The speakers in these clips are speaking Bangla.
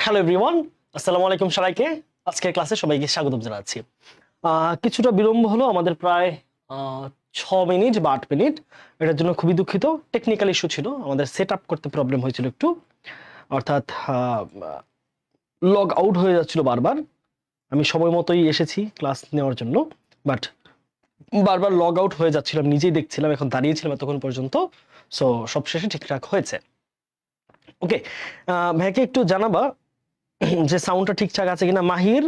হ্যালো এভরিওয়ান, আসসালামু আলাইকুম সবাইকে। আজকের ক্লাসে সবাইকে স্বাগত জানাচ্ছি। কিছুটা বিলম্ব হলো আমাদের, প্রায় 6 মিনিট বা 8 মিনিট। এটার জন্য খুবই দুঃখিত। টেকনিক্যাল ইস্যু ছিল, আমাদের সেট আপ করতে প্রবলেম হয়েছিল একটু, অর্থাৎ লগ আউট হয়ে যাচ্ছিল বারবার। আমি সময় মতোই এসেছি ক্লাস নেওয়ার জন্য, বাট বারবার লগ আউট হয়ে যাচ্ছিল। আমি নিজেই দেখছিলাম, এখন দাঁড়িয়েছিলাম এতক্ষণ পর্যন্ত। সো সব শেষে ঠিকঠাক হয়েছে। ওকে, ভাইকে একটু জানাবা যে সাউন্ডটা ঠিকঠাক আছে কিনা। মাহির,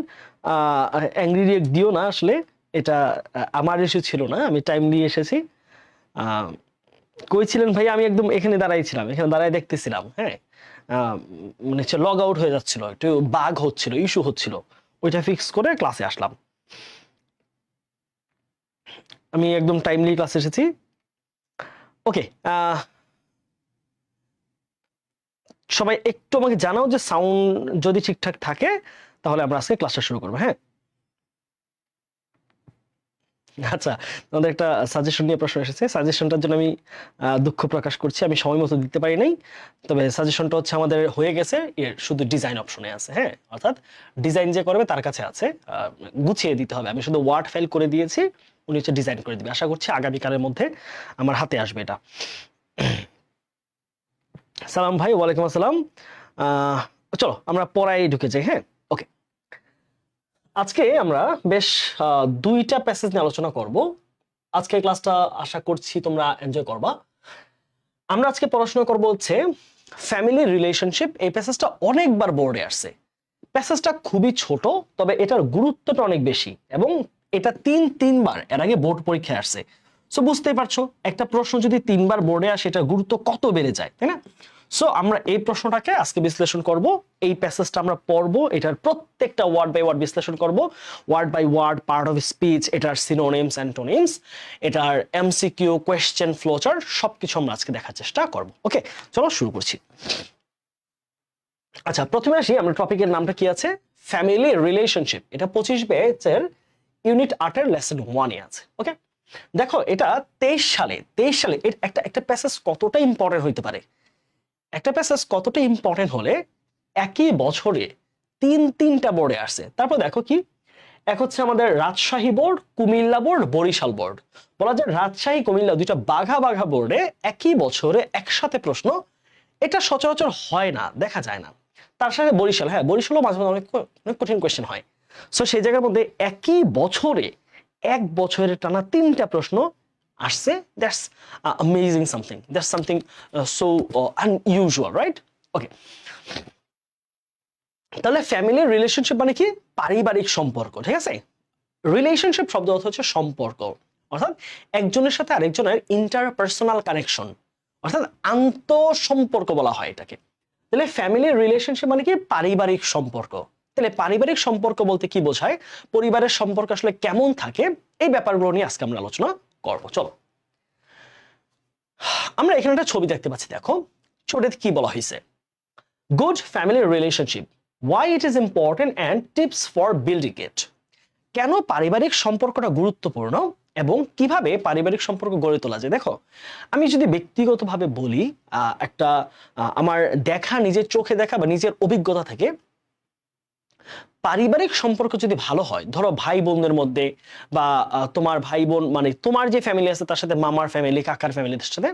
অ্যাংরি রিয়েক্ট দিও না, আসলে এটা আমার ইস্যু ছিল না, আমি টাইম নিয়ে এসেছি। কই ছিলেন ভাই? আমি একদম এখানে দাঁড়াইছিলাম, এখানে দাঁড়ায় দেখতেছিলাম। হ্যাঁ, মানে হচ্ছে লগ আউট হয়ে যাচ্ছিল, একটু বাগ হচ্ছিল, ইস্যু হচ্ছিল, ওইটা ফিক্স করে ক্লাসে আসলাম। আমি একদম টাইমলি ক্লাসে এসেছি। ওকে, সবাই একটু আমাকে জানাও যে সাউন্ড যদি ঠিকঠাক থাকে, তাহলে আমরা আজকে ক্লাসটা শুরু করবো। হ্যাঁ, আচ্ছা, আমাদের একটা সাজেশন নিয়ে প্রশ্ন এসেছে। সাজেশনটার জন্য আমি দুঃখ প্রকাশ করছি, আমি সময় মতো দিতে পারি নাই। তবে সাজেশনটা হচ্ছে আমাদের হয়ে গেছে, এর শুধু ডিজাইন অপশনে আছে। হ্যাঁ, অর্থাৎ ডিজাইন যে করবে তার কাছে আছে, গুছিয়ে দিতে হবে। আমি শুধু ওয়ার্ড ফাইল করে দিয়েছি, উনি হচ্ছে ডিজাইন করে দিবে। আশা করছি আগামীকালের মধ্যে আমার হাতে আসবে এটা। সালাম ভাই, ওয়ালাইকুম আসসালাম। চলো আমরা পড়ায় ঢুকে যাই। হ্যাঁ, ওকে, আজকে আমরা বেশ দুইটা প্যাসেজ নিয়ে আলোচনা করব। আজকের ক্লাসটা আশা করছি তোমরা এনজয় করবা। আমরা আজকে পড়াশোনা করব হচ্ছে ফ্যামিলি রিলেশনশিপ। এই প্যাসেজটা অনেকবার বোর্ডে আসছে। প্যাসেজটা খুবই ছোট, তবে এটার গুরুত্বটা অনেক বেশি, এবং এটা তিনবার এর আগে বোর্ড পরীক্ষায় আসছে। সো বুঝতেই পারছো, একটা প্রশ্ন যদি তিনবার বোর্ডে আসে, এটার গুরুত্ব কত বেড়ে যায়, তাই না? সো আমরা এই প্রশ্নটাকে আজকে বিশ্লেষণ করব। এই প্যাসেজটা আমরা পড়বো, এটার প্রত্যেকটা ওয়ার্ড বাই ওয়ার্ড বিশ্লেষণ করব, word by word, part of speech, এটার সিনোনিমস, অ্যান্টোনিমস, এটার এমসিকিউ, কোয়েশ্চেন, ফ্লোচার্ট, সবকিছু আমরা আজকে দেখার চেষ্টা করব। ওকে, চলো শুরু করছি। আচ্ছা, প্রথমে আসি, আমরা টপিকের নামটা কি আছে? Family relationship. এটা 25 পেজের ইউনিট 8 এর লেসন 1 এ আছে। ওকে, দেখো এটা 23 সালে একটা প্যাসেজ কতটা ইম্পর্টেন্ট হইতে পারে। একটা প্যাসেজ কতটা ইম্পর্টেন্ট হলে একই বছরে তিনটা বোর্ডে আসছে। তারপর দেখো কি, এক হচ্ছে আমাদের Rajshahi board, Comilla board, Barishal board. বলা যায় রাজশাহী কুমিল্লা দুইটা বাঘা বাঘা বোর্ডে একই বছরে একসাথে প্রশ্ন, এটা সচরাচর হয় না, দেখা যায় না। তার সাথে বরিশাল, হ্যাঁ বরিশালও মাঝে মাঝে অনেক অনেক কঠিন কোয়েশ্চেন হয়। সো সেই জায়গার মধ্যে একই বছরে এক বছরের টানা তিনটা প্রশ্ন আসছে। That's amazing something, that's something so unusual, right? Okay, তাহলে ফ্যামিলি রিলেশনশিপ মানে কি? পারিবারিক সম্পর্ক, ঠিক আছে? রিলেশনশিপ শব্দ অর্থ হচ্ছে সম্পর্ক, অর্থাৎ একজনের সাথে আরেকজনের ইন্টারপার্সোনাল কানেকশন, অর্থাৎ আন্তঃসম্পর্ক বলা হয় এটাকে। তাহলে ফ্যামিলি রিলেশনশিপ মানে কি? পারিবারিক সম্পর্ক। তাহলে পারিবারিক সম্পর্ক বলতে কি বোঝায়, পরিবারের সম্পর্ক আসলে কেমন থাকে, এই ব্যাপারগুলো নিয়ে আজকে আমরা আলোচনা করব। চলো, আমরা এখানে একটা ছবি দেখতে পাচ্ছি, দেখো ছবিতে কি বলা হয়েছে। Good family relationship, why it is important and tips for building it. কেন পারিবারিক সম্পর্কটা গুরুত্বপূর্ণ এবং কিভাবে পারিবারিক সম্পর্ক গড়ে তোলা যায়। দেখো, আমি যদি ব্যক্তিগতভাবে বলি, একটা আমার দেখা, নিজের চোখে দেখা বা নিজের অভিজ্ঞতা থেকে, পারিবারিক সম্পর্ক যদি ভালো হয়, ধরো ভাই বোনদের মধ্যে, বা তোমার ভাই বোন মানে তোমার যে ফ্যামিলি আছে তার সাথে মামার ফ্যামিলি, কাকার ফ্যামিলির সাথে,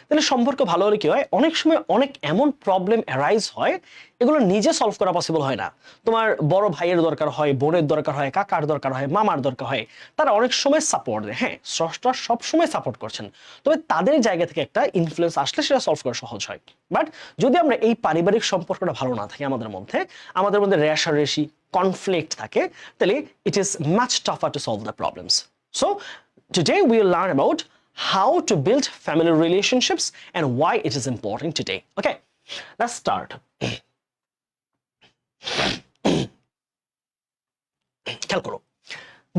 তাহলে সম্পর্ক ভালো হলে কি হয়, অনেক সময় অনেক এমন প্রবলেম অ্যারাইজ হয়, এগুলো নিজে সলভ করা পসিবল হয় না। তোমার বড় ভাইয়ের দরকার হয়, বোনের দরকার হয়, কাকার দরকার হয়, মামার দরকার হয়, তারা অনেক সময় সাপোর্ট দেয়। হ্যাঁ, স্রষ্টা সব সময় সাপোর্ট করছেন, তবে তাদের জায়গা থেকে একটা ইনফ্লুয়েন্স আসলে সেটা সলভ করা সহজ হয়। বাট যদি আমরা এই পারিবারিক সম্পর্কটা ভালো না থাকে, আমাদের মধ্যে রেষারেষি, কনফ্লিক্ট থাকে, তাহলে it is much tougher to solve the problems. So today we will learn about how to build family relationships and why it is important today. Okay, let's start. খেয়াল করো,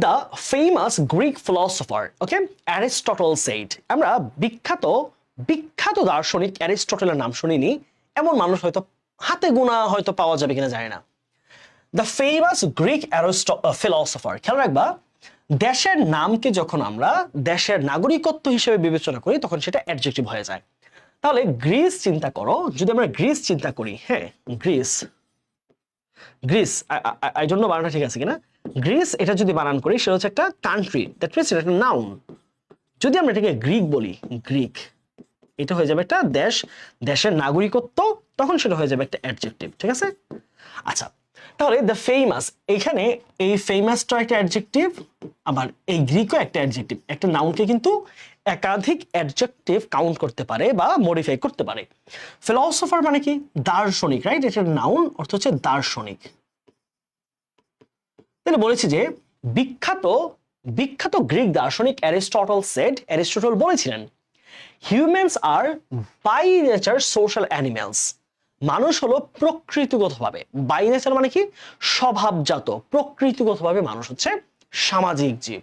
the famous Greek philosopher, okay, Aristotle said, আমরা বিখ্যাত দার্শনিক অ্যারিস্টটলের নাম শুনিনি এমন মানুষ হয়তো হাতে গোনা হয়তো পাওয়া যাবে কিনা জানি না। দ্য ফেমাস গ্রিক ফিলসফার, খেয়াল রাখবা, দেশের নামকে যখন আমরা দেশের নাগরিকত্ব হিসেবে বিবেচনা করি তখন সেটা অ্যাডজেক্টিভ হয়ে যায়। তাহলে গ্রিস চিন্তা করো, যদি আমরা গ্রিস চিন্তা করি, হ্যাঁ Greece, Greece, I don't know বানানটা ঠিক আছে কিনা। গ্রিস এটা যদি বানান করি সেটা হচ্ছে একটা কান্ট্রি, দ্যাট মিনস এটা একটা নাউন। যদি আমরা এটাকে গ্রিক বলি, গ্রিক, এটা হয়ে যাবে একটা দেশ, দেশের নাগরিকত্ব, তখন সেটা হয়ে যাবে একটা অ্যাডজেক্টিভ, ঠিক আছে? আচ্ছা, তাহলে দ্য ফেমাস, এখানে এই ফেমাসটা একটা অ্যাডজেক্টিভ, আবার এই গ্রিকও একটা অ্যাডজেক্টিভ। একটা নাউনকে কিন্তু একাধিক অ্যাডজেক্টিভ কাউন্ট করতে পারে বা মডিফাই করতে পারে। ফিলসফার মানে কি? দার্শনিক, রাইট? এটা নাউন, অর্থ হচ্ছে দার্শনিক। তাহলে বলেছি যে বিখ্যাত বিখ্যাত গ্রিক দার্শনিক অ্যারিস্টটল সেড, অ্যারিস্টটল বলেছিলেন humans are by nature social animals, মানুষ হলো প্রকৃতিগতভাবে, বাই নেচার মানে কি? স্বভাবজাত, প্রকৃতিগতভাবে মানুষ হচ্ছে সামাজিক জীব।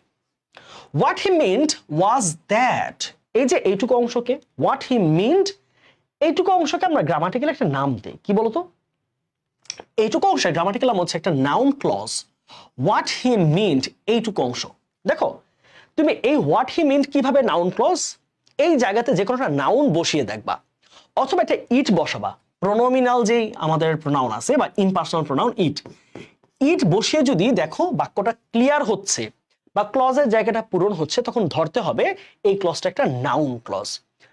What he mint was that, এই যে এইটুকু অংশকে, হোয়াট হি মিন্ট, এইটুকু অংশকে আমরা গ্রামাটিক্যাল একটা নাম দিই, কি বলতো? এইটুকু অংশ গ্রামাটিক্যাল নাম হচ্ছে একটা noun clause. What he meant, এইটুকু অংশ। দেখো তুমি এই হোয়াট হি মিন্ট কিভাবে নাউন ক্লজ, এই জায়গাতে যে কোনো একটা নাউন বসিয়ে দেখবা, অথবা একটা ইট বসাবা, প্রোনোমিনাল যেই আমাদের প্রোনাউন আছে বা ইমপার্সোনাল প্রোনাউন ইট, ইট বসিয়ে যদি দেখো বাক্যটা ক্লিয়ার হচ্ছে বা ক্লজের জায়গাটা পূরণ হচ্ছে, তখন ধরতে হবে এই ক্লজটা একটা নাউন ক্লজ।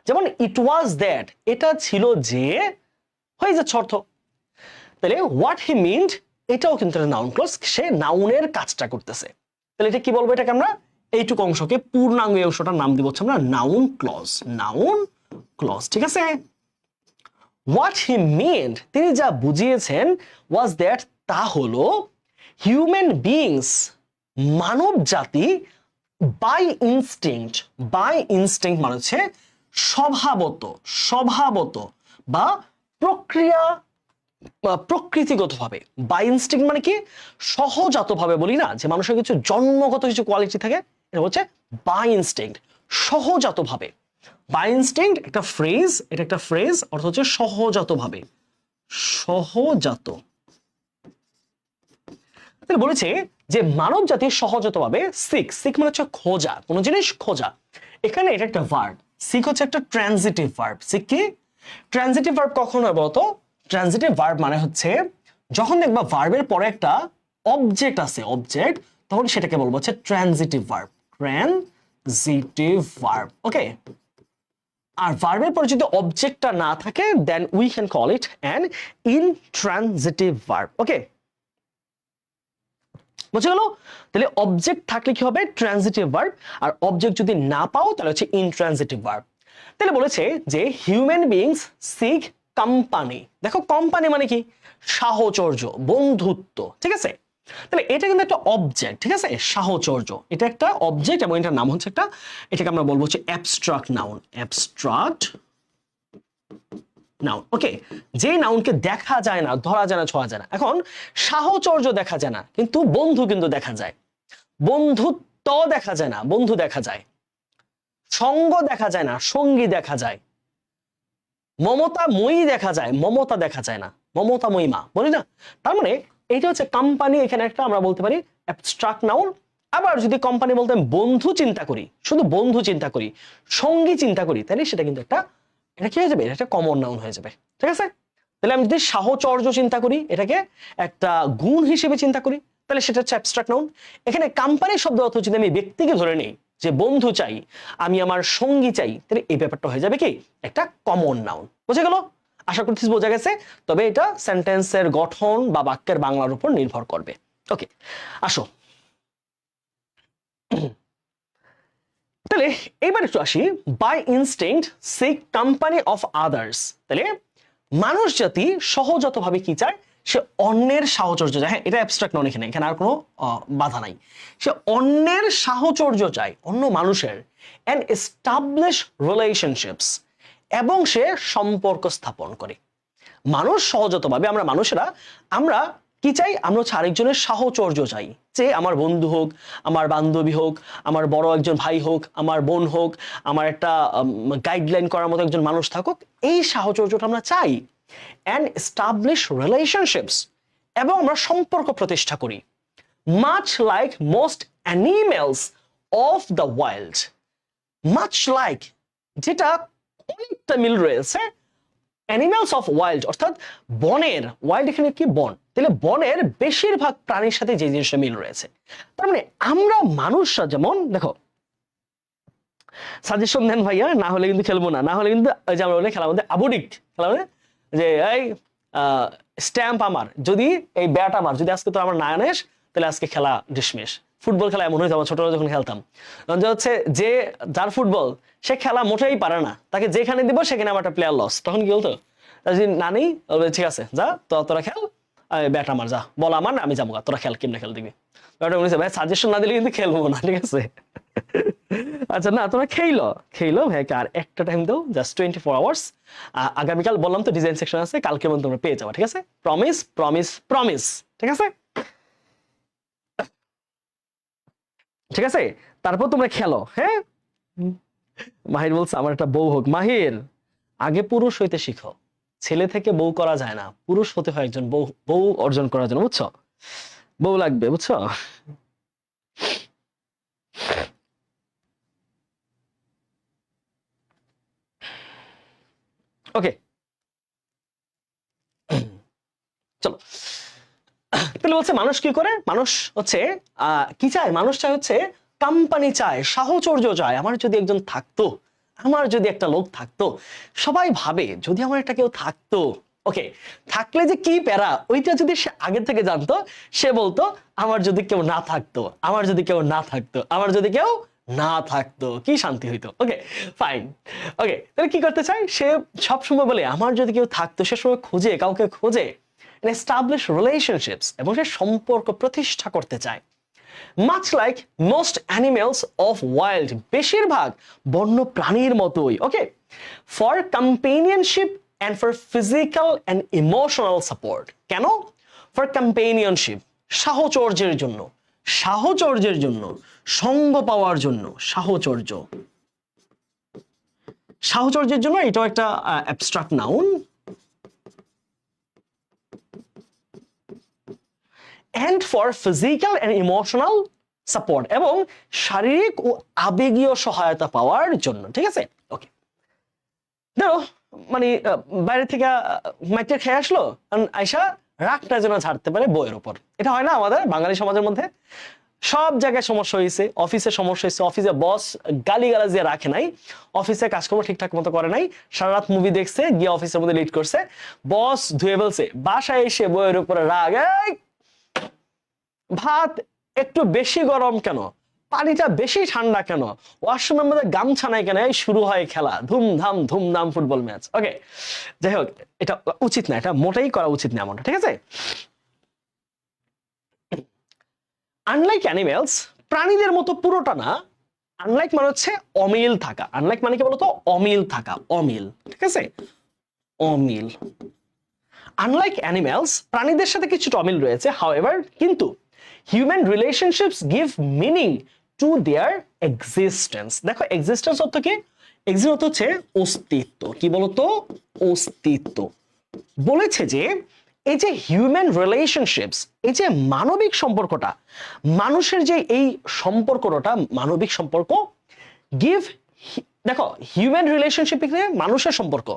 যেমন ইট ওয়াজ দ্যাট, এটা ছিল যে, হয়ে যাচ্ছে অর্থ। তাহলে হোয়াট হি মিন্ট এটাও কিন্তু একটা নাউন ক্লজ, সে নাউনের কাজটা করতেছে। তাহলে এটা কি বলবো? এটাকে আমরা এইটুকু অংশকে, পূর্ণাঙ্গ এই অংশটার নাম দিব হচ্ছে আমরা নাউন ক্লজ, নাউন ক্লজ, ঠিক আছে? হোয়াট হি মিন্ট, তিনি যা বুঝিয়েছেন, ওয়াজ দ্যাট, তা হলো হিউম্যান বিইংস, মানব জাতি, বাই ইনস্টিংক্ট, বাই ইনস্টিংক্ট মানে হচ্ছে স্বভাবত, স্বভাবত বা প্রক্রিয়া, প্রকৃতিগতভাবে। বাই ইনস্টিংক্ট মানে কি? সহজাতভাবে, বলি না যে মানুষের কিছু জন্মগত কিছু কোয়ালিটি থাকে, এটা হচ্ছে বাই ইনস্টিংক্ট, সহজাতভাবে। বাই ইনস্টিংক্ট একটা ফ্রেজ, এটা একটা ফ্রেজ, অর্থ হচ্ছে সহজাতভাবে, সহজাত। তাহলে বলেছে যে মানব জাতি সহজাতভাবে সিক, সিক মানে হচ্ছে খোঁজা, কোন জিনিস খোঁজা। এখানে এটা একটা ভার্ব, সিক হচ্ছে একটা ট্রানজিটিভ ভার্ব। সিক কি? ট্রানজিটিভ ভার্ব কখন হয় বলতো? ট্রানজিটিভ ভার্ব মানে হচ্ছে যখন দেখবা ভার্বের পরে একটা অবজেক্ট আছে, অবজেক্ট, তখন সেটাকে বলবো হচ্ছে transitive verb, transitive verb, okay? আর ভার্বের পরে যদি অবজেক্টটা না থাকে, then we can call it an intransitive verb, okay? বুঝে গেল? তাহলে অবজেক্ট থাকলে কি হবে? Transitive verb. আর অবজেক্ট যদি না পাও তাহলে হচ্ছে ইনট্রানজিটিভ ভার্ব। তাহলে বলেছে যে হিউম্যান বিইংস সিক কোম্পানি। দেখো কোম্পানি মানে কি? সাহচর্য, বন্ধুত্ব, ঠিক আছে? তাহলে এটা কিন্তু একটা অবজেক্ট, ঠিক আছে? সাহচর্য এটা একটা অবজেক্ট এবং এটার নাম হচ্ছে একটা, এটাকে আমরা বলবো হচ্ছে অ্যাবস্ট্রাক্ট নাউন, অ্যাবস্ট্রাক্ট নাউন, ওকে? যে নাউনকে দেখা যায় না, ধরা যায় না, ছোঁয়া যায় না। এখন সাহচর্য দেখা যায় না, কিন্তু বন্ধু কিন্তু দেখা যায়। বন্ধুত্ব দেখা যায় না, বন্ধু দেখা যায়। সঙ্গ দেখা যায় না, সঙ্গী দেখা যায়। মমতাময়ী দেখা যায়, মমতা দেখা যায় না, মমতাময়ী মা, বলি না? তার মানে এইটা হচ্ছে কোম্পানি, এখানে একটা আমরা বলতে পারি অ্যাবস্ট্রাক্ট নাউন। আবার যদি কোম্পানি বলতে আমি বন্ধু চিন্তা করি, শুধু বন্ধু চিন্তা করি, সঙ্গী চিন্তা করি, তাহলে সেটা কিন্তু একটা, এটা কি হয়ে যাবে? এটা একটা কমন নাউন হয়ে যাবে, ঠিক আছে? তাহলে আমি যদি সাহচর্য চিন্তা করি, এটাকে একটা গুণ হিসেবে চিন্তা করি, তাহলে সেটা হচ্ছে অ্যাবস্ট্রাক্ট নাউন। এখানে কোম্পানি শব্দ অর্থ যদি আমি ব্যক্তিকে ধরে নেই, যে বন্ধু চাই, আমি আমার সঙ্গী চাই, তাহলে এই ব্যাপারটা হয়ে যাবে কি? একটা কমন নাউন। বুঝে গেল? আশা করছি বোঝা গেছে। তবে এটা সেন্টেন্সের গঠন বা বাক্যের বাংলার উপর নির্ভর করবে। ওকে, আসো তাহলে এবার একটু আসি। By instinct seek company of others, তাহলে মানুষ জাতি সহজাতভাবে কি চায়? সে অন্যের সাহচর্য চায়। হ্যাঁ, এটা অ্যাবস্ট্রাক্ট নন, এখানে এখানে আর কোনো বাধা নাই। সে অন্যের সাহচর্য চায়, অন্য মানুষের, অ্যান্ড এস্টাবলিশ রিলেশনশিপস, এবং সে সম্পর্ক স্থাপন করে। মানুষ সহজাতভাবে, আমরা মানুষেরা, আমরা কি চাই? আমরা হচ্ছে আরেকজনের সাহচর্য চাই, যে আমার বন্ধু হোক, আমার বান্ধবী হোক, আমার বড় একজন ভাই হোক, আমার বোন হোক, আমার একটা গাইডলাইন করার মতো একজন মানুষ থাকুক, এই সাহচর্যটা আমরা চাই। অ্যান্ড এস্টাবলিশ রিলেশনশিপস, এবং আমরা সম্পর্ক প্রতিষ্ঠা করি। Much like most animals of the wild, much like, যেটা অনেকটা মিল রয়েছে অ্যানিমালস অফ ওয়াইল্ড অর্থাৎ বনের, ওয়াইল্ড এখানে কি বন, তাহলে বনের বেশিরভাগ প্রাণীর সাথে যে জিনিসটা মিল রয়েছে। তার মানে আমরা মানুষরা যেমন দেখো, সাজেশন দেন ভাইয়া, না হলে কিন্তু খেলবো না, না হলে কিন্তু ওই যে আমরা বলি খেলার মধ্যে আবুডিক্ট, খেলা মানে যে এই স্ট্যাম্প আমার, যদি এই ব্যাট আমার যদি আজকে তো আমার না আনিস তাহলে আজকে খেলা ডিসমিস। ফুটবল খেলা এমন হয়েছে, আমার ছোটবেলা যখন খেলতাম, যে হচ্ছে যে যার ফুটবল সে খেলা মোটেই পারে না, তাকে যেখানে দিব সেখানে আমার একটা প্লেয়ার লস, তখন কি বলতো, যদি না নেই ঠিক আছে যা তো তোরা খেল, ব্যাট আমার, যা বল আমার, আমি যাবো, তোরা খেল, কেমনে খেল দিবি। ভাই সাজেশন না দিলে কিন্তু খেলবো না, ঠিক আছে। আচ্ছা না, তোমরা খেলো ভাইকে আর একটা টাইম দাও, জাস্ট 24 আওয়ার্স। আগামীকাল বললাম তো ডিজাইন সেকশন আছে, কালকে মধ্যে তোমরা পেয়ে যাবে, ঠিক আছে, প্রমিস প্রমিস প্রমিস, ঠিক আছে ঠিক আছে। তারপর তোমরা খেলো, হ্যাঁ। মাহির বলছে আমার একটা বউ হোক। মাহির, আগে পুরুষ হইতে শিখো, ছেলে থেকে বউ করা যায় না, পুরুষ হতে হয় একজন বউ, বউ অর্জন করার জন্য, বুঝছো, বউ লাগবে, বুঝছো। ওকে চলো, তাহলে বলছে মানুষ কি করে, মানুষ হচ্ছে কি চায়, মানুষ চায় হচ্ছে কোম্পানি চায়, সাহচর্য চায়। আমার যদি একজন থাকতো, আমার যদি একটা লোক থাকতো, সবাই ভাবে যদি আমার একটা কেউ থাকতো, ওকে, থাকলে যে কি প্যারা, ওইটা যদি সে আগে থেকে জানতো, সে বলতো আমার যদি কেউ না থাকতো, আমার যদি কেউ না থাকতো, আমার যদি কেউ না থাকতো, কি শান্তি হইতো। ওকে ফাইন, ওকে, তাহলে কি করতে চাই সে, সবসময় বলে আমার যদি কেউ থাকতো, সে সময় খোঁজে, কাউকে খোঁজে, establish relationships, এবং সে সম্পর্ক প্রতিষ্ঠা করতে চায়। much like most animals of wild, বেশিরভাগ বন্য প্রাণীর মতোই, ওকে, for companionship and for physical and emotional support। কেন? for companionship, সাহচর্যের জন্য, সাহচর্যের জন্য, সঙ্গ পাওয়ার জন্য, সাহচর্য, সাহচর্যের জন্য, এটাও একটা abstract noun. and for physical and emotional support, এবং শারীরিক ও আবেগীয় সহায়তা পাওয়ার জন্য, ঠিক আছে। ওকে, ধরো মানে বাইরে থেকে মাইটের খেয়ে আসলো, আয়সা রাগটা যেন ছাড়তে পারে বইয়ের উপর, এটা হয় না আমাদের বাঙালি সমাজের মধ্যে, সব জায়গায় সমস্যা হয়েছে, অফিসে সমস্যা হয়েছে, অফিসে বস গালিগালাজ দিয়ে রাখে নাই, অফিসে কাজকর্ম ঠিকঠাক মতো করে নাই, সারা রাত মুভি দেখছে, গিয়ে অফিসের মধ্যে লেট করছে, বস ধুয়ে ফেলছে, বাসায় এসে বইয়ের উপরে রাগ, ভাত একটু বেশি গরম কেন, পানিটা বেশি ঠান্ডা কেন, ওয়াশরুমের মধ্যে গামছা নাই কেন, এই শুরু হয় খেলা, ধুমধাম ধুমধাম ফুটবল ম্যাচ। ওকে, যাই হোক, এটা উচিত না, এটা মোটেই করা উচিত না এমনটা, ঠিক আছে। আনলাইক অ্যানিমেলস, প্রাণীদের মতো পুরোটা না, আনলাইক মানে হচ্ছে অমিল থাকা, আনলাইক মানে কি বলতো, অমিল থাকা, অমিল, ঠিক আছে, অমিল। আনলাইক অ্যানিমেলস, প্রাণীদের সাথে কিছুটা অমিল রয়েছে, হাউএভার, কিন্তু human relationships give meaning to their existence. দেখো এক্সিস্টেন্স অর্থ কি, এক্সিস্টেন্স হচ্ছে অস্তিত্ব, কি বলতো, অস্তিত্ব। বলেছে যে এই যে হিউম্যান রিলেশনশিপস, এই যে মানবিক সম্পর্কটা, মানুষের যে এই সম্পর্কটা, মানবিক সম্পর্ক, গিভ, দেখো হিউম্যান রিলেশনশিপ মানুষের সম্পর্ক,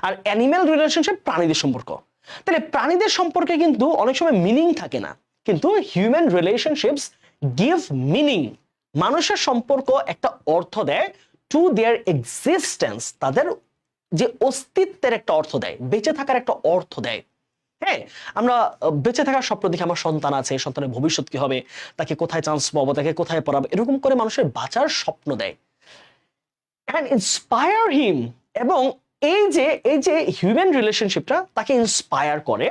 আর অ্যানিম্যাল রিলেশনশিপ প্রাণীদের সম্পর্ক। তাহলে প্রাণীদের সম্পর্কে কিন্তু অনেক সময় মিনিং থাকে না, কিন্তু হিউম্যান রিলেশনশিপস গিভ মিনিং, মানুষের সম্পর্ক একটা অর্থ দেয়, টু দেয়ার এক্সিস্টেন্স, তাদের যে অস্তিত্বের একটা অর্থ দেয়, বেঁচে থাকার একটা অর্থ দেয়। হ্যাঁ, আমরা বেঁচে থাকার স্বপ্ন দেখি, আমার সন্তান আছে, সন্তানের ভবিষ্যৎ কি হবে, তাকে কোথায় চান্স পাবো, তাকে কোথায় পড়াবো, এরকম করে মানুষের বাঁচার স্বপ্ন দেয়, and inspire him, এবং এই যে হিউম্যান রিলেশনশিপটা তাকে ইন্সপায়ার করে,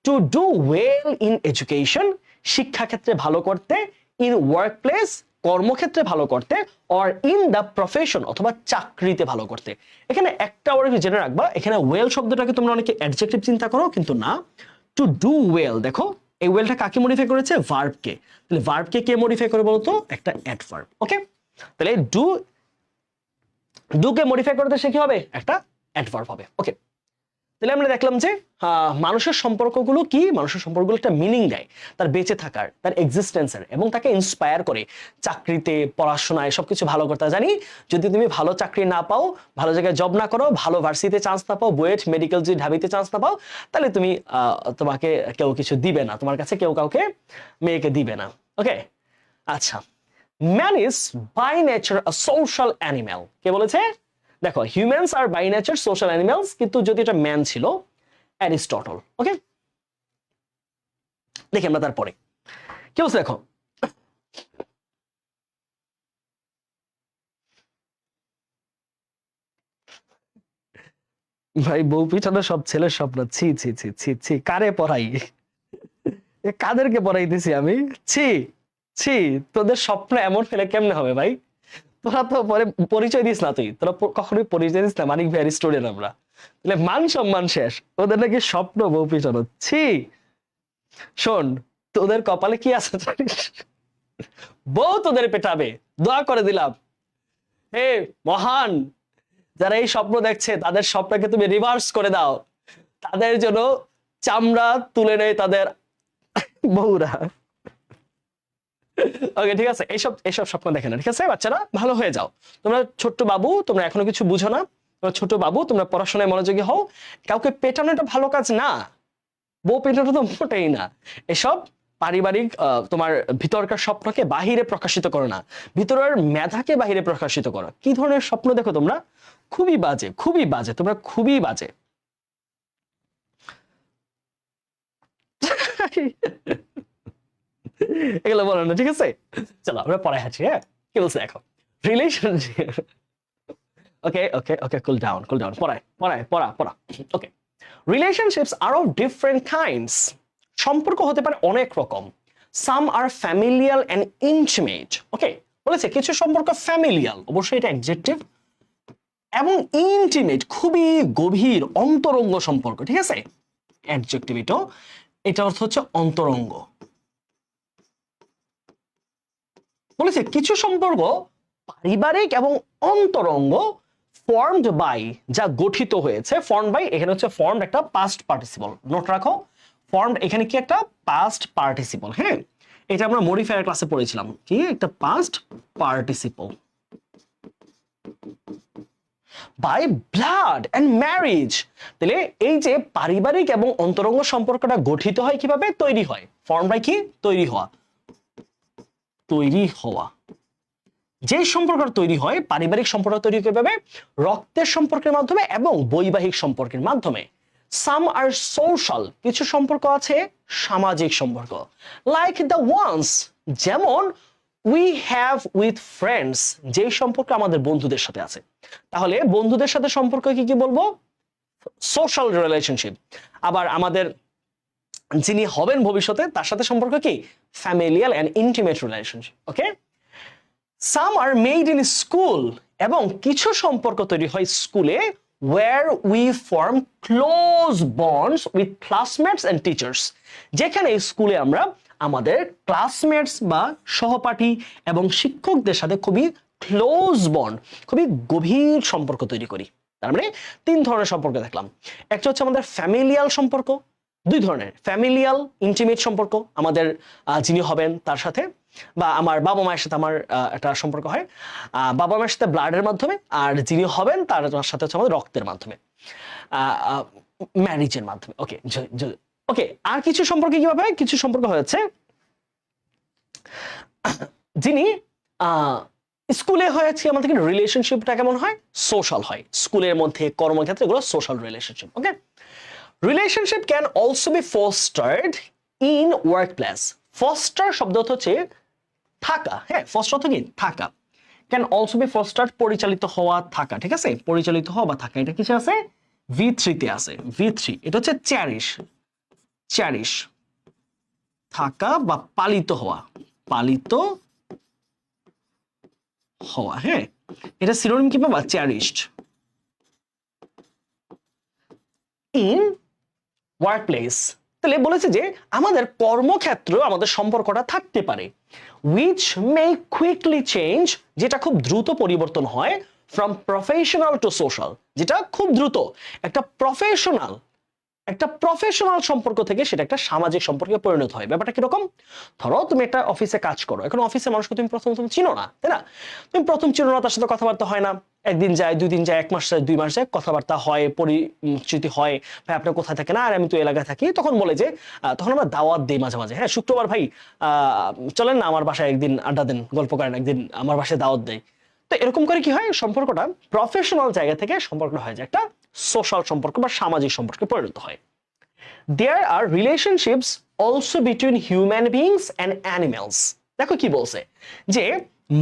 two do well in education, শিক্ষা ক্ষেত্রে ভালো করতে, ইন ওয়ার্ক প্লেস, কর্মক্ষেত্রে ভালো করতে, অর ইন দ্য প্রফেশন, অথবা চাকরিতে ভালো করতে। এখানে একটা ওয়ার্ড জেনে রাখবা, এখানে ওয়েল শব্দটাকে তোমরা অনেকে অ্যাডজেক্টিভ চিন্তা করো, কিন্তু না, টু ডু ওয়েল, দেখো এই ওয়েলটা কাকে মডিফাই করেছে, ভার্বকে, তাহলে ভার্বকে কে মডিফাই করে বলতো, একটা অ্যাডভার্ব। ওকে, তাহলে ডু কে মডিফাই করতে সে কি হবে, একটা অ্যাডভার্ব হবে। ওকে, তাহলে আমরা দেখলাম যে মানুষের সম্পর্কগুলো কি, মানুষের সম্পর্কগুলো একটা মিনিং দেয় তার বেঁচে থাকার, তার এক্সিস্টেন্সের, এবং তাকে ইন্সপায়ার করে চাকরিতে, পড়াশোনায় সবকিছু ভালো করতে। জানি যদি তুমি ভালো চাকরি না পাও, ভালো জায়গায় জব না করো, ভালো ভার্সিটিতে চান্স না পাও, বুয়েট মেডিকেল যদি ঢাবিতে চান্স না পাও, তাহলে তুমি তোমাকে কেউ কিছু দিবে না, তোমার কাছে কেউ কাউকে মেয়েকে দিবে না। ওকে, আচ্ছা, man is by nature a social animal. কে বলেছে? দেখো, humans are by nature social animals, কিন্তু যদি এটা ম্যান ছিল অ্যারিস্টটল। ওকে, দেখি আমরা তারপরে কি বলছে। দেখো, ভাই বউ পিছনে সব ছেলের স্বপ্ন, ছি ছি ছি ছি ছি, কারে পড়াই, কাদেরকে পড়াইতেছি আমি, ছি ছি, তোদের স্বপ্ন এমন ফেলে কেমনে হবে ভাই? তোরা তো পরে পরিচয় দিস না, তোরা কখনোই পরিচয় দিস না, মানিক ভাইয়ের স্টুডেন্ট আমরা, তাহলে মান সম্মান শেষ। ওদের নাকি স্বপ্ন বউ পিছানো, ছি। শোন, তোদের কপালে কি আছে জানিস? বউ তোদের পেটাবে, দোয়া করে দিলাম। হে মহান, যারা এই স্বপ্ন দেখছে তাদের স্বপ্নকে তুমি রিভার্স করে দাও, তাদের জন্য চামড়া তুলে নেয় তাদের বউরা। ওকে, ঠিক আছে, এইসব এইসব স্বপ্ন দেখে না, ঠিক আছে বাচ্চারা, ভালো হয়ে যাও। তোমরা ছোট্ট বাবু, তোমরা এখনো কিছু বুঝো না, তোমরা ছোট বাবু, তোমরা পড়াশোনায় মনোযোগী হও। কাউকে পেটানোটা ভালো কাজ না, বউ পেটানো তো মোটেই না। এসব পারিবারিক তোমার ভিতরকার স্বপ্নকে বাহিরে প্রকাশিত করো না, ভিতরের মেধাকে বাহিরে প্রকাশিত করো। কি ধরনের স্বপ্ন দেখো তোমরা? খুবই বাজে, খুবই বাজে, তোমরা খুবই বাজে। এগুলো বলো না, ঠিক আছে? চলো আমরা পড়ায় আছি। হ্যাঁ, কি বলছে এখন? Relationship. Okay okay okay, cool down cool down, পড়ায় পড়ায় পড়া পড়া। Okay, relationships are of different kinds. সম্পর্ক হতে পারে অনেক রকম। Some are familial and intimate. Okay, বলেছে কিছু সম্পর্ক ফ্যামিলিয়াল, অবশ্যই এটা অ্যাডজেক্টিভ, এবং ইন্টিমেট, খুবই গভীর অন্তরঙ্গ সম্পর্ক, ঠিক আছে, অ্যাডজেক্টিভ। এটা অর্থ হচ্ছে অন্তরঙ্গ। বলেছে কিছু সম্পর্ক পারিবারিক এবং অন্তরঙ্গ, ফর্মড বাই, যা গঠিত হয়েছে। ফর্মড বাই, এখানে হচ্ছে ফর্মড একটা পাস্ট পার্টিসিপল, নোট রাখো। ফর্মড এখানে কি একটা পাস্ট পার্টিসিপল। হ্যাঁ, এটা আমরা মডিফায়ার ক্লাসে পড়েছিলাম, কি একটা past participle. By blood and marriage. তাহলে এই যে পারিবারিক এবং অন্তরঙ্গ সম্পর্কটা গঠিত হয় কিভাবে? তৈরি হয়। ফর্ম বাই কি? তৈরি হওয়া, তৈরি হওয়া। যে সম্পর্ক তৈরি হয়, পারিবারিক সম্পর্ক তৈরি কিভাবে? রক্তের সম্পর্কের মাধ্যমে এবং বৈবাহিক সম্পর্কের মাধ্যমে। সাম আর সোশ্যাল, কিছু সম্পর্ক আছে সামাজিক সম্পর্ক। লাইক দ্য ওয়ান্স, যেমন উই হ্যাভ উইথ ফ্রেন্ডস, যে সম্পর্ক আমাদের বন্ধুদের সাথে আছে। তাহলে বন্ধুদের সাথে সম্পর্ক কি কি বলবো? Social relationship. আবার আমাদের যিনি হবেন ভবিষ্যতে, তার সাথে সম্পর্ক কি? Familial and intimate relationship. Okay, some are made in school, এবং কিছু সম্পর্ক তৈরি হয় স্কুলে, where we form close bonds with classmates and teachers, যেখানে স্কুলে আমরা আমাদের ক্লাসমেটস বা সহপাঠী এবং শিক্ষকদের সাথে খুবই ক্লোজ বন্ড, খুবই গভীর সম্পর্ক তৈরি করি। তার মানে তিন ধরনের সম্পর্ক দেখলাম। একটা হচ্ছে আমাদের ফ্যামিলিয়াল সম্পর্ক, দুই ধরনের, ফ্যামিলিয়াল ইন্টিমেট সম্পর্ক, আমাদের যিনি হবেন তার সাথে, বা আমার বাবা মায়ের সাথে আমার একটা সম্পর্ক হয় বাবা মায়ের সাথে ব্লাডের মাধ্যমে, আর যিনি হবেন তার সাথে হচ্ছে আমাদের রক্তের মাধ্যমে, ম্যারেজের মাধ্যমে। ওকে ওকে, আর কিছু সম্পর্কে কিভাবে? কিছু সম্পর্ক হয়েছে যিনি স্কুলে হয়েছে আমাদের রিলেশনশিপটা কেমন হয়? সোশ্যাল হয়। স্কুলের মধ্যে, কর্মক্ষেত্রে, এগুলো social relationship. Okay, relationship can also be fostered in work place. Foster শব্দ হচ্ছে থাকা। হ্যাঁ, ফস্টার অর্থ কি? থাকা। ক্যান অলসো বি ফস্টার্ড, পরিচালিত হওয়া, থাকা, ঠিক আছে, পরিচালিত হওয়া বা থাকা। এটা কিসে আছে? V3 তে আছে। V3 এটা হচ্ছে চ্যারিশ, চ্যারিশ, থাকা বা পালিত হওয়া, পালিত হওয়া। হ্যাঁ, এটা সিনোনিম কি পাবা? চ্যারিশড। ইন ওয়ার্ক প্লেস, তাহলে বলেছে যে আমাদের কর্মক্ষেত্র আমাদের সম্পর্কটা থাকতে পারে, which may quickly change, যেটা খুব দ্রুত পরিবর্তন হয়, from professional to social, যেটা খুব দ্রুত একটা প্রফেশনাল একটা প্রফেশনাল সম্পর্ক থেকে সেটা একটা সামাজিক সম্পর্কে পরিণত হয়। ব্যাপারটা কিরকম? ধরো তুমি একটা অফিসে কাজ করো, এখন অফিসে মানুষকে তুমি প্রথম চিনো না, তাই না? তুমি প্রথম চিনো না, তার সাথে কথাবার্তা হয় না, একদিন যায়, 2 দিন যায়, 1 মাস যায়, 2 মাস যায়, কথাবার্তা হয়, পরিচিতি হয়, ভাই আপনি কোথায় থাকেন, আর আমি তো এলাকায় থাকি, তখন বলে যে তখন আমরা দাওয়াত দিই মাঝে মাঝে, হ্যাঁ শুক্রবার ভাই চলেন না আমার বাসায় একদিন আড্ডা দেন, গল্প করেন, একদিন আমার বাসায় দাওয়াত দেয়। তো এরকম করে কি হয়, সম্পর্কটা প্রফেশনাল জায়গা থেকে সম্পর্কটা হয় যে একটা সোশ্যাল সম্পর্ক বা সামাজিক সম্পর্কে পরিণত হয়। There are relationships also between human beings and animals. দেখো কি বলছে, যে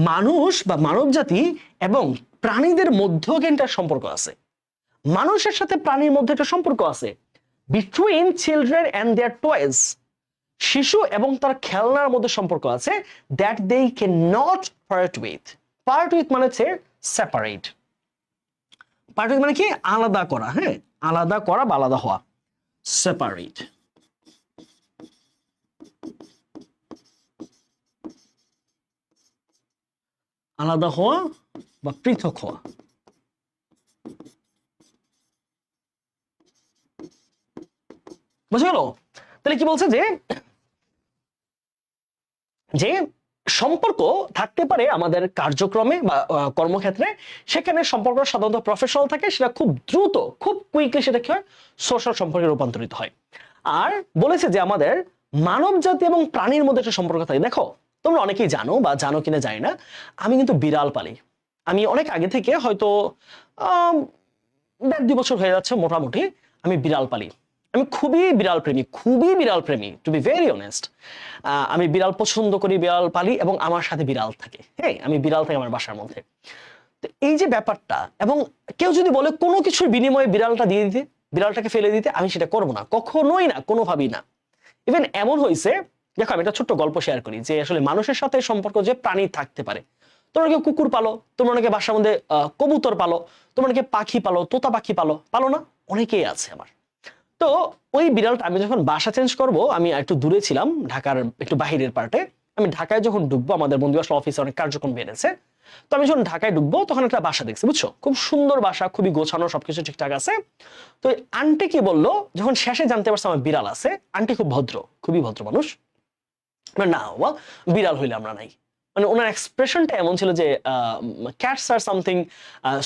মানুষ বা মানব জাতি এবং প্রাণীদের মধ্যেও কিন্তু একটা সম্পর্ক আছে। মানুষের সাথে প্রাণীর মধ্যে একটা সম্পর্ক আছে। Between children and their toys, শিশু এবং তার খেলনার মধ্যে সম্পর্ক আছে, that they cannot part with. Part with মানে হচ্ছে সেপারেট। part with মানে কি? আলাদা করা, হ্যাঁ আলাদা করা বা আলাদা হওয়া, separate. আলাদা হওয়া বা পৃথক হওয়া। বুঝে গেল? তাহলে কি বলছে যে যে সম্পর্ক থাকতে পারে আমাদের কার্যক্রমে বা কর্মক্ষেত্রে, সেখানে সম্পর্ক সাধারণত প্রফেশনাল থাকে, সেটা খুব দ্রুত খুব কুইকলি সেটা কি হয়, সোশ্যাল সম্পর্কে রূপান্তরিত হয়। আর বলেছে যে আমাদের মানব জাতি এবং প্রাণীর মধ্যে একটা সম্পর্ক থাকে। দেখো তোমরা অনেকেই জানো বা জানো কিনা জানি না, আমি কিন্তু বিড়াল পালি। আমি অনেক আগে থেকে হয়তো 1.5-2 বছর হয়ে যাচ্ছে মোটামুটি আমি বিড়াল পালি। আমি খুবই বিড়াল প্রেমী টু বি ভেরি অনেস্ট। আমি বিড়াল পছন্দ করি, বিড়াল পালি এবং আমার সাথে বিড়াল থাকে, হ্যাঁ আমি বিড়াল থাকি আমার বাসার মধ্যে। তো এই যে ব্যাপারটা, এবং কেউ যদি বলে কোনো কিছুর বিনিময়ে বিড়ালটা দিয়ে দিতে, বিড়ালটাকে ফেলে দিতে, আমি সেটা করবো না, কখনোই না, কোনোভাবেই না। ইভেন এমন হয়েছে, দেখো আমি একটা ছোট্ট গল্প শেয়ার করি যে আসলে মানুষের সাথে সম্পর্ক যে প্রাণী থাকতে পারে। তোমরা কেউ কুকুর পালো, তোমরা অনেকে বাসার মধ্যে কবুতর পালো, তোমরা অনেকে পাখি পালো, তোতা পাখি পালো না? অনেকেই আছে আমার। তো ওই বিড়ালটা আমি যখন বাসা চেঞ্জ করব, আমি একটু দূরে ছিলাম, ঢাকার একটু বাহিরের পার্টে। আমি ঢাকায় যখন ঢুকবো, আমাদের বন্ধুবাসা অফিসে অনেক কার্যক্রম বেড়েছে, তো আমি যখন ঢাকায় ঢুকবো তখন একটা বাসা দেখছি, বুঝছো, খুব সুন্দর বাসা, খুবই গোছানো, সবকিছু ঠিকঠাক আছে। তো আন্টি কি বললো, যখন শেষে জানতে পারছে আমার বিড়াল আছে, আন্টি খুব ভদ্র, খুবই ভদ্র মানুষ, না বাবা বিড়াল হইলে আমরা নাই। মানে ওনার এক্সপ্রেশনটা এমন ছিল যে cats are something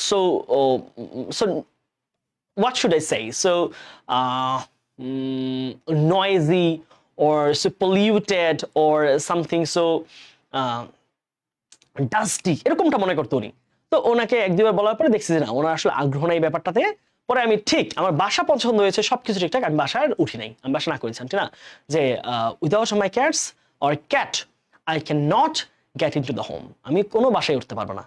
so so what should I say? So noisy or so polluted or something so dusty, এরকমটা মনে করতো উনি। তো ওনাকে 1-2 বার বলার পরে দেখছি যে না, ওনার আসলে আগ্রহ নেই ব্যাপারটাতে। পরে আমি ঠিক আমার বাসা পছন্দ হয়েছে, সবকিছু ঠিকঠাক, আমি বাসায় উঠি নাই, আমি বাসা না করেছি ঠিক না, যে without my cats or cat I can not get into the home, আমি কোনো বাসায় উঠতে পারবো না।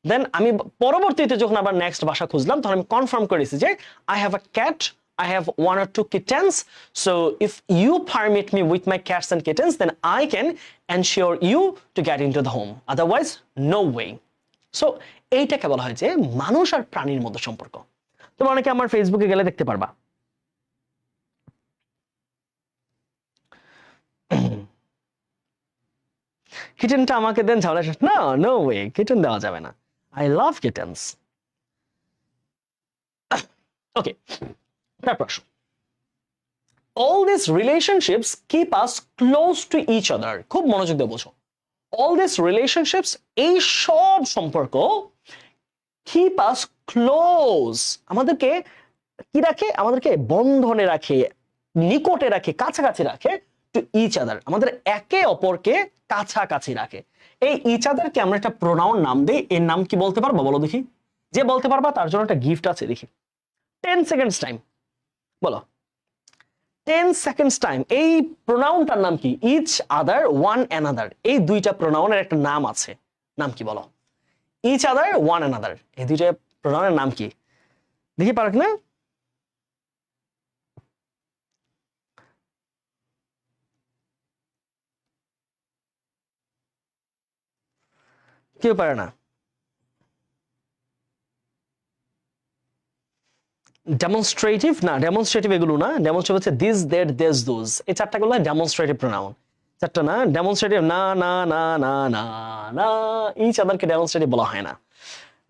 দেন আমি পরবর্তীতে যখন আবার নেক্সট বাসা খুঁজলাম, তখন আমি কনফার্ম করেছি যে I have a cat, I have 1 or 2 kittens, so if you permit me with my cats and kittens, then I can ensure you to get into the home, otherwise no way. So এইটাকে বলা হয় যে মানুষ আর প্রাণীর মধ্যে সম্পর্ক। তোমরা অনেকে আমার ফেসবুকে গেলে দেখতে পারবা, কিটেনটা আমাকে দেন, ঝামেলা শেষ। না, নো ওয়ে, কিটেন দেওয়া যাবে না, আই লাভ কিটেন্স। ওকে, তারপর আসো, all these relationships keep us close to each other. খুব মনোযোগ দিয়ে বলছো, all these relationships, এই সব সম্পর্ক keep us close, আমাদেরকে কি রাখে, আমাদেরকে বন্ধনে রাখে, নিকটে রাখে, কাছাকাছি রাখে, টু ইচ আদার, আমাদের একে অপরকে কাছাকাছি রাখে। এই ইচ আদারকে আমরা একটা প্রোনাউন নাম দিই, এর নাম কি বলতে পারবা বলো দেখি? যে বলতে পারবা তার জন্য একটা গিফট আছে, দেখি 10 সেকেন্ডস টাইম, বলো 10 সেকেন্ডস টাইম। এই প্রোনাউনটার নাম কি? ইচ আদার, ওয়ান অ্যানাদার, এই দুইটা প্রোনাউনের একটা নাম আছে, নাম কি বলো? ইচ আদার, ওয়ান অ্যানাদার, এই দুইটা প্রোনাউনের নাম কি? দেখি পারো কিনা? কেউ পারে না? ডেমনস্ট্রেটিভ না, ডেমনস্ট্রেটিভ এগুলো না, ডেমনস্ট্রেটিভ হচ্ছে দিস, দ্যাট, দিস, দোজ, এই চারটা গুলো ডেমনস্ট্রেটিভ প্রোনাউন। চারটা না, ডেমনস্ট্রেটিভ না না না না না না, ইচ আদারকে ডেমনস্ট্রেটিভ বলা হয় না।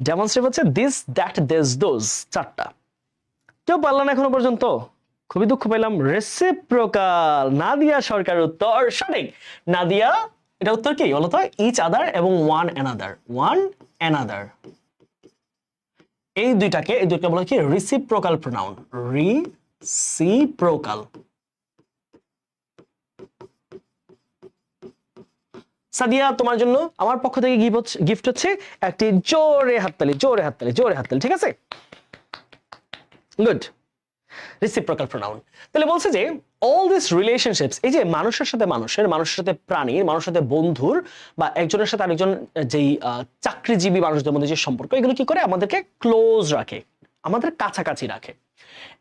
ডেমনস্ট্রেটিভ হচ্ছে দিস, দ্যাট, দিস, দোজ, চারটা। কেউ পারলো না এখনো পর্যন্ত? খুবই দুঃখ পেলাম, রেসিপ্রোকাল। নাদিয়া সরকার উত্তর সঠিক। নাদিয়া, এটা উত্তর কি বলতো? ইচ আদার এবং ওয়ান অ্যানাদার। ওয়ান অ্যানাদার এই দুইটাকে বলা কি? Reciprocal pronoun. রিসিপ্রোকাল। সাদিয়া, তোমার জন্য আমার পক্ষ থেকে গিফট হচ্ছে একটি জোরে হাততালি, জোরে হাততালি, জোরে হাততালি। ঠিক আছে, গুড। Reciprocal pronoun. তাহলে বলছে যে অল দিস রিলেশনশিপস, এই যে মানুষের সাথে মানুষের, মানুষের সাথে প্রাণীর, মানুষের সাথে বন্ধুর, বা একজনের সাথে আরেকজন, যেই চাকরিজীবী মানুষদের মধ্যে যে সম্পর্ক, এগুলো কি করে? আমাদেরকে ক্লোজ রাখে, আমাদের কাছাকাছি রাখে।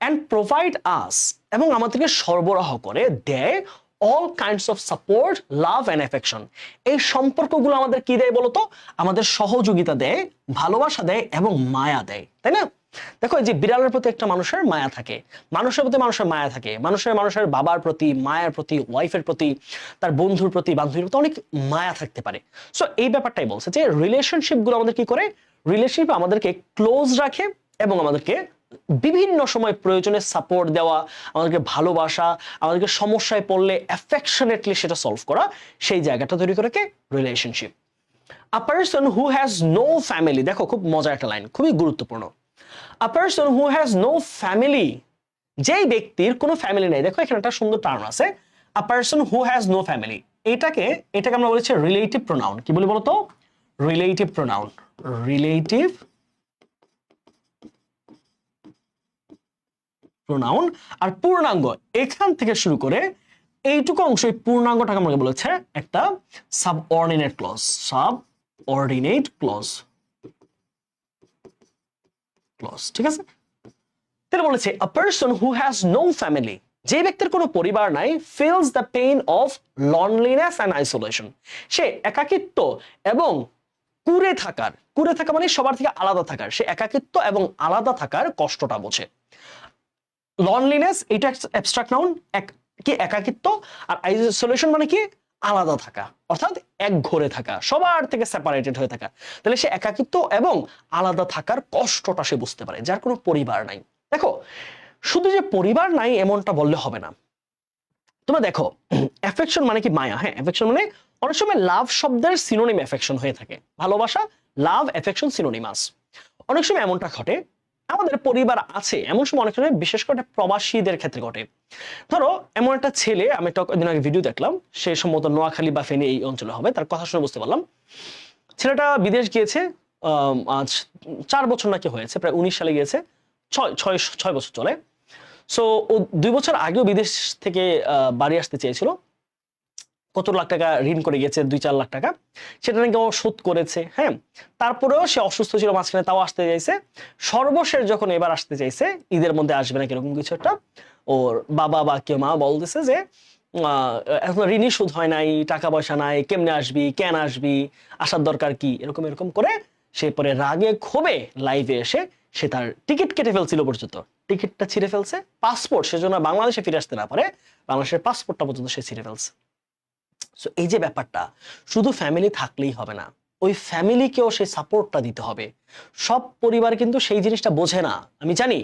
অ্যান্ড প্রোভাইড আস, এবং আমাদেরকে সরবরাহ করে, দেয় all kinds of support, love and affection. এই সম্পর্কগুলো আমাদের কি দেয় বলতো? আমাদের সহযোগিতা দেয়, ভালোবাসা দেয় এবং মায়া দেয়, তাই না? দেখো, এই যে বিড়ালের প্রতি একটা মানুষের মায়া থাকে, মানুষের প্রতি মানুষের মায়া থাকে, মানুষের বাবার প্রতি, মায়ের প্রতি, ওয়াইফের প্রতি, তার বন্ধুর প্রতি, বান্ধবীর প্রতি অনেক মায়া থাকতে পারে। সো এই ব্যাপারটাই বলছে যে রিলেশনশিপ গুলো আমাদের কি করে? রিলেশনশিপ আমাদেরকে ক্লোজ রাখে এবং আমাদেরকে বিভিন্ন সময় প্রয়োজনে সাপোর্ট দেওয়া, আমাদেরকে ভালোবাসা, আমাদেরকে সমস্যায় পড়লে অ্যাফেকশনেটলি সেটা সলভ করা, সেই জায়গাটা তৈরি করে কে? Relationship. A person who has no family, দেখো খুব মজার একটা লাইন, খুবই গুরুত্বপূর্ণ। A person who has no family, যেই ব্যক্তির কোনো ফ্যামিলি নেই। দেখো এখানে একটা সুন্দর টার্ম আছে, a person who has no family. এটাকে আমরা বলেছি রিলেটিভ প্রোনাউন। কি বলি বলতো? Relative pronoun. Relative pronoun. আর পূর্ণাঙ্গ এখান থেকে শুরু করে এইটুকু অংশ, এই পূর্ণাঙ্গটাকে আমাকে বলেছে একটা সাবঅর্ডিনেট ক্লজ। Subordinate clause. ঠিক আছে, তাহলে বলেছে a person who has no family, যে ব্যক্তির কোনো পরিবার নাই, feels the pain of loneliness and isolation, সে একাকিত্ব এবং কুঁড়ে থাকা মানে সবার থেকে আলাদা থাকার, সে একাকিত্ব এবং আলাদা থাকার কষ্টটা বোঝে। লনলিনেস এটা অ্যাবস্ট্রাক্ট নাউন, কি একাকিত্ব, আর আইসোলেশন মানে কি? আলাদা থাকা, অর্থাৎ এক ঘরে থাকা, সবার থেকে সেপারেটেড হয়ে থাকা। তাহলে সে একাকিত্ব এবং আলাদা থাকার কষ্টটা সে বুঝতে পারে, যার কোনো পরিবার নাই। দেখো, শুধু যে পরিবার নাই এমনটা বললে হবে না। তোমরা দেখো, অ্যাফেকশন মানে কি? মায়া। হ্যাঁ, অ্যাফেকশন মানে অনেক সময় লাভ শব্দের সিনোনিম অ্যাফেকশন হয়ে থাকে। ভালোবাসা, লাভ, অ্যাফেকশন সিনোনিমাস। অনেক সময় এমনটা ঘটে, আমাদের পরিবার আছে এমন সময়, অনেক সময় বিশেষ করে প্রবাসীদের ক্ষেত্রে ঘটে। ধরো এমন একটা ছেলে, আমি একটা কয়েকদিন আগে ভিডিও দেখলাম, সে সম্ভবত নোয়াখালী বা ফেনী এই অঞ্চলে হবে, তার কথা শুনে বুঝতে পারলাম ছেলেটা বিদেশ গিয়েছে। আজ 4 বছর নাকি হয়েছে, প্রায় 19 সালে গিয়েছে, 6 বছর চলে। সো ও 2 বছর আগেও বিদেশ থেকে বাড়ি আসতে চেয়েছিল। কত লাখ টাকা ঋণ করে গেছে, 2-4 লাখ টাকা, সেটা নাকি ও শোধ করেছে। হ্যাঁ, তারপরেও সে অসুস্থ ছিল মাঝখানে, তাও আসতে চাইছে। সর্বশেষ যখন এবার আসতে চাইছে, ঈদের মধ্যে আসবে না কিরকম কিছু একটা, ওর বাবা বা কেউ মা বলতেছে যে এখন ঋণই শোধ হয় নাই, টাকা পয়সা নাই, কেমনে আসবি, কেন আসবি, আসার দরকার কি, এরকম এরকম করে সে পরে রাগে ক্ষোভে লাইভে এসে সে তার টিকিট কেটে ফেলছিল, পর্যন্ত টিকিটটা ছিঁড়ে ফেলছে, পাসপোর্ট, সেজন্য বাংলাদেশে ফিরে আসতে না পারে, বাংলাদেশের পাসপোর্টটা পর্যন্ত সে ছিঁড়ে ফেলছে। সো এই যে ব্যাপারটা, শুধু ফ্যামিলি থাকলেই হবে না, ওই ফ্যামিলিকেও সেই সাপোর্টটা দিতে হবে। সব পরিবার কিন্তু সেই জিনিসটা বোঝে না। আমি জানি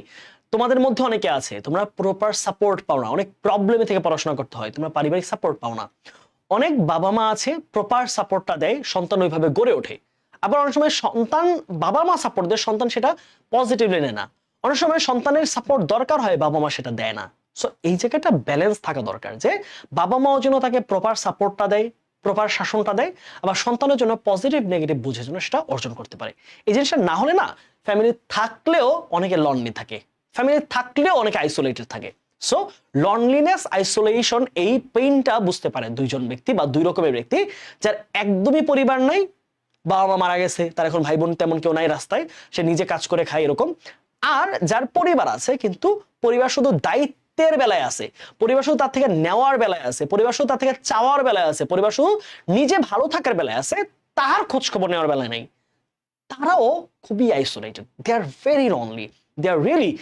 তোমাদের মধ্যে অনেকে আছে, তোমরা প্রপার সাপোর্ট পাও না, অনেক প্রবলেমে থেকে পড়াশোনা করতে হয়, তোমরা পারিবারিক সাপোর্ট পাও না। অনেক বাবা মা আছে প্রপার সাপোর্টটা দেয়, সন্তান ওইভাবে গড়ে ওঠে। আবার অনেক সময় সন্তান বাবা মা সাপোর্ট দেয়, সন্তান সেটা পজিটিভলি নেয় না। অনেক সময় সন্তানের সাপোর্ট দরকার হয়, বাবা মা সেটা দেয় না। সো এই জায়গাটা ব্যালেন্স থাকা দরকার, যে বাবা মাও যেন তাকে প্রপার সাপোর্টটা দেয়, প্রপার শাসনটা দেয়, আবার সন্তানের জন্য পজিটিভ নেগেটিভ বুঝে যেন সেটা অর্জন করতে পারে। এই জিনিসটা না হলে না, ফ্যামিলি থাকলেও অনেকে লনলি থাকে, ফ্যামিলি থাকলেও অনেকে আইসোলেটেড থাকে। সো লনলিনেস, আইসোলেশন, এই পেইনটা বুঝতে পারে দুইজন ব্যক্তি বা দুই রকমের ব্যক্তি, যার একদমই পরিবার নাই, বাবা মা মারা গেছে, তার এখন ভাই বোন তেমন কেউ নাই রাস্তায়, সে নিজে কাজ করে খায় এরকম। আর যার পরিবার আছে, কিন্তু পরিবার শুধু দায়িত্বের বেলায় আছে, পরিবার শুধু তার থেকে নেওয়ার বেলায় আছে, পরিবার শুধু তার থেকে চাওয়ার বেলায় আছে, পরিবার শুধু নিজে ভালো থাকার বেলায় আছে, তার খোঁজ খবর নেওয়ার বেলায় নাই, তারাও খুবই isolated. They are very lonely, they are really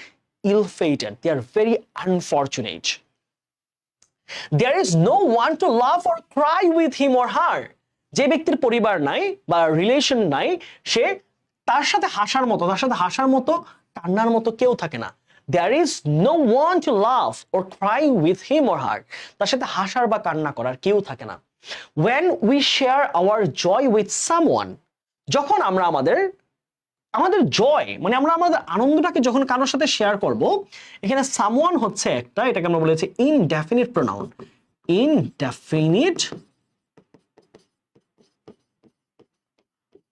ill-fated, they are very unfortunate. There is no one to laugh or cry with him or her. যে ব্যক্তির পরিবার নাই বা রিলেশন নাই, সে তার সাথে হাসার মতো, কান্নার মতো কেউ থাকে না। there is no one to laugh or cry with him or her, তার সাথে হাসার বা কান্না করার কেউ থাকে না। when we share our joy with someone, যখন আমরা আমাদের জয় মানে আমরা আমাদের আনন্দটাকে যখন কারোর সাথে শেয়ার করব, এখানে সামওয়ান হচ্ছে একটা, এটাকে আমরা বলেছি ইনডেফিনিট প্রোনাউন। ইনডেফিনিট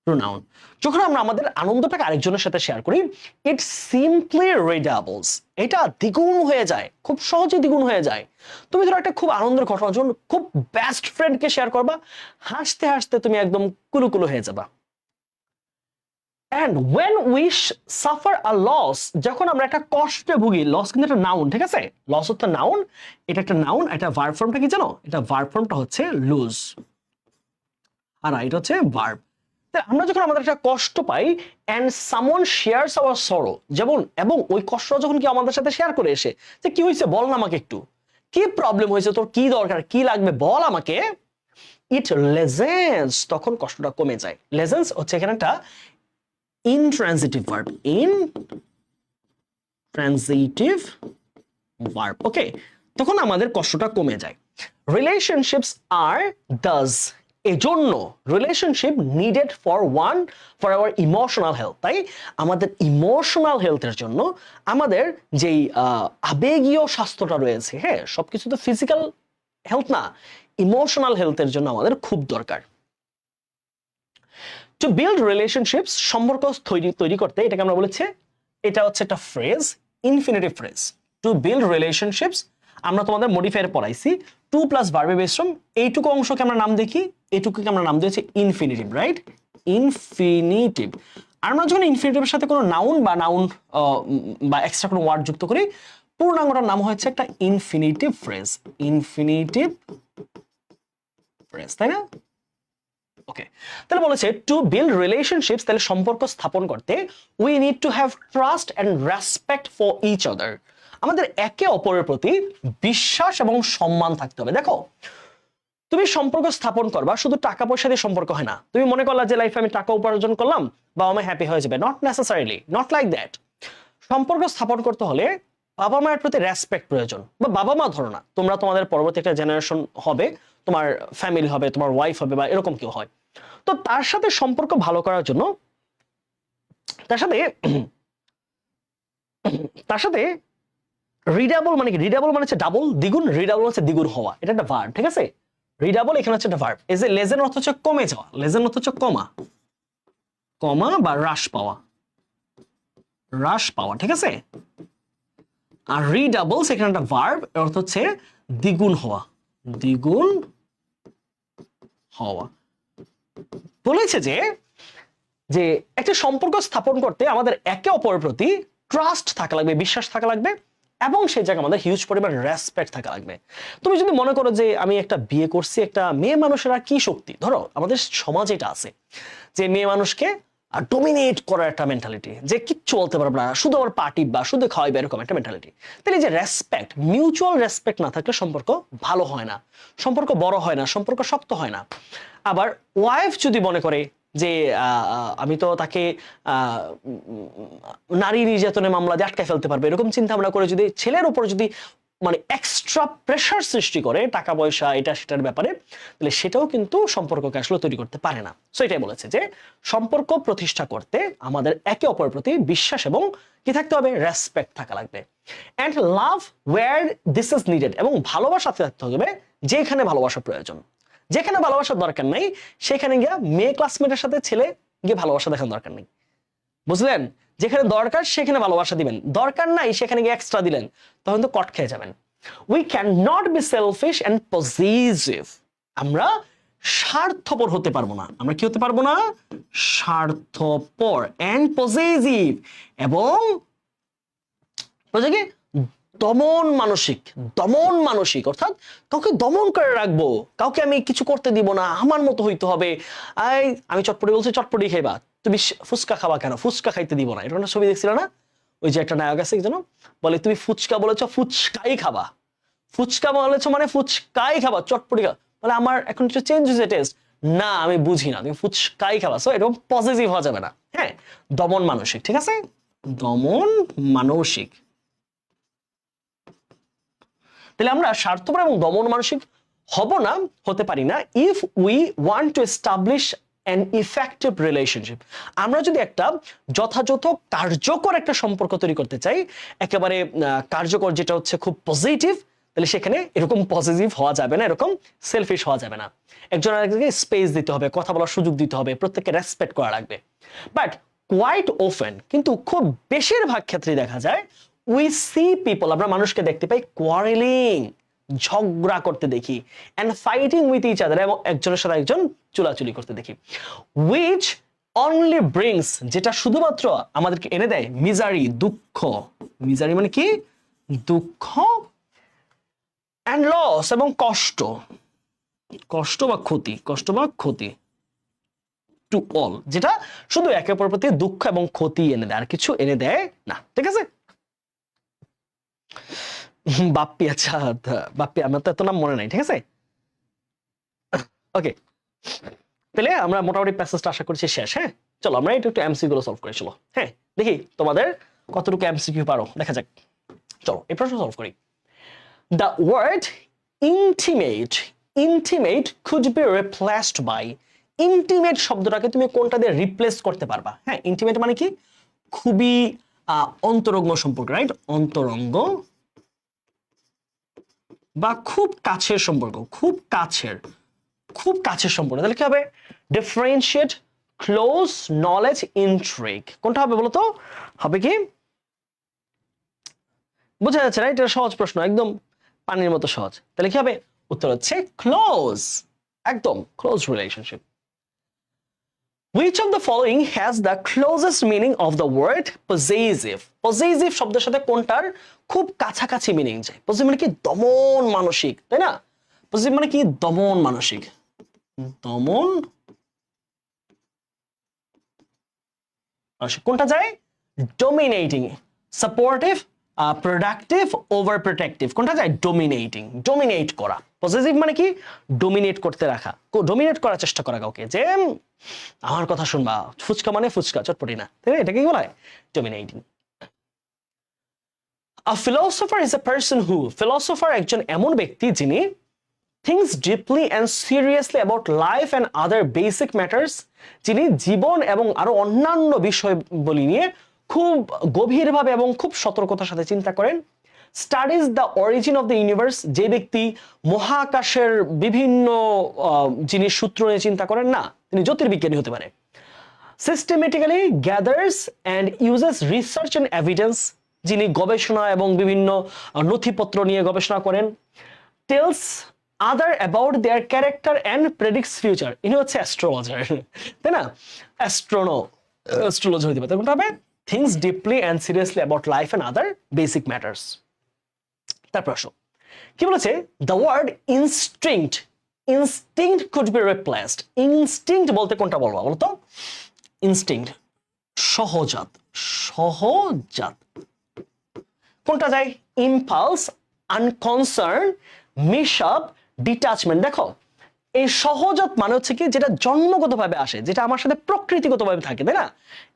প্রোনাউন, যখন আমরা আমাদের আনন্দটাকে আরেকজনের সাথে শেয়ার করি, ইট সিম্পলি রিডাবলস, এটা দ্বিগুণ হয়ে যায়, খুব সহজে দ্বিগুণ হয়ে যায়। তুমি ধরো একটা খুব আনন্দের ঘটনা যখন খুব বেস্ট ফ্রেন্ডকে শেয়ার করবা, হাসতে হাসতে তুমি একদম কুলুকুলু হয়ে যাবা। And when we suffer a loss, যখন আমরা একটা কষ্টে ভুগি, লস কিন্তু একটা নাউন, ঠিক আছে? লস হচ্ছে নাউন, এটা একটা নাউন, এটা ভার্ব ফর্মটা কি জানো? এটা ভার্ব ফর্মটা হচ্ছে লুজ, আর এটা হচ্ছে ভার্ব। আমরা যখন আমাদের একটা কষ্ট পাই, and someone shares our sorrow, যেমন এবং ওই কষ্টটা যখন কি আমাদের সাথে শেয়ার করে এসে যে কি হয়েছে বল না আমাকে একটু, কি প্রবলেম হয়েছে তোর, কি দরকার, কি লাগবে বল আমাকে, it lessens, তখন কষ্টটা কমে যায়। lessens হচ্ছে এখানে একটা intransitive verb, intransitive verb, ওকে, তখন আমাদের কষ্টটা কমে যায়। relationships are thus, এজন্য relationship needed for our emotional health, তাই আমাদের ইমোশনাল হেলথের জন্য আমাদের যেই আবেগীয় স্বাস্থ্যটা রয়েছে, হ্যাঁ, সবকিছু তো ফিজিক্যাল হেলথ না, ইমোশনাল হেলথের জন্য আমাদের খুব দরকার। টু বিল্ড রিলেশনশিপস, সম্পর্ক তৈরি করতে, এটাকে আমরা বলেছি, এটা হচ্ছে একটা phrase, infinitive phrase. To build relationships, আমরা তোমাদের মডিফায়ার পড়াইছি, টু প্লাস ভার্বে বেস ফর্ম, এইটুকু অংশকে আমরা নাম দেখি, এইটুকুকে আমরা নাম দিয়েছি ইনফিনিটিভ, রাইট? ইনফিনিটিভ। আর আমরা যখন ইনফিনিটিভের সাথে কোনো নাউন বা এক্সট্রা কোনো ওয়ার্ড যুক্ত করি, পূর্ণাঙ্গটার নাম হচ্ছে একটা ইনফিনিটিভ ফ্রেজ, ইনফিনিটিভ ফ্রেজ, তাই না? ওকে, তাহলে বলেছে টু বিল্ড রিলেশনশিপস, তাহলে সম্পর্ক স্থাপন করতে we need to have trust and respect for each other, আমাদের একে অপরের প্রতি বিশ্বাস এবং সম্মান থাকতে হবে। দেখো, তুমি সম্পর্ক স্থাপন করবা শুধু টাকা পয়সা দিয়ে সম্পর্ক হয় না। তুমি মনে করলা যে লাইফে আমি টাকা উপার্জন করলাম, বাবা মা হ্যাপি হয়ে যাবে, not necessarily, not like that. সম্পর্ক স্থাপন করতে হলে বাবা মায়ের প্রতি রেসপেক্ট প্রয়োজন, বা বাবা মা ধরো না, তোমরা তোমাদের পরবর্তী একটা জেনারেশন হবে, তোমার ফ্যামিলি হবে, তোমার ওয়াইফ হবে, বা এরকম কেউ হয়, তো তার সাথে সম্পর্ক ভালো করার জন্য তার সাথে রিডাবল মানে কি? রিডাবল মানে হচ্ছে ডাবল, দ্বিগুণ, রিডাবল হচ্ছে দ্বিগুণ হওয়া, এটা একটা ভার্ব, ঠিক আছে? রিডাবল এখানে হচ্ছে একটা ভার্ব। এই যে লেজেন অর্থ হচ্ছে কমে যাওয়া, লেজেন অর্থ হচ্ছে কমা বা হ্রাস পাওয়া, ঠিক আছে? আর রিডাবলস এখানে একটা ভার্ব, অর্থ হচ্ছে দ্বিগুণ হওয়া। বলেছে যে একটা সম্পর্ক স্থাপন করতে আমাদের একে অপরের প্রতি ট্রাস্ট থাকা লাগবে, বিশ্বাস থাকা লাগবে, এবং সেই জায়গায় আমাদের হিউজ পরিমাণ রেসপেক্ট থাকা লাগবে। তুমি যদি মনে করো যে আমি একটা বিয়ে করছি, একটা মেয়ে মানুষের আর কি শক্তি, ধরো আমাদের সমাজে এটা আছে যে মেয়ে মানুষকে ডোমিনেট করার একটা মেন্টালিটি, যে কিচ্ছু বলতে পারবে না, শুধু আমার পার্টি বা শুধু খাওয়াইবে, এরকম একটা মেন্টালিটি। তাহলে যে রেসপেক্ট, মিউচুয়াল রেসপেক্ট না থাকলে সম্পর্ক ভালো হয় না, সম্পর্ক বড় হয় না, সম্পর্ক শক্ত হয় না। আবার ওয়াইফ যদি মনে করে যে আমি তো তাকে নারী নির্যাতনের মামলা দিয়ে আটকায় ফেলতে পারবে, এরকম চিন্তা ভাবনা করে যদি ছেলের উপর যদি মানে এক্সট্রা প্রেশার সৃষ্টি করে টাকা পয়সা এটা সেটার ব্যাপারে, তাহলে সেটাও কিন্তু সম্পর্ককে আসলে তৈরি করতে পারে না। সো এটাই বলেছে যে সম্পর্ক প্রতিষ্ঠা করতে আমাদের একে অপরের প্রতি বিশ্বাস এবং কি থাকতে হবে, রেসপেক্ট থাকা লাগবে। And love where this is needed, এবং ভালোবাসা থাকতে হবে যেখানে ভালোবাসা প্রয়োজন। যেখানে ভালোবাসার দরকার নাই সেখানে গিয়ে মেয়ে ক্লাসমেটের সাথে ছেলে গিয়ে ভালোবাসা দেখানোর দরকার নেই, বুঝলেন? যেখানে দরকার সেখানে ভালোবাসা দিবেন, দরকার নাই সেখানে গিয়ে এক্সট্রা দিলেন, তখন তো কট খেয়ে যাবেন। We can not be shellfish and positive, আমরা স্বার্থপর হতে পারবো না। আমরা কি হতে পারবো না? স্বার্থপর অ্যান্ড পজিটিভ, এবং দমন মানসিক, অর্থাৎ কাউকে দমন করে রাখবো, কাউকে আমি কিছু করতে দিব না, আমার মতো হইতে হবে। আমি চটপটি বলছি, চটপটি খাইবা, তুমি ফুচকা খাবা কেন? ফুচকা খাইতে দিব না। এটা একটা ছবি দেখছিল না, ওই যে একটা নায়ক আছে যেন বলে তুমি ফুচকা বলেছো, ফুচকাই খাবা, ফুচকা বলেছো মানে ফুচকাই খাবা, চটপটি খাবা, বলে আমার এখন একটু চেঞ্জ হয়েছে টেস্ট, না আমি বুঝি না, তুমি ফুচকাই খাবা। সো এরকম পজিটিভ হওয়া যাবে না, হ্যাঁ, দমন মানসিক, ঠিক আছে? দমন মানসিক, তাহলে আমরা স্বার্থপর এবং দমন মানসিক হব না, হতে পারি না if we want to establish an effective relationship. আমরা যদি একটা যথাযথ কার্যকর একটা সম্পর্ক তৈরি করতে চাই, একেবারে কার্যকর, যেটা হচ্ছে খুব পজিটিভ, তাহলে সেখানে এরকম পজিটিভ হওয়া যাবে না, এরকম সেলফিশ হওয়া যাবে না। একজন আরেকজনকে স্পেস দিতে হবে, কথা বলার সুযোগ দিতে হবে, প্রত্যেককে রেসপেক্ট করা লাগবে। বাট কোয়াইট অফেন, কিন্তু খুব বেশিরভাগ ক্ষেত্রে দেখা যায়, উই সি পিপল, আমরা মানুষকে দেখতে পাই কোয়ারেলিং, ঝগড়া করতে দেখি, and fighting with each other, এবং একজনের সাথে একজন চুলাচুলি করতে দেখি, উইচ অনলি ব্রিংস, যেটা শুধুমাত্র আমাদেরকে এনে দেয় মিজারি, দুঃখ। মিজারি মানে কি? দুঃখ, অ্যান্ড লস, এবং কষ্ট, কষ্ট বা ক্ষতি, কষ্ট বা ক্ষতি, টু অল, যেটা শুধু একে অপরের প্রতি দুঃখ এবং ক্ষতি এনে দেয়, আর কিছু এনে দেয় না। ঠিক আছে? বাপ্পি, আচ্ছা বাপ্পি, আমার তো এত নাম মনে নাই। ঠিক আছে, ওকে, তাহলে আমরা মোটামুটি প্যাসেজটা আশা করছি শেষ। হ্যাঁ, চলো আমরা একটু এমসি গুলো সলভ করে চলো। হ্যাঁ, দেখি তোমাদের কতটুকু এমসিকিউ পারো, দেখা যাক। চলো এই প্রশ্ন সলভ করি। The word intimate, intimate could be replaced by, intimate শব্দটাকে তুমি কোনটা দিয়ে রিপ্লেস করতে পারবা? হ্যাঁ, intimate মানে কি? খুবই অন্তরঙ্গ সম্পর্ক, রাইট? অন্তরঙ্গ বা খুব কাছের সম্পর্ক, খুব কাছের, খুব কাছের সম্পর্ক। তাহলে কি হবে? Differentiate, close, knowledge, intrigue. কোনটা হবে বলো তো? হবে কি? বোঝা যাচ্ছে, রাইট? এটা সহজ প্রশ্ন, একদম পানির মতো সহজ। তাহলে কি হবে? উত্তর হচ্ছে ক্লোজ, একদম close relationship. Which of the following has the closest meaning of the word possessive? Possessive শব্দের সাথে কোনটার খুব কাছাকাছি মিনিং যায়? Possessive মানে কি? দমন মানসিক, তাই না? Possessive মানে কি? দমন মানসিক, দমন মানসিক। কোনটা যায়? Dominating, supportive, productive, over protective. কোনটা যায়? ডোমিনেটিং, ডোমিনেট করা। পজিটিভ মানে কি? ডোমিনেট করতে রাখা, ডোমিনেট করার চেষ্টা করা কাউকে, যে আমার কথা শুনবা, ফুচকা মানে ফুচকা, চটপটি না, তাই না? এটাকে কি বলা হয়? Dominating. A philosopher is a person who, philosopher একজন এমন ব্যক্তি যিনি thinks deeply and seriously about life and other basic matters, যিনি জীবন এবং আরো অন্যান্য বিষয়বলি নিয়ে খুব গভীরভাবে এবং খুব সতর্কতার সাথে চিন্তা করেন। Studies the origin of the universe, যে ব্যক্তি মহাকাশের বিভিন্ন জিনিস সূত্র নিয়ে চিন্তা করেন না, তিনি জ্যোতির্বিজ্ঞানী হতে পারে। Systematically gathers and uses research and evidence, যিনি গবেষণা এবং বিভিন্ন নথিপত্র নিয়ে গবেষণা করেন। Tells other about their character and predicts future, ইনি হচ্ছে অ্যাস্ট্রোলজার, তাই না? অ্যাস্ট্রোলজার হতে পারে। কোনটা হবে? Things deeply and seriously about life and other basic matters. তার প্রশ্ন কি বলেছে? The word instinct, instinct could be replaced. Instinct বলতে কোনটা বলবো বলতো? ইনস্টিংক্ট, সহজাত, সহজাত। কোনটা যায়? Impulse, unconcern, mishap, detachment. দেখো, এই সহজাত মানে হচ্ছে কি? যেটা জন্মগতভাবে আসে, যেটা আমার সাথে প্রকৃতিগতভাবে থাকে, তাই না?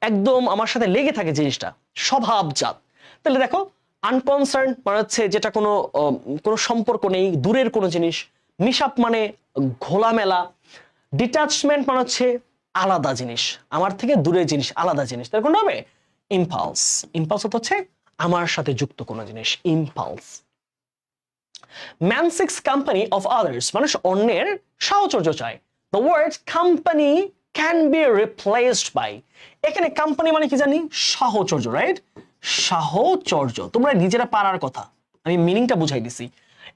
একদম আমার সাথে লেগে থাকে জিনিসটা, স্বভাবজাত। তাহলে দেখো, আনকনসার্ন মানে হচ্ছে যেটা কোনো কোনো সম্পর্ক নেই, দূরের কোনো জিনিস। মিশআপ মানে ঘোলামেলা। ডিটাচমেন্ট মানে হচ্ছে আলাদা জিনিস, আমার থেকে দূরের জিনিস, আলাদা জিনিস। তাহলে কোনটা হবে? ইম্পালস। ইম্পালস হচ্ছে আমার সাথে যুক্ত কোনো জিনিস, impulse. Man seeks company of others, মানুষ অন্যের সাহচর্য চায়। The word company can be replaced by, এখানে কোম্পানি মানে কি জানি? সাহচর্য, রাইট? সাহচর্য, তোমরা নিজেরা পারার কথা, আমি মিনিংটা বুঝাই দিছি।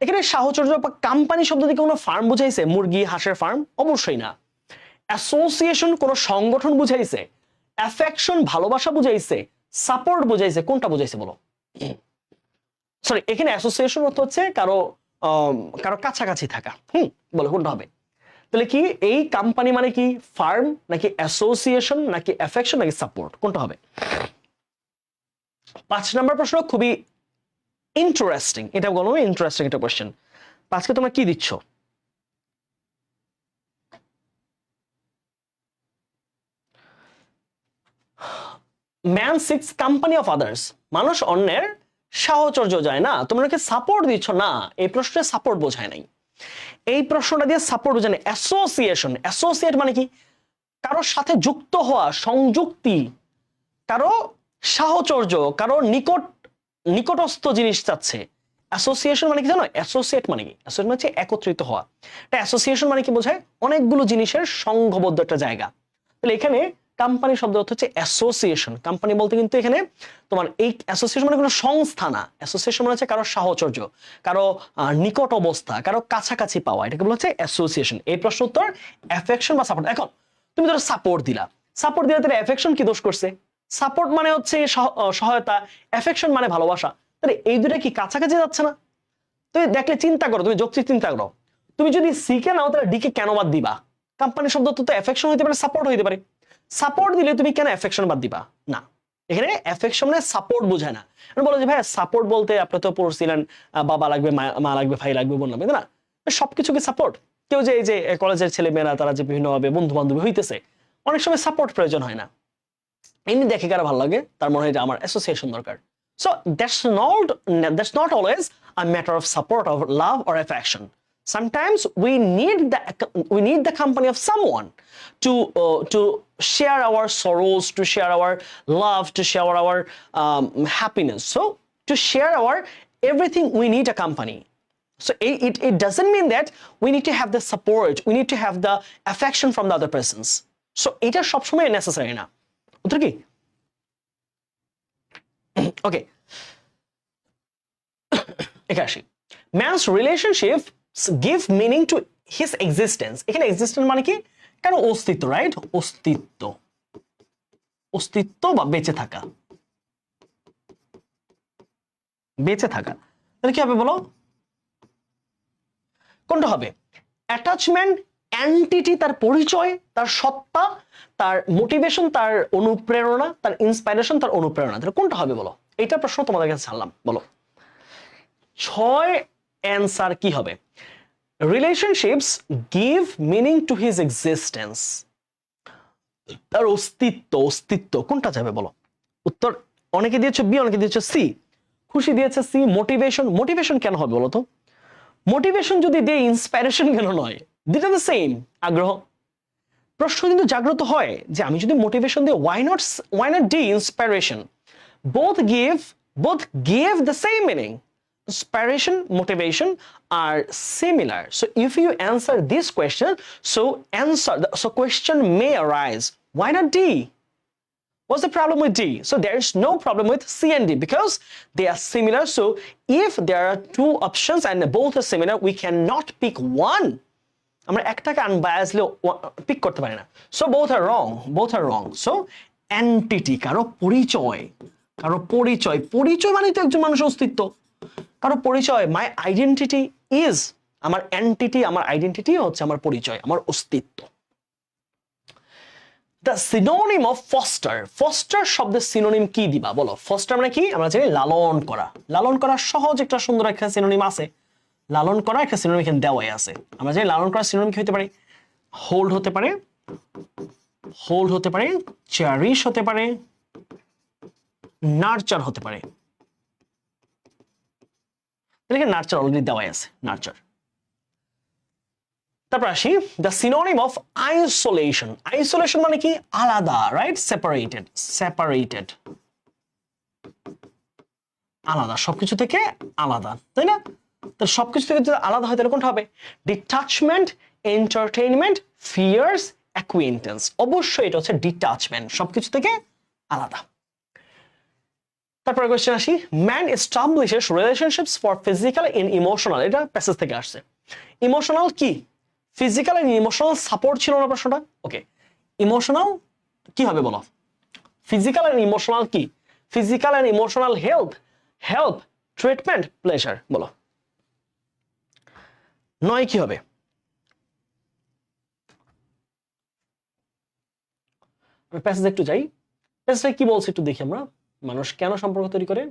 এখানে সাহচর্য বা কোম্পানি শব্দ দিয়ে কোনো ফার্ম বুঝাইছে? মুরগি হাঁসের ফার্ম? অবশ্যই না। অ্যাসোসিয়েশন কোনো সংগঠন বুঝাইছে? অ্যাফেকশন ভালোবাসা বুঝাইছে? সাপোর্ট বুঝাইছে? কোনটা বুঝাইছে বলো? সরি, এখানে অ্যাসোসিয়েশন অর্থ হচ্ছে কারো কারো কাছাকাছি থাকা। বলো কোনটা হবে? তাহলে কি এই কোম্পানি মানে কি? ফার্ম নাকি অ্যাসোসিয়েশন নাকি অ্যাফেকশন নাকি সাপোর্ট? কোনটা হবে? 5 নম্বর প্রশ্ন খুবই ইন্টারেস্টিং, এটা বলো, ইন্টারেস্টিং একটা কোশ্চেন। আজকে তোমরা কি দিচ্ছ? Man seeks company of others, মানুষ অন্যের সাহচর্য যায় না, তোমরা কি সাপোর্ট দিচ্ছ না, এই প্রশ্নে সাপোর্ট বোঝায় নাই। এই প্রশ্নটা দিয়ে সাপোর্ট বোঝায় না। অ্যাসোসিয়েশন, অ্যাসোসিয়েট মানে কি? কারোর সাথে যুক্ত হওয়া, সংযুক্তি, কারো সাহচর্য, কারো নিকটস্থ জিনিস চাচ্ছে। অ্যাসোসিয়েশন মানে কি জানো? অ্যাসোসিয়েট মানে কি? অ্যাসোসিয়েট মানে হচ্ছে একত্রিত হওয়া। এটা অ্যাসোসিয়েশন মানে কি বোঝায়? অনেকগুলো জিনিসের সংঘবদ্ধ একটা জায়গা। তাহলে এখানে কোম্পানি শব্দ অর্থ হচ্ছে অ্যাসোসিয়েশন। কোম্পানি বলতে কিন্তু এখানে তোমার এই অ্যাসোসিয়েশন মানে কোনো সংস্থা না। অ্যাসোসিয়েশন মানে হচ্ছে কারো সাহচর্য, কারো নিকট অবস্থা, কারো কাছাকাছি পাওয়া, এটাকে বলা হচ্ছে অ্যাসোসিয়েশন। এই প্রশ্ন উত্তর অ্যাফেকশন বা সাপোর্ট। এখন তুমি ধরো সাপোর্ট দিলা, সাপোর্ট দিলে তাহলে অ্যাফেকশন কি দোষ করছে? সাপোর্ট মানে হচ্ছে সহায়তা, অ্যাফেকশন মানে ভালোবাসা। তাহলে এই দুটো কি কাছাকাছি যাচ্ছে না? তুমি দেখলে চিন্তা করো, তুমি যৌক্তিক চিন্তা করো, তুমি যদি সি কে নাও তাহলে ডি কে কেন বাদ দিবা? কোম্পানি শব্দ তো অ্যাফেকশন হইতে পারে, সাপোর্ট হইতে পারে। সাপোর্ট দিলে তুমি কেন অ্যাফেকশন বাদ দিবা? না, এখানে অ্যাফেকশন মানে সাপোর্ট বোঝায় না। বলো যে ভাই সাপোর্ট বলতে আপনি তো পড়ছিলেন বাবা লাগবে, মা লাগবে, ভাই লাগবে, বোন লাগবে, না সবকিছু কি সাপোর্ট? কেউ যে এই যে কলেজের ছেলে মেয়েরা তারা যে বিভিন্নভাবে বন্ধু বান্ধবী হইতেছে, অনেক সময় সাপোর্ট প্রয়োজন হয় না। এমনি দেখে কারা ভালো লাগে, তার মনে হয় যে আমার অ্যাসোসিয়েশন দরকার। So that's not always a matter of support, of love or affection. Sometimes we need the company of someone to share our sorrows, to share our love, to share our happiness. So to share our everything, we need a company. So it doesn't mean that we need to have the support, we need to have the affection from the other persons. So এটা সবসময় necessary না। উত্তর কি? ওকে, এখানে আসি। Man's relationships give meaning to his existence. এখানে existence মানে কি? কারণ অস্তিত্ব, রাইট? অস্তিত্ব, অস্তিত্ব বা বেঁচে থাকা, বেঁচে থাকা। তাহলে কি হবে বলো? কোনটা হবে? অ্যাটাচমেন্ট, এন্টিটি, তার পরিচয়, তার সত্তা, তার মোটিভেশন, তার অনুপ্রেরণা, তার ইন্সপাইরেশন, তার অনুপ্রেরণা। তাহলে কোনটা হবে বলো? এইটা প্রশ্ন তোমাদের কাছে ছাড়লাম, বলো 6 অ্যান্সার কি হবে? Relationships give meaning to his existence, তার অস্তিত্ব, অস্তিত্ব কোনটা যাবে বলো? উত্তর অনেকে দিয়েছে বি, অনেকে দিয়েছে সি। খুশি দিয়েছে সি। মোটিভেশন, মোটিভেশন কেন হবে বলো তো? মোটিভেশন যদি দেয়, ইন্সপাইরেশন কেন নয়? দুটো দ্য সেম, আগ্রহ। প্রশ্ন কিন্তু জাগ্রত হয় যে আমি যদি মোটিভেশন দিই, why not D, inspiration? Both give the same meaning. Inspiration, motivation are similar. So if you answer this question, so question may arise. Why not D? What's the problem with D? So there is no problem with C and D because they are similar. So if there are two options and both are similar, we cannot pick one. আমরা একটাকে আনবায়াসলি পিক করতে পারি না। So both are wrong. So entity, কারো পরিচয়, কারো পরিচয়, পরিচয় মানে তো একজন মানুষের অস্তিত্ব, কারো পরিচয়। মাই আইডেন্টিটি ইজ, আমার এন্টিটি, আমার আইডেন্টিটি হচ্ছে আমার পরিচয়, আমার অস্তিত্ব। The synonym of foster, foster শব্দের সিনোনিম কি দিবা বলো? ফস্টার মানে কি? আমরা জানি লালন করা। লালন করা সহজ একটা সুন্দর একটা সিনোনিম আছে। লালন করা একটা সিনোনিম এখানে দেওয়াই আছে। আমরা জানি লালন করা সিনোনিম কি হতে পারে? হোল্ড হতে পারে, হোল্ড হতে পারে, চেরিশ হতে পারে, নার্চার হতে পারে। এখানে নার্চার অলরেডি দেওয়াই আছে, নার্চার। তারপর আসি the synonym of isolation. Isolation মানে কি? আলাদা, রাইট? সেপারেটেড, সেপারেটেড, আলাদা, সবকিছু থেকে আলাদা, তাই না? তাহলে সবকিছু থেকে যদি আলাদা হয় তাহলে কোনটা হবে? Detachment, entertainment, fears, acquaintance. অবশ্যই এটা হচ্ছে ডিটাচমেন্ট, সবকিছু থেকে আলাদা। তারপরে কোশ্চেন আসি, man establishes relationships for physical and emotional. এটা প্যাসেজ থেকে আসছে। ইমোশনাল কি? ফিজিক্যাল এন্ড ইমোশনাল সাপোর্ট ছিল না প্রশ্নটা? ওকে, ইমোশনাল কি হবে বলো? ফিজিক্যাল এন্ড ইমোশনাল কি? Physical and emotional help, treatment, pleasure. বলো 9 কি হবে? প্যাসেজ একটু যাই, প্যাসেজটা কি বলছে একটু দেখি আমরা। মানুষ কেন সম্পর্ক তৈরি করে?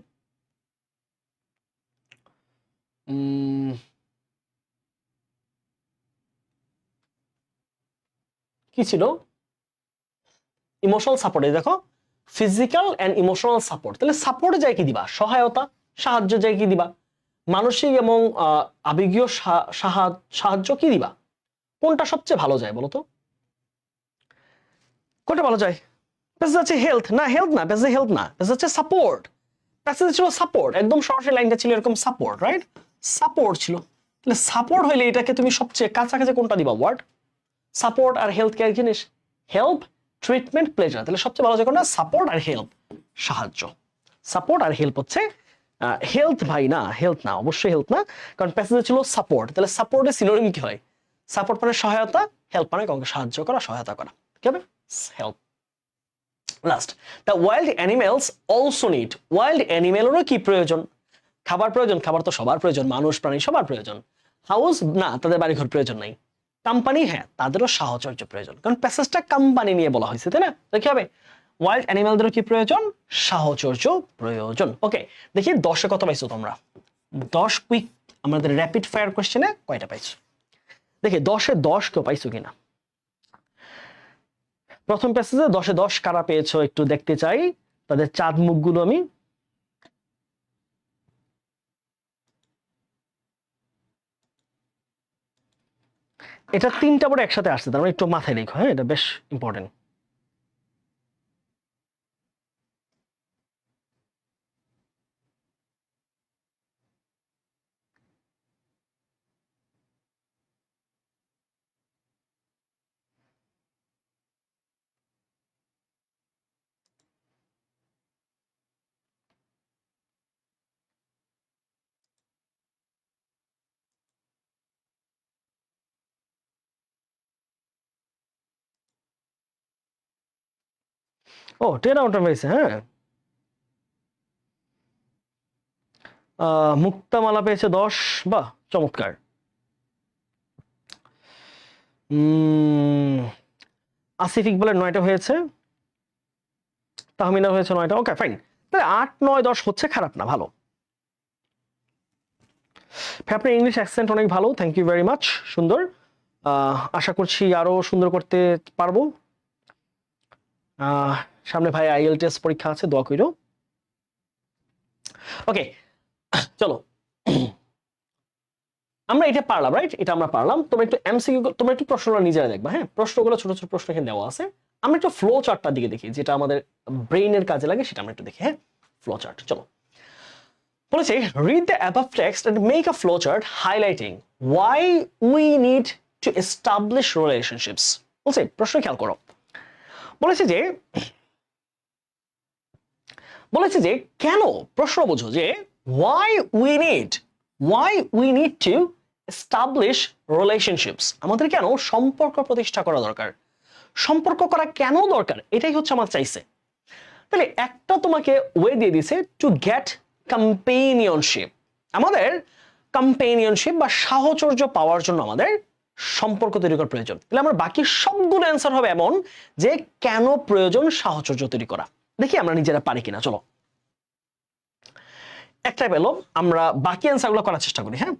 কি ছিল? Emotional support. দেখো ফিজিক্যাল এন্ড ইমোশনাল সাপোর্ট, তাহলে সাপোর্টে যায় কি দিবা? সহায়তা, সাহায্য যে কি দিবা, মানসিক এবং আবেগীয় সাহায্য কি দিবা, কোনটা সবচেয়ে ভালো যায় বলো তো, কোনটা ভালো যায়? প্যাসেজ আছে হেলথ না, হেলথ না, প্যাসেজ হেলথ না, প্যাসেজ হচ্ছে সাপোর্ট, প্যাসেজ ছিল সাপোর্ট, একদম সরাসরি লাইনটা ছিল এরকম সাপোর্ট, রাইট? সাপোর্ট ছিল, তাহলে সাপোর্ট হইলে এটাকে তুমি সবচেয়ে কাছাকাছি কোনটা দিবা ওয়ার্ড? সাপোর্ট আর হেলথ কে এক জিনিস, হেল্প, ট্রিটমেন্ট, প্লেজার, তাহলে সবচেয়ে ভালো যায় কোনটা? সাপোর্ট আর হেল্প, সাহায্য। সাপোর্ট আর হেল্প হচ্ছে হেলথ ভাই না, হেলথ না, অবশ্যই হেলথ না, কারণ প্যাসেজে ছিল সাপোর্ট, তাহলে সাপোর্টের সিনোনিম কি হয়? সাপোর্ট মানে সহায়তা, হেল্প মানে কাউকে সাহায্য করা, সহায়তা করা, কি হবে? Help. Last, the wild animals also need, wild অ্যানিমেলেরও কি প্রয়োজন? খাবার প্রয়োজন, খাবার তো সবার প্রয়োজন, মানুষ প্রাণী সবার প্রয়োজন। হাউস না, তাদের বাড়িঘর প্রয়োজন নাই। কোম্পানি, হ্যাঁ তাদেরও সাহচর্য প্রয়োজন, কারণ প্যাসেজটা কোম্পানি নিয়ে বলা হয়েছে, তাই না? কি হবে? ওয়াইল্ড অ্যানিমেলদেরও কি প্রয়োজন? সাহচর্য প্রয়োজন। ওকে, দেখি 10-এ কত পাইছো তোমরা? 10 কুইক আমাদের র্যাপিড ফায়ার কোশ্চেনে কয়টা পাইছো দেখি, 10-এ 10 কেউ পাইছো কিনা। প্রথম প্যাসেজে 10-এ 10 কারা পেয়েছো একটু দেখতে চাই, তাদের চাঁদ মুখগুলো আমি। এটা 3টা বোর্ড একসাথে আসছে, তার মানে একটু মাথায় রেখো, হ্যাঁ এটা বেশ ইম্পর্টেন্ট। ও 10 আউট অফ হয়েছে, হ্যাঁ। মুক্তামালা পেয়েছে 10, বাহ চমৎকার। আসিফ ইকবালের 9টা হয়েছে, তাহমিনা হয়েছে 9টা, ওকে ফাইন। তাহলে 8, 9, 10 হচ্ছে খারাপ না, ভালো। আপনার ইংলিশ অ্যাকসেন্ট অনেক ভালো, থ্যাংক ইউ ভেরি মাচ, সুন্দর। আশা করছি আরো সুন্দর করতে পারবো। সামনে ভাই IELTS পরীক্ষা আছে, দোয়া কইরো। ওকে চলো, আমরা এটা পারলাম, রাইট? এটা আমরা পারলাম। তোমরা একটু এমসিকিউ, তোমরা একটু প্রশ্নগুলো নিজেরা দেখবা, হ্যাঁ প্রশ্নগুলো ছোট ছোট প্রশ্ন এখানে দেওয়া আছে। আমরা একটু ফ্লো চার্টটার দিকে দেখি, যেটা আমাদের ব্রেইনের কাজে লাগে, সেটা আমরা একটু দেখি, হ্যাঁ ফ্লো চার্ট। চলো, বলেছে read the above text and make a flow chart highlighting why we need to establish relationships. বলছে প্রশ্ন খেয়াল করো, বলেছে যে কেন, প্রশ্ন বোঝো যে why we need to establish relationships, আমাদের কেন সম্পর্ক প্রতিষ্ঠা করা দরকার, সম্পর্ক করা কেন দরকার, এটাই হচ্ছে আমার চাইছে। তাহলে একটা তোমাকে ওয়ে দিয়ে দিছে, টু গেট কম্পেনিয়নশিপ, আমাদের কম্পেনিয়নশিপ বা সাহচর্য পাওয়ার জন্য আমাদের সম্পর্ক তৈরি করা প্রয়োজন। তাহলে আমার বাকি সবগুলো অ্যান্সার হবে এমন যে কেন প্রয়োজন সাহচর্য তৈরি করা। দেখি আমরা নিজেরা পারি কিনা, চলো একটা পেলো, আমরা বাকি অ্যান্সারগুলো করার চেষ্টা করি, হ্যাঁ।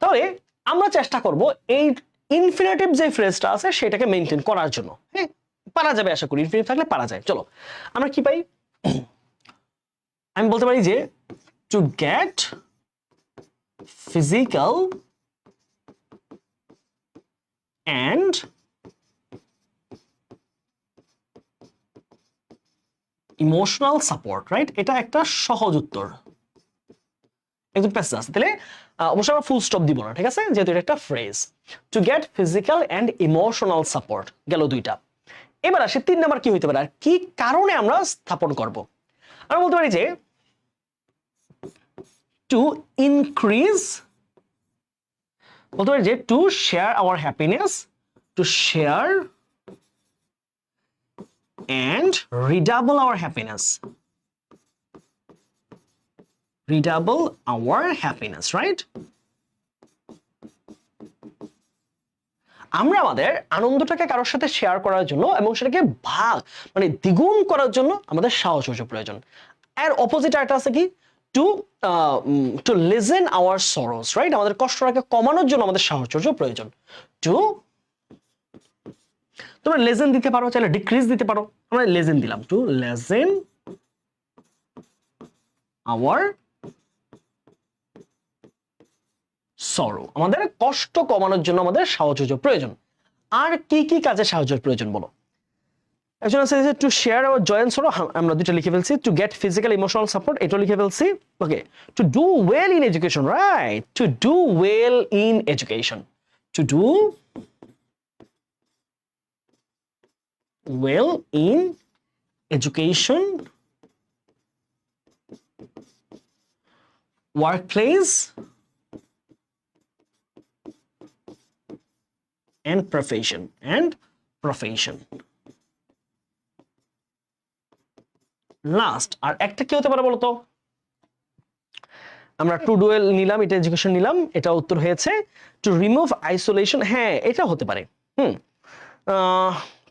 তাহলে আমরা চেষ্টা করব এই ইনফিনিটিভ যে ফ্রেজটা আছে সেটাকে মেইনটেইন করার জন্য, হ্যাঁ পারা যাবে, আশা করি ইনফিনিটিভ থাকলে পারা যায়। চলো আমরা কি পাই, আমি বলতে পারি যে two get physical and emotional support, right? এটা একটা সহজ উত্তর, একদম প্যাসেজ আছে, তাহলে অবশ্যই আমরা ফুল স্টপ দিব না, ঠিক আছে, যেহেতু এটা একটা phrase. Two get physical and emotional support গেল 2টা। এবার আসে 3 নাম্বার কি হইতে পারে, আর কি কারণে আমরা স্থাপন করব। আমরা বলতে পারি যে টু ইনক্রিজ, বলতে পারি যে two share hour happiness, to share and redouble our happiness, redouble our happiness, right? আমরা আমাদের আনন্দটাকে কারোর সাথে শেয়ার করার জন্য এবং সেটাকে মানে দ্বিগুণ করার জন্য আমাদের সাহচর্য প্রয়োজন। এর অপোজিট একটা আছে কি, to listen our sorrows, right? আমাদের কষ্টটাকে কমানোর জন্য আমাদের সাহচর্য প্রয়োজন। টু, তোমরা লেসেন দিতে পারো, চাইলে ডিক্রিজ দিতে পারো, আমরা লেজেন দিলাম, টু লেজেন আওয়ার সরো, আমাদের কষ্ট কমানোর জন্য আমাদের সাহচর্য প্রয়োজন। আর কি কি কাজে সাহায্য প্রয়োজন বলো? একজন আছে to share our joy and sorrow, আমরা দুটো লিখে ফেলছি। To get physical emotional support, এটা লিখে ফেলছি। Okay, to do well in education, right, to do well in education, to do well in education, workplace and profession. Last আর একটা কি হতে পারে বলতো? আমরা টু ডুয়েল নিলাম, এটা এডুকেশন নিলাম, এটা উত্তর হয়েছে টু রিমুভ আইসোলেশন। হ্যাঁ, এটা হতে পারে।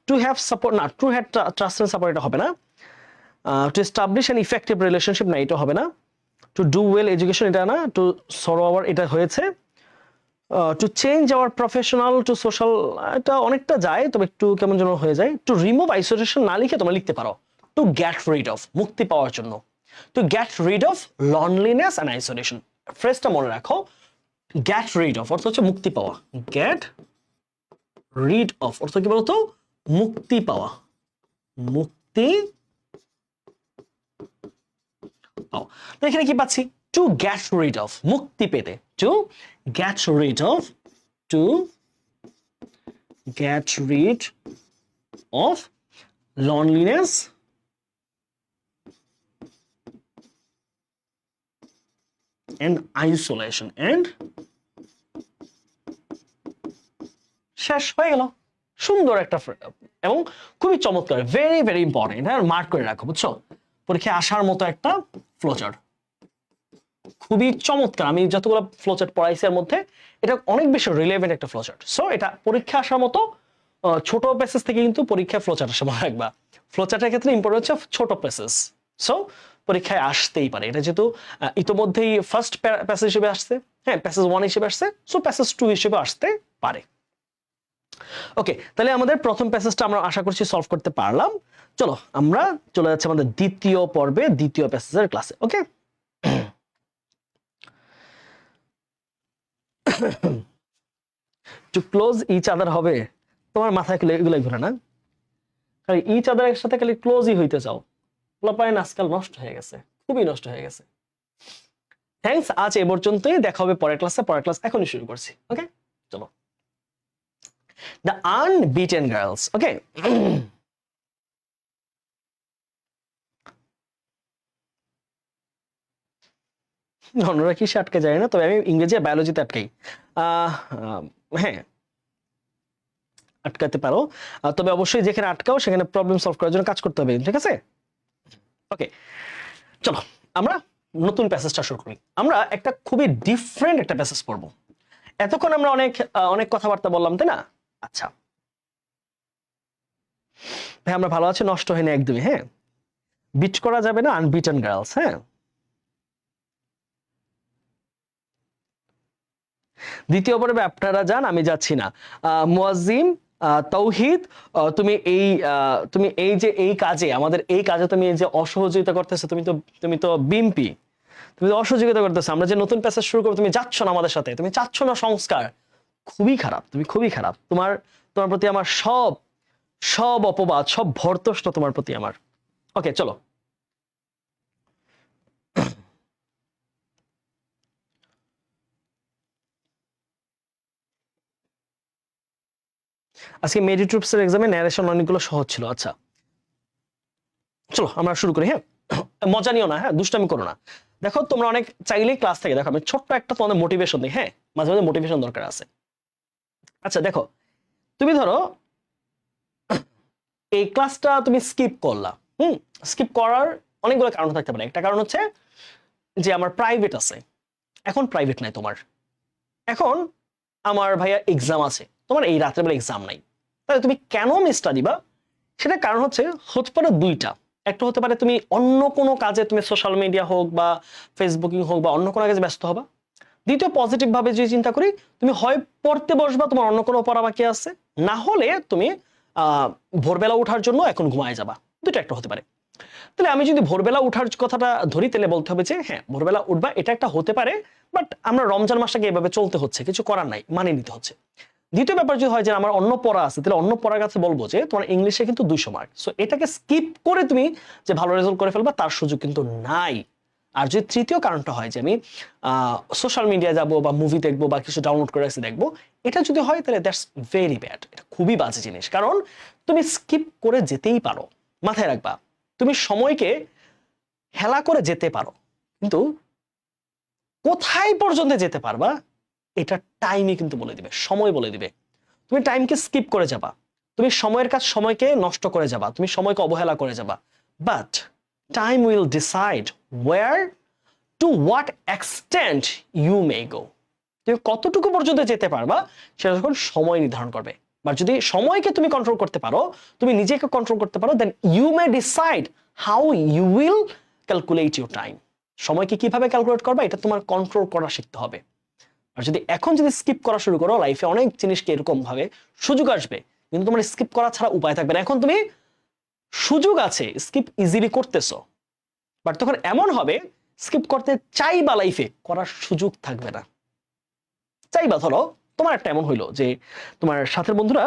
টু হ্যাভ সাপোর্ট না, to have trust and support, এটা হবে না। To establish an effective relationship, না এটা হবে না। টু ডু ওয়েল এডুকেশন, এটা না। টু সরো আওয়ার, এটা হয়েছে। To change our professional to social, এটা অনেকটা যায়, তবে একটু কেমন যেন হয়ে যায়। টু রিমুভ আইসোলেশন না লিখে তোমরা লিখতে পারো টু গেট রিড অফ, মুক্তি পাওয়ার জন্য। To get rid of loneliness and isolation, ফ্রেজটা মনে রাখো। গেট রিড অফ অর্থ হচ্ছে মুক্তি পাওয়া, গেট রিড অফ অর্থ কি বলতো? মুক্তি পাওয়া, মুক্তি পাওয়া। তো এখানে কি পাচ্ছি? টু গেট রিড অফ, মুক্তি পেতে। To get rid of, to get rid of loneliness and isolation, and শেষ হয়ে গেল। সুন্দর একটা এবং খুবই চমৎকার, ভেরি ভেরি ইম্পর্টেন্ট। হ্যাঁ, মার্ক করে রাখো, বুঝছো? পরীক্ষায় আসার মতো একটা ফ্লোচার্ট, খুবই চমৎকার। আমি যতগুলো ফ্লোচার্ট পড়াইছি এর মধ্যে এটা অনেক বেশি রিলেভেন্ট একটা ফ্লোচার্ট। সো এটা পরীক্ষা আসার মতো ছোট প্যাসেজ থেকে কিন্তু পরীক্ষায় ফ্লোচার্ট আসে, মনে রাখবা। ফ্লোচার্টের ক্ষেত্রে ইম্পর্টেন্ট হচ্ছে ছোট প্যাসেজ। সো পরীক্ষায় আসতেই পারে, এটা যেহেতু ইতোমধ্যেই ফার্স্ট প্যাসেজ হিসেবে আসছে, হ্যাঁ প্যাসেজ 1 হিসেবে আসছে, সো প্যাসেজ 2 হিসেবে আসতে পারে। ওকে, তাহলে আমাদের প্রথম প্যাসেজটা আমরা আশা করছি সলভ করতে পারলাম। চলো আমরা চলে যাচ্ছি আমাদের দ্বিতীয় পর্বে, দ্বিতীয় প্যাসেজের ক্লাসে। ওকে, টু ক্লোজ ইচ আদার হবে, তোমার মাথায় এগুলো ঘুরে না? খালি ইচ আদারের সাথে খালি ক্লোজই হইতে চাও। পোলাপাইন আজকাল নষ্ট হয়ে গেছে, খুবই নষ্ট হয়ে গেছে। থ্যাঙ্কস, আজ এ পর্যন্তই, দেখা হবে পরের ক্লাসে। পরের ক্লাস এখনই শুরু করছি। ওকে, চলো। The unbeaten girls. ওকে, অন্যরা কি সে আটকে যায় না, তবে আমি ইংরেজি আর বায়োলজিতে আটকাই। হ্যাঁ, আটকাতে পারো, তবে অবশ্যই যেখানে আটকাও সেখানে প্রবলেম সলভ করার জন্য কাজ করতে হবে, ঠিক আছে? ওকে, চলো আমরা নতুন প্যাসেজটা শুরু করি। আমরা একটা খুবই ডিফারেন্ট একটা প্যাসেজ পড়বো। এতক্ষণ আমরা অনেক কথাবার্তা বললাম, তাই না? আচ্ছা ভাই, আমরা ভালো আছি, নষ্ট হয়নি একদমই। হ্যাঁ, বিট করা যাবে না, আনবিটেন গার্লস। হ্যাঁ, দ্বিতীয় পর্বে আপনারা যান, আমি যাচ্ছি না। মুয়াজ্জিম, তৌহিদ, তুমি এই যে এই কাজে, আমাদের এই কাজে তুমি এই যে অসহযোগিতা করতেছো, তুমি তো বিম্পি, তুমি তো অসহযোগিতা করতেছো। আমরা যে নতুন প্যাসেজ শুরু করবো, তুমি যাচ্ছ না আমাদের সাথে, তুমি চাচ্ছ না সংস্কার। খুবই খারাপ, তুমি খুবই খারাপ। তোমার প্রতি আমার সব অপবাদ, সব ভর্তষ্ট তোমার প্রতি আমার। ওকে, চলো। আজকে মেডিট্রুপস এর এক্সামে ন্যারেশন অনেকগুলো সহজ ছিল। আচ্ছা চলো আমরা শুরু করি। হ্যাঁ, মজা নিও না, হ্যাঁ দুষ্টামি করো না। দেখো তোমরা অনেক চাইলেই ক্লাস থেকে দেখো, আমি ছোট্ট একটা তোমাদের মোটিভেশন দিই। হ্যাঁ, মাঝে মাঝে মোটিভেশন দরকার আছে। আচ্ছা দেখো, তুমি ধরো এই ক্লাসটা তুমি স্কিপ করলা। স্কিপ করার অনেকগুলো কারণ থাকতে পারে। একটা কারণ হচ্ছে যে আমার প্রাইভেট আছে, এখন প্রাইভেট নাই তোমার, এখন আমার ভাইয়া এক্সাম আছে, তোমার এই রাতের বেলা এক্সাম নাই। তাহলে তুমি কেন মিসটা দিবা? সেটা কারণ হতে পারে দুইটা। একটা হতে পারে তুমি অন্য কোনো কাজে, তুমি সোশ্যাল মিডিয়া হোক বা ফেসবুকিং হোক বা অন্য কোনো কাজে ব্যস্ত হবা। দ্বিতীয়, পজিটিভ ভাবে যদি চিন্তা করি, তুমি হয় পড়তে বসবা, তোমার অন্য কোনো পড়া বাকি আছে, না হলে তুমি ভোরবেলা ওঠার জন্য এখন ঘুমায় যাবা। দুটো একটা হতে পারে। তাহলে আমি যদি ভোরবেলা উঠার কথাটা ধরি তাহলে বলতে হবে যে হ্যাঁ ভোরবেলা উঠবা, এটা একটা হতে পারে, বাট আমরা রমজান মাসটাকে এভাবে চলতে হচ্ছে, কিছু করার নাই, মানে নিতে হচ্ছে। দ্বিতীয় ব্যাপার যদি হয় যে আমার অন্য পড়া আছে, তাহলে অন্য পড়ার কাছে বলবো যে তোমার ইংলিশে কিন্তু 200 মার্ক, সো এটাকে স্কিপ করে তুমি যে ভালো রেজাল্ট করে ফেলবা তার সুযোগ কিন্তু নাই। আর যদি তৃতীয় কারণটা হয় যে আমি সোশ্যাল মিডিয়া যাব বা মুভি দেখবো বা কিছু ডাউনলোড করে এসে দেখবো, এটা যদি হয় তাহলে দ্যাটস ভেরি ব্যাড, এটা খুবই বাজে জিনিস। কারণ তুমি স্কিপ করে যেতেই পারো, মাথায় রাখবা তুমি সময়কে হেলা করে যেতে পারো, কিন্তু কোথায় পর্যন্ত যেতে পারবা এটা টাইমই কিন্তু বলে দিবে, সময় বলে দিবে। তুমি টাইমকে স্কিপ করে যাবা, তুমি সময়ের কাজ সময়কে নষ্ট করে যাবা, তুমি সময়কে অবহেলা করে যাবা, but time will decide where to what extent you may go. তুমি কতটুকু পর্যন্ত যেতে পারবা সেটা যখন সময় নির্ধারণ করবে। বা যদি সময়কে তুমি কন্ট্রোল করতে পারো, তুমি নিজেকে কন্ট্রোল করতে পারো, then you may decide how you will calculate your time. সময়কে কিভাবে ক্যালকুলেট করবা এটা তোমার কন্ট্রোল করা শিখতে হবে। আর যদি এখন যদি স্কিপ করা শুরু করো, লাইফে অনেক জিনিসকে এরকম ভাবে সুযোগ আসবে, কিন্তু তোমার স্কিপ করা ছাড়া উপায় থাকবে না। এখন তুমি সুযোগ আছে, স্কিপ ইজিলি করতেছো, বাট তখন এমন হবে স্কিপ করতে চাইবা, লাইফে করার সুযোগ থাকবে না। চাইবা, ধরো তোমার একটা এমন হইলো যে তোমার সাথের বন্ধুরা,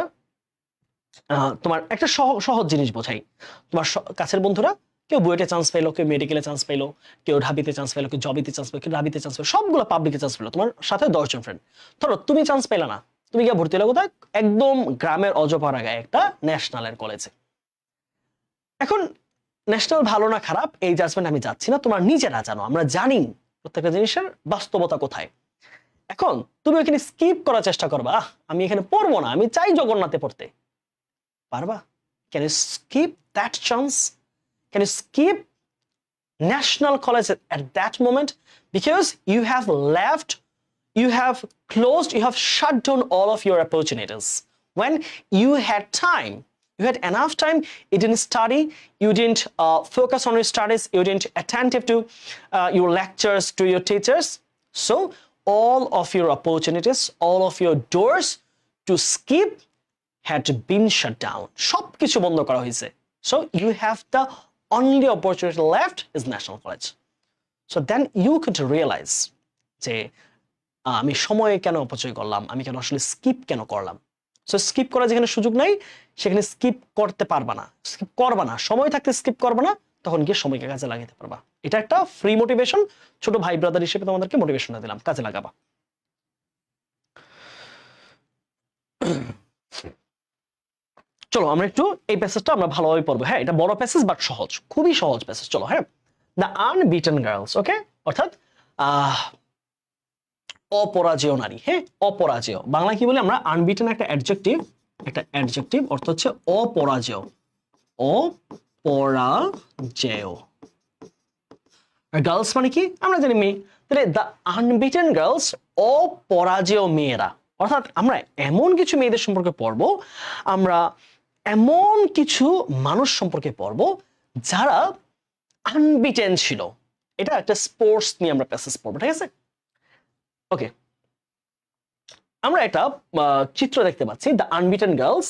তোমার একটা সহজ জিনিস বোঝাই, তোমার কাছের বন্ধুরা কেউ বুয়েটে চান্স পাইলো, কেউ মেডিকেলে চান্স পাইলো, কেউ ঢাবিতে চান্স পাইলো, কেউ জবিতে চান্স পাইলো, কেউ রাবিতে চান্স পাইলো, সবগুলো পাবলিকে চান্স পেলো, তোমার সাথে 10 জন ফ্রেন্ড। ধরো তুমি চান্স পাইলা না, তুমি গিয়ে ভর্তি হলে কোথায়, একদম গ্রামের অজপাড়া গায়ে একটা ন্যাশনালের কলেজে। এখন ন্যাশনাল ভালো না খারাপ এই জাজমেন্ট আমি যাচ্ছি না, তোমার নিজেরা জানো, আমরা জানি প্রত্যেকটা জিনিসের বাস্তবতা কোথায়। এখন তুমি ওইখানে স্কিপ করার চেষ্টা করবা, আমি এখানে পড়বো না, আমি চাই জগন্নাথে পড়তে, পারবা? Can you skip that chance? Can you skip national college at that moment? Because you have left, you have closed, you have shut down all of your opportunities when you had time, you had enough time, you didn't study, you didn't focus on your studies, you didn't attentive to your lectures, to your teachers. So all of your opportunities, all of your doors to skip had been shut down. সব কিছু বন্ধ করা হয়েছে। So you have the only opportunity left is national college. So then you could realize যে আমি সময় কেন অপচয় করলাম, আমি কেন আসলে স্কিপ কেন করলাম। সো স্কিপ করা যেখানে সুযোগ নাই সেখানে স্কিপ করতে পারবা না, স্কিপ করবা না, সময় থাকতে স্কিপ করবা না, তখন গিয়ে সময়কে কাজে লাগাতে পারবা। এটা একটা ফ্রি মোটিভেশন, ছোট ভাই ব্রাদার হিসেবে তোমাদেরকে মোটিভেশনটা দিলাম, কাজে লাগাবা। চলো আমরা একটু এই প্যাসেজটা আমরা ভালোভাবে পড়বো। হ্যাঁ, এটা বড় প্যাসেজ বাট সহজ, খুবই সহজ প্যাসেজ। চলো, হ্যাঁ, দ্য আনবিটেন গার্লস, ওকে, অর্থাৎ অপরাজেয় নারী। হ্যাঁ, অপরাজেয় বাংলা কি বলি আমরা? আনবিটেন একটা অ্যাডজেক্টিভ, একটা অ্যাডজেক্টিভ অর্থ হচ্ছে অপরাজেয়, অপরাজেয়। গার্লস মানে কি আমরা জানি মেয়ে, তাহলে দ্য আনবিটেন গার্লস, অপরাজেয় মেয়েরা, অর্থাৎ আমরা এমন কিছু মেয়েদের সম্পর্কে পড়বো, আমরা এমন কিছু মানুষ সম্পর্কে পড়বো যারা আনবিটেন ছিল। এটা একটা স্পোর্টস নিয়ে আমরা প্যাসেজ পড়বো, ঠিক আছে? ওকে, আমরা একটা চিত্র দেখতে পাচ্ছি, দ্য আনবিটেন গার্লস।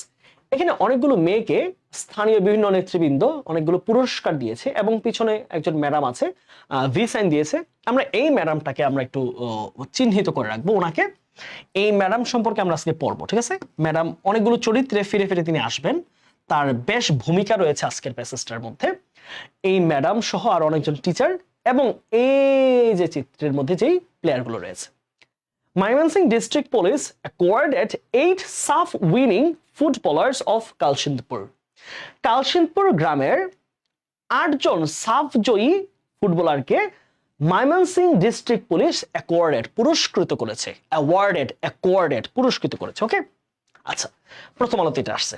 এখানে অনেকগুলো মেয়েকে স্থানীয় বিভিন্ন নেতৃবৃন্দ অনেকগুলো পুরস্কার দিয়েছে এবং পিছনে একজন ম্যাডাম আছে, ভি সাইন দিয়েছে। আমরা এই ম্যাডামটাকে আমরা একটু চিহ্নিত করে রাখবো, ওনাকে, এই ম্যাডাম সম্পর্কে আমরা আজকে পড়বো, ঠিক আছে? ম্যাডাম অনেকগুলো চরিত্রে ফিরে ফিরে তিনি আসবেন, তার বেশ ভূমিকা রয়েছে আজকের প্যাসেজটার মধ্যে। এই ম্যাডাম সহ আর অনেকজন টিচার এবং এই যে চিত্রের মধ্যে যেই প্লেয়ারগুলো রয়েছে। Mymensingh District Police awarded 8 SAF winning footballers of Kalshindpur. কালশিন্দপুর গ্রামের 8 জন সাফ জয়ী ফুটবলারকে ময়মনসিংহ ডিস্ট্রিক্ট পুলিশ অ্যাওয়ার্ডেড, পুরস্কৃত করেছে। অ্যাওয়ার্ডেড পুরস্কৃত করেছে। ওকে, আচ্ছা, প্রথম আলোতে এটা আসছে।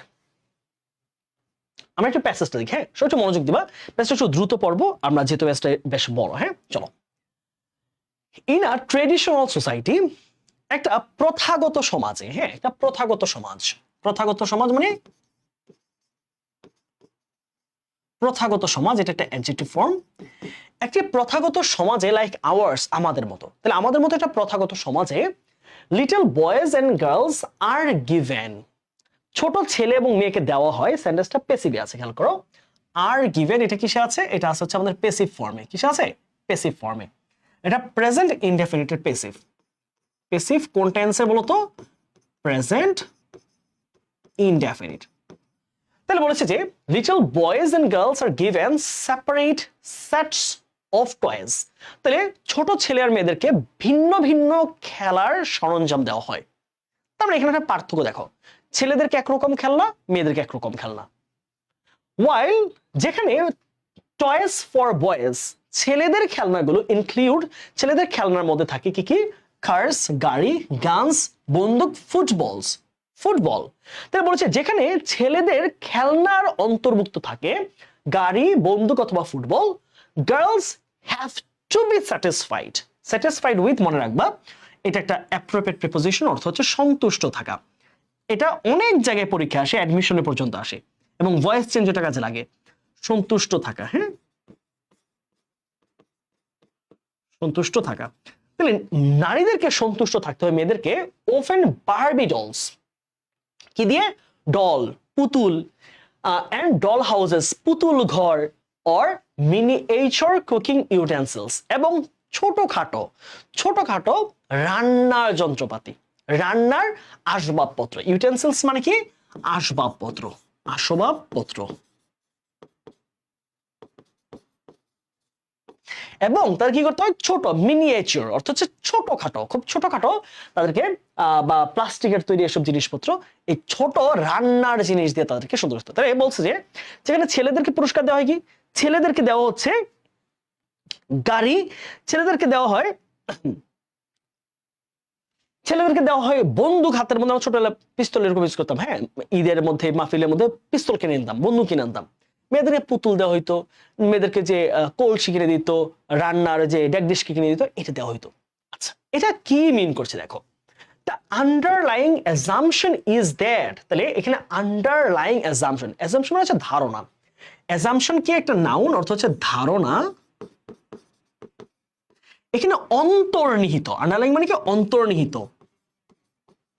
আমরা একটু প্যাসেজটা দেখি, হ্যাঁ, একটু মনোযোগ দিবা, প্যাসেজটা একটু দ্রুত পড়বো আমরা যেহেতু প্যাসেজটা বেশ বড়। হ্যাঁ, চলো। ইন আ ট্রেডিশনাল সোসাইটি, একটা প্রথাগত সমাজে, হ্যাঁ, একটা প্রথাগত সমাজ। প্রথাগত সমাজ মানে প্রথাগত সমাজ, এটা একটা অ্যাডজেক্টিভ ফর্ম। একটি প্রথাগত সমাজে, লাইক আওয়ার্স, আমাদের মতো, তাহলে আমাদের মতো একটা প্রথাগত সমাজে, little boys and girls are given, ছোট ছেলে এবং মেয়েকে দেওয়া হয়। সেন্টেন্সটা প্যাসিভে আছে, খেয়াল করো। আর গিভেন, এটা কিসে আছে? এটা আছে হচ্ছে আমাদের প্যাসিভ ফর্মে। কিসে আছে? প্যাসিভ ফর্মে। এটা প্রেজেন্ট ইনডেফিনিটের প্যাসিভ। প্যাসিভ কোন টেন্সে বলতো? Present indefinite. তাহলে বলেছে যে little boys and girls are given separate sets of toys. তাহলে ছোট ছেলে আর মেয়েদেরকে ভিন্ন ভিন্ন খেলার সরঞ্জাম দেওয়া হয়। তার মানে এখানে একটা পার্থক্য দেখো, ছেলেদেরকে একরকম খেলনা, মেয়েদেরকে একরকম খেলনা। ওয়াইল যেখানে টয়েস ফর বয়েজ, ছেলেদের খেলনাগুলো ইনক্লুড, ছেলেদের খেলনার মধ্যে থাকে কি কি? কার্স গাড়ি, গানস বন্দুক, ফুটবলস ফুটবল। তাহলে বলেছে যেখানে ছেলেদের খেলনার অন্তর্ভুক্ত থাকে গাড়ি, বন্দুক অথবা football, girls have to B satisfied. Satisfied with মনে রাখবা, এটা একটা অ্যাপ্রোপ্রিয়েট প্রিপোজিশন, অর্থ হচ্ছে সন্তুষ্ট থাকা। এটা অনেক জায়গায় পরীক্ষা আসে, অ্যাডমিশনে পর্যন্ত আসে, এবং ভয়েস চেঞ্জ এটা কাজে লাগে। সন্তুষ্ট থাকা, হ্যাঁ, সন্তুষ্ট থাকা। তাহলে নারীদেরকে সন্তুষ্ট থাকতে হয়, মেয়েদেরকে ওপেন বারবি ডলস, কি দিয়ে? ডল, পুতুল, এন্ড ডল হাউসেস, পুতুল ঘর, অর মিনিয়েচার কুকিং ইউটেন্সিলস, এবং ছোটখাটো ছোটখাটো রান্নার যন্ত্রপাতি, রান্নার আসবাবপত্র। ইউটেন্সিলস মানে কি? আসবাবপত্র, আসবাবপত্র। এবং তার কি করতে হয়? ছোট, মিনিয়েচার অর্থ হচ্ছে ছোটখাটো, খুব ছোটখাটো তাদেরকে বা প্লাস্টিকের তৈরি এসব জিনিসপত্র, এই ছোট রান্নার জিনিস দিয়ে তাদেরকে সন্তুষ্ট। তাই বলছে যে যেখানে ছেলেদেরকে পুরস্কার দেওয়া হয় কি? ছেলেদেরকে দেওয়া হচ্ছে গাড়ি, ছেলেদেরকে দেওয়া হয় বন্দুক হাতের মধ্যে। আমরা ছোটবেলা পিস্তল এরকম ইউজ করতাম, হ্যাঁ, ঈদের মধ্যে মাহফিলের মধ্যে পিস্তল কিনে নিতাম, বন্দুক কিনে আনতাম। মেয়েদেরকে পুতুল দেওয়া হইতো, মেয়েদেরকে যে কলসি কিনে দিত, রান্নার যে ডেকডিশকে কিনে দিত, এটা দেওয়া হইতো। আচ্ছা, এটা কি মিন করছে দেখো, the underlying assumption is that. তাহলে এখানে আন্ডারলাইং অ্যাজাম্পশন, অ্যাজাম্পশন মানে হচ্ছে ধারণা। অ্যাজাম্পশন কি? একটা নাউন, অর্থ হচ্ছে ধারণা। এখানে অন্তর্নিহিত, আন্ডারলাইং মানে কি? অন্তর্নিহিত,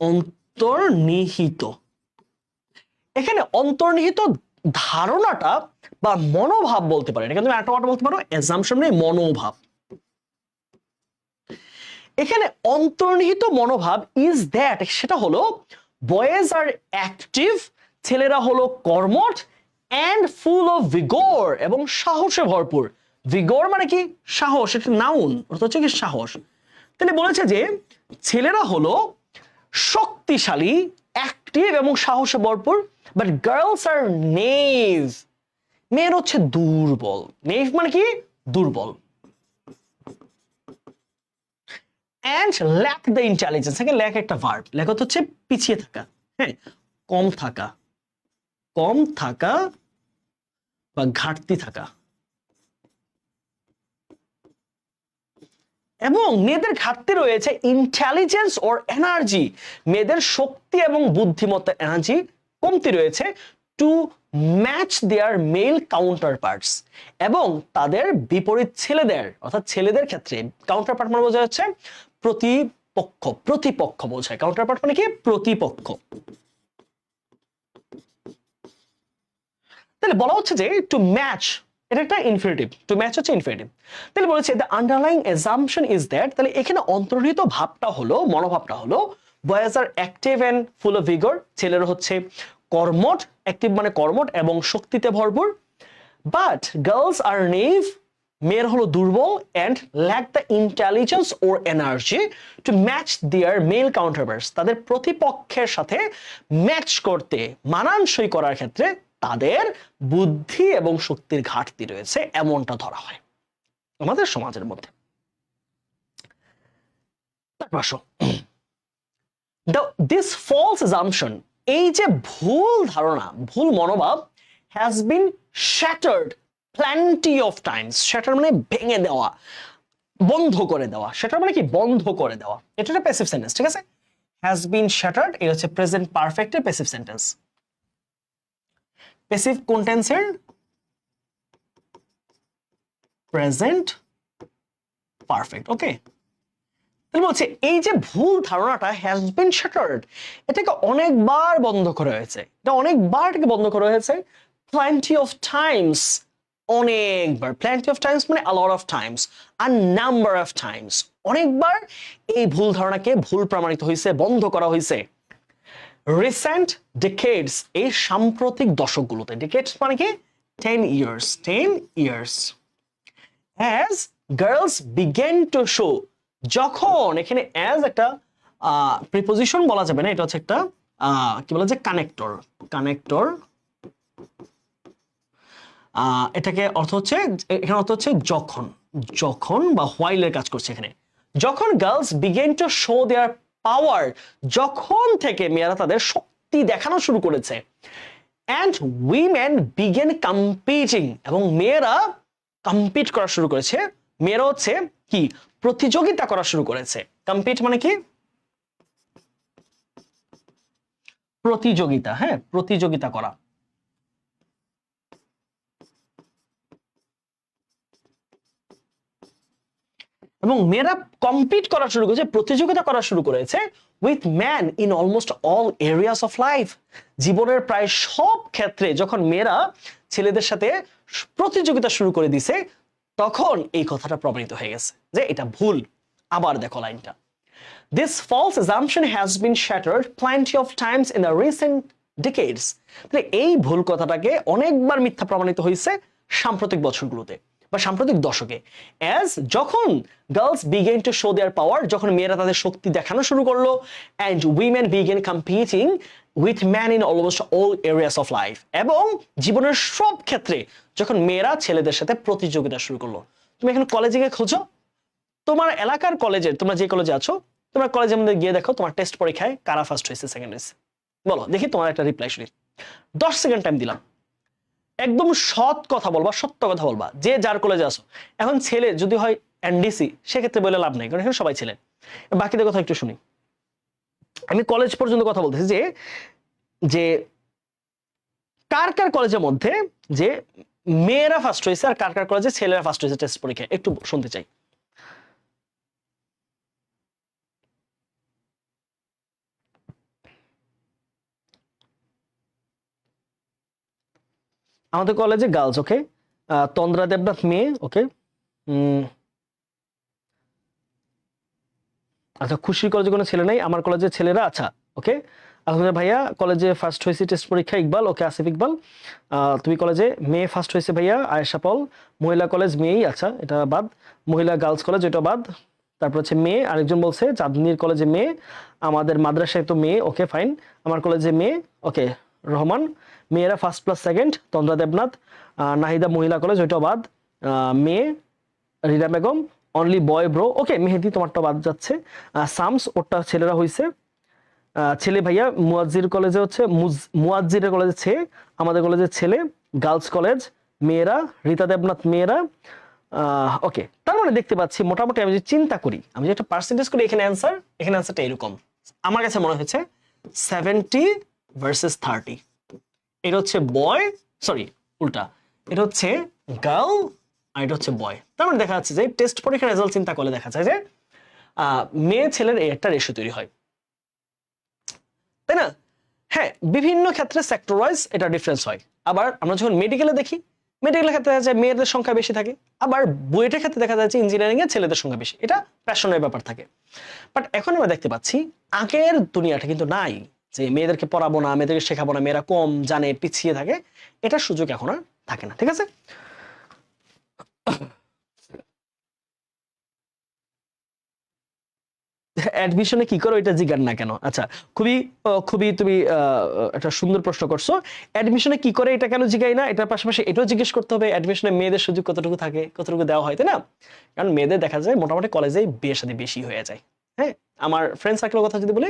অন্তর্নিহিত। এখানে অন্তর্নিহিত ধারণাটা বা মনোভাব বলতে পারে, এটাকে তুমি একটা ওয়ার্ড বলতে পারো, অ্যাজাম্পশন মানে মনোভাব। এখানে অন্তর্নিহিত মনোভাব ইজ দ্যাট, সেটা হলো বয়েজ আর অ্যাক্টিভ, ছেলেরা হলো কর্মঠ, অ্যান্ড ফুল অফ ভিগর, এবং সাহসে ভরপুর। ভিগর মানে কি? সাহস, একটা নাউন, অর্থ হচ্ছে কি? সাহস। তাহলে বলেছে যে ছেলেরা হলো শক্তিশালী, অ্যাক্টিভ এবং সাহসে ভরপুর, বাট গার্লস আর নেভ, মেয়ের হচ্ছে দুর্বল। নেভ মানে কি? দুর্বল। and lack the intelligence, এখানে lack একটা ভার্ব, lack হচ্ছে পিছিয়ে থাকা, হ্যাঁ, কম থাকা, কম থাকা বা ঘাটতি থাকা। এবং মেয়েদের ঘাটতি রয়েছে ইন্টেলিজেন্স ওর এনার্জি, মেয়েদের শক্তি এবং বুদ্ধিমত্তা, এনার্জি কমতি রয়েছে, two match their mail counter parts, এবং তাদের বিপরীত ছেলেদের, অর্থাৎ ছেলেদের ক্ষেত্রে কাউন্টার পার্ট মানে বোঝা যাচ্ছে প্রতিপক্ষ, প্রতিপক্ষ বোঝায়। কাউন্টার পার্ট মানে কি? প্রতিপক্ষ। তাহলে বলা হচ্ছে যে টু ম্যাচ, এটা একটা ইনফিনিটিভ, টু ম্যাচ হচ্ছে ইনফিনিটিভ। তাহলে বলেছে the underlying assumption is that, তাহলে এখানে অন্তর্নিহিত ভাবটা হলো, মনোভাবটা হলো, boys are active and full of vigour, ছেলেরা হচ্ছে কর্মঠ, অ্যাক্টিভ মানে কর্মঠ এবং শক্তিতে ভরপুর, বাট গার্লস আর নেভ, মেয়ের হলো দুর্বল, and lack the intelligence or energy to match their male counterparts, তাদের প্রতিপক্ষের সাথে ম্যাচ করতে, মানানসই করার ক্ষেত্রে তাদের বুদ্ধি এবং শক্তির ঘাটতি রয়েছে, এমনটা ধরা হয় আমাদের সমাজের মধ্যে। তারপর আসো, দিস ফলস অ্যাজাম্পশন, এই যে ভুল ধারণা, ভুল মনোভাব, has been shattered plenty of Times. Shatter মানে ভেঙে দেওয়া, বন্ধ করে দেওয়া। শ্যাটার মানে কি? বন্ধ করে দেওয়া। এটা একটা প্যাসিভ সেন্টেন্স, ঠিক আছে? হ্যাজ বিন শ্যাটার্ড, এটা হচ্ছে প্রেজেন্ট পারফেক্টের প্যাসিভ সেন্টেন্স। প্যাসিভ কোন টেন্সের? প্রেজেন্ট পারফেক্ট, ওকে। তাহলে বলছে এই যে ভুল ধারণাটা হ্যাজ বিন শ্যাটার্ড, এটাকে অনেকবার বন্ধ করা হয়েছে, এটা অনেকবার বন্ধ করা হয়েছে, plenty of times, অনেকবার, plenty of times মানে a lot of times, a number of times, অনেকবার এই ভুল ধারণাকে ভুল প্রমাণিত হয়েছে, বন্ধ করা হয়েছে। রিসেন্ট ডেকেডস, এই সাম্প্রতিক দশকগুলোতে, ডেকেডস মানে কি 10 years, 10 years, as girls began to show, যখন, এখানে as একটা প্রিপোজিশন বলা যাবে না, এটা হচ্ছে একটা কি বলা যায়, কানেক্টর, কানেক্টর, এটাকে অর্থ হচ্ছে, এখানে অর্থ হচ্ছে যখন, যখন বা হোয়াইলের কাজ করছে এখানে। যখন girls begin to show their power, যখন থেকে মেয়েরা তাদের শক্তি দেখানো শুরু করেছে, অ্যান্ড উইমেন বিগেন কম্পিটিং, এবং মেয়েরা কম্পিট করা শুরু করেছে, মেয়েরা হচ্ছে কি প্রতিযোগিতা করা শুরু করেছে। কম্পিট মানে কি প্রতিযোগিতা, হ্যাঁ, প্রতিযোগিতা করা। এবং মেয়েরা কম্পিট করা শুরু করেছে, প্রতিযোগিতা করা শুরু করেছে with man in almost all areas of life, জীবনের প্রায় সব ক্ষেত্রে। যখন মেয়েরা ছেলেদের সাথে প্রতিযোগিতা শুরু করে দিছে, তখন এই কথাটা প্রমাণিত হয়ে গেছে যে এটা ভুল। আবার দেখো লাইনটা, this false assumption has been shattered plenty of times in the recent decades, তাহলে এই ভুল কথাটাকে অনেকবার মিথ্যা প্রমাণিত হয়েছে সাম্প্রতিক বছরগুলোতে বা সাম্প্রতিক দশকে। as যখন girls began to show their power, যখন মেয়েরা তাদের শক্তি দেখানো শুরু করলো, and women began competing with men in almost all areas of life, এবং জীবনের সব ক্ষেত্রে যখন মেয়েরা ছেলেদের সাথে প্রতিযোগিতা শুরু করলো। তুমি এখন কলেজে গিয়ে খোঁজো, তোমার এলাকার কলেজের, তোমরা যে কলেজে আছো, তোমার কলেজের মধ্যে গিয়ে দেখো তোমার টেস্ট পরীক্ষায় কারা ফার্স্ট হয়েছে, সেকেন্ড হয়েছে, বলো দেখি, তোমার একটা রিপ্লাই শুনি। 10 সেকেন্ড টাইম দিলাম, একদম সৎ কথা বলবা, সত্য কথা বলবা, যে যার কলেজে আসো। এখন ছেলে যদি হয় এনডিসি, সেক্ষেত্রে বলে লাভ নেই, কারণ এখানে সবাই ছেলে। বাকিদের কথা একটু শুনি। আমি কলেজ পর্যন্ত কথা বলতেছি, যে যে কার কার কলেজের মধ্যে যে মেয়েরা ফার্স্ট হয়েছে আর কার কার কলেজে ছেলেরা ফার্স্ট হয়েছে টেস্ট পরীক্ষায়, একটু শুনতে চাই। আমাদের কলেজে গার্লস, ওকে, তন্দ্রা দেবনাথ মেয়ে, ওকে, আচ্ছা, খুশির কলেজে কোনো ছেলে নাই, আমার কলেজে ছেলেরা, আচ্ছা, ওকে, আলহামদুলিল্লাহ ভাইয়া, কলেজে ফার্স্ট হয়েছে টেস্ট পরীক্ষা ইকবাল, ওকে, আসিফ ইকবাল। তুমি কলেজে মেয়ে ফার্স্ট হয়েছে ভাইয়া, আয়েশা পল। মহিলা কলেজ মেয়েই, আচ্ছা, এটা বাদ। মহিলা গার্লস কলেজ, এটা বাদ। তারপর হচ্ছে মেয়ে, আরেকজন বলছে চাঁদনির কলেজে মেয়ে, আমাদের মাদ্রাসায় তো মেয়ে, ওকে ফাইন, আমার কলেজে মেয়ে, ওকে, রহমান। মেয়েরা ফার্স্ট প্লাস সেকেন্ড, তন্দ্রা দেবনাথ। নাহিদা মহিলা কলেজ, ওইটা বাদ। মেয়ে রিনা বেগম, অনলি বয় ব্রো, ওকে, মেহেদি তোমারটা বাদ যাচ্ছে। সামস, ওরটা ছেলেরা হইছে, ছেলে ভাইয়া। মুয়াজ্জির কলেজে হচ্ছে মুয়াজ্জিরের কলেজে ছেলে, আমাদের কলেজে ছেলে। গার্লস কলেজ মেয়েরা, রীতা দেবনাথ মেয়েরা, ওকে। তার মানে দেখতে পাচ্ছি মোটামুটি আমি যদি চিন্তা করি, আমি যে একটা পার্সেন্টেজ করি, এখানে অ্যান্সারটা এরকম আমার কাছে মনে হচ্ছে 70 ভার্সেস 30। এটা হচ্ছে বয়, সরি উল্টা, এটা হচ্ছে গার্ল আর এটা হচ্ছে বয়। তার মানে দেখা যাচ্ছে যে টেস্ট পরীক্ষার রেজাল্ট চিন্তা করলে দেখা যায় যে মেয়ে ছেলের এই একটা রেশিও তৈরি হয়, তাই না? হ্যাঁ, বিভিন্ন ক্ষেত্রে সেক্টর ওয়াইজ এটা ডিফারেন্স হয়। আবার আমরা যখন মেডিকেলে দেখি, মেডিকেলের ক্ষেত্রে দেখা যায় মেয়েদের সংখ্যা বেশি থাকে, আবার বুয়েটের ক্ষেত্রে দেখা যাচ্ছে ইঞ্জিনিয়ারিং এ ছেলেদের সংখ্যা বেশি, এটা প্যাশনের ব্যাপার থাকে। বাট এখন আমরা দেখতে পাচ্ছি আগের দুনিয়াটা কিন্তু নাই, যে মেয়েদেরকে পড়াবো না, মেয়েদেরকে শেখাবো না, মেয়েরা কম জানে, পিছিয়ে থাকে, এটার সুযোগ এখন আর থাকে না। ঠিক আছে, অ্যাডমিশনে কি করো এটা জিজ্ঞান না কেন? আচ্ছা, খুবই খুবই তুমি একটা সুন্দর প্রশ্ন করছো। অ্যাডমিশনে কি করে এটা কেন জিজ্ঞাই না, এটার পাশাপাশি এটাও জিজ্ঞেস করতে হবে অ্যাডমিশনে মেয়েদের সুযোগ কতটুকু থাকে, কতটুকু দেওয়া হয়, তাই না? কারণ মেয়েদের দেখা যায় মোটামুটি কলেজেই বিয়ে শাদী বেশি হয়ে যায়। হ্যাঁ, আমার ফ্রেন্ড সার্কেলের কথা যদি বলি,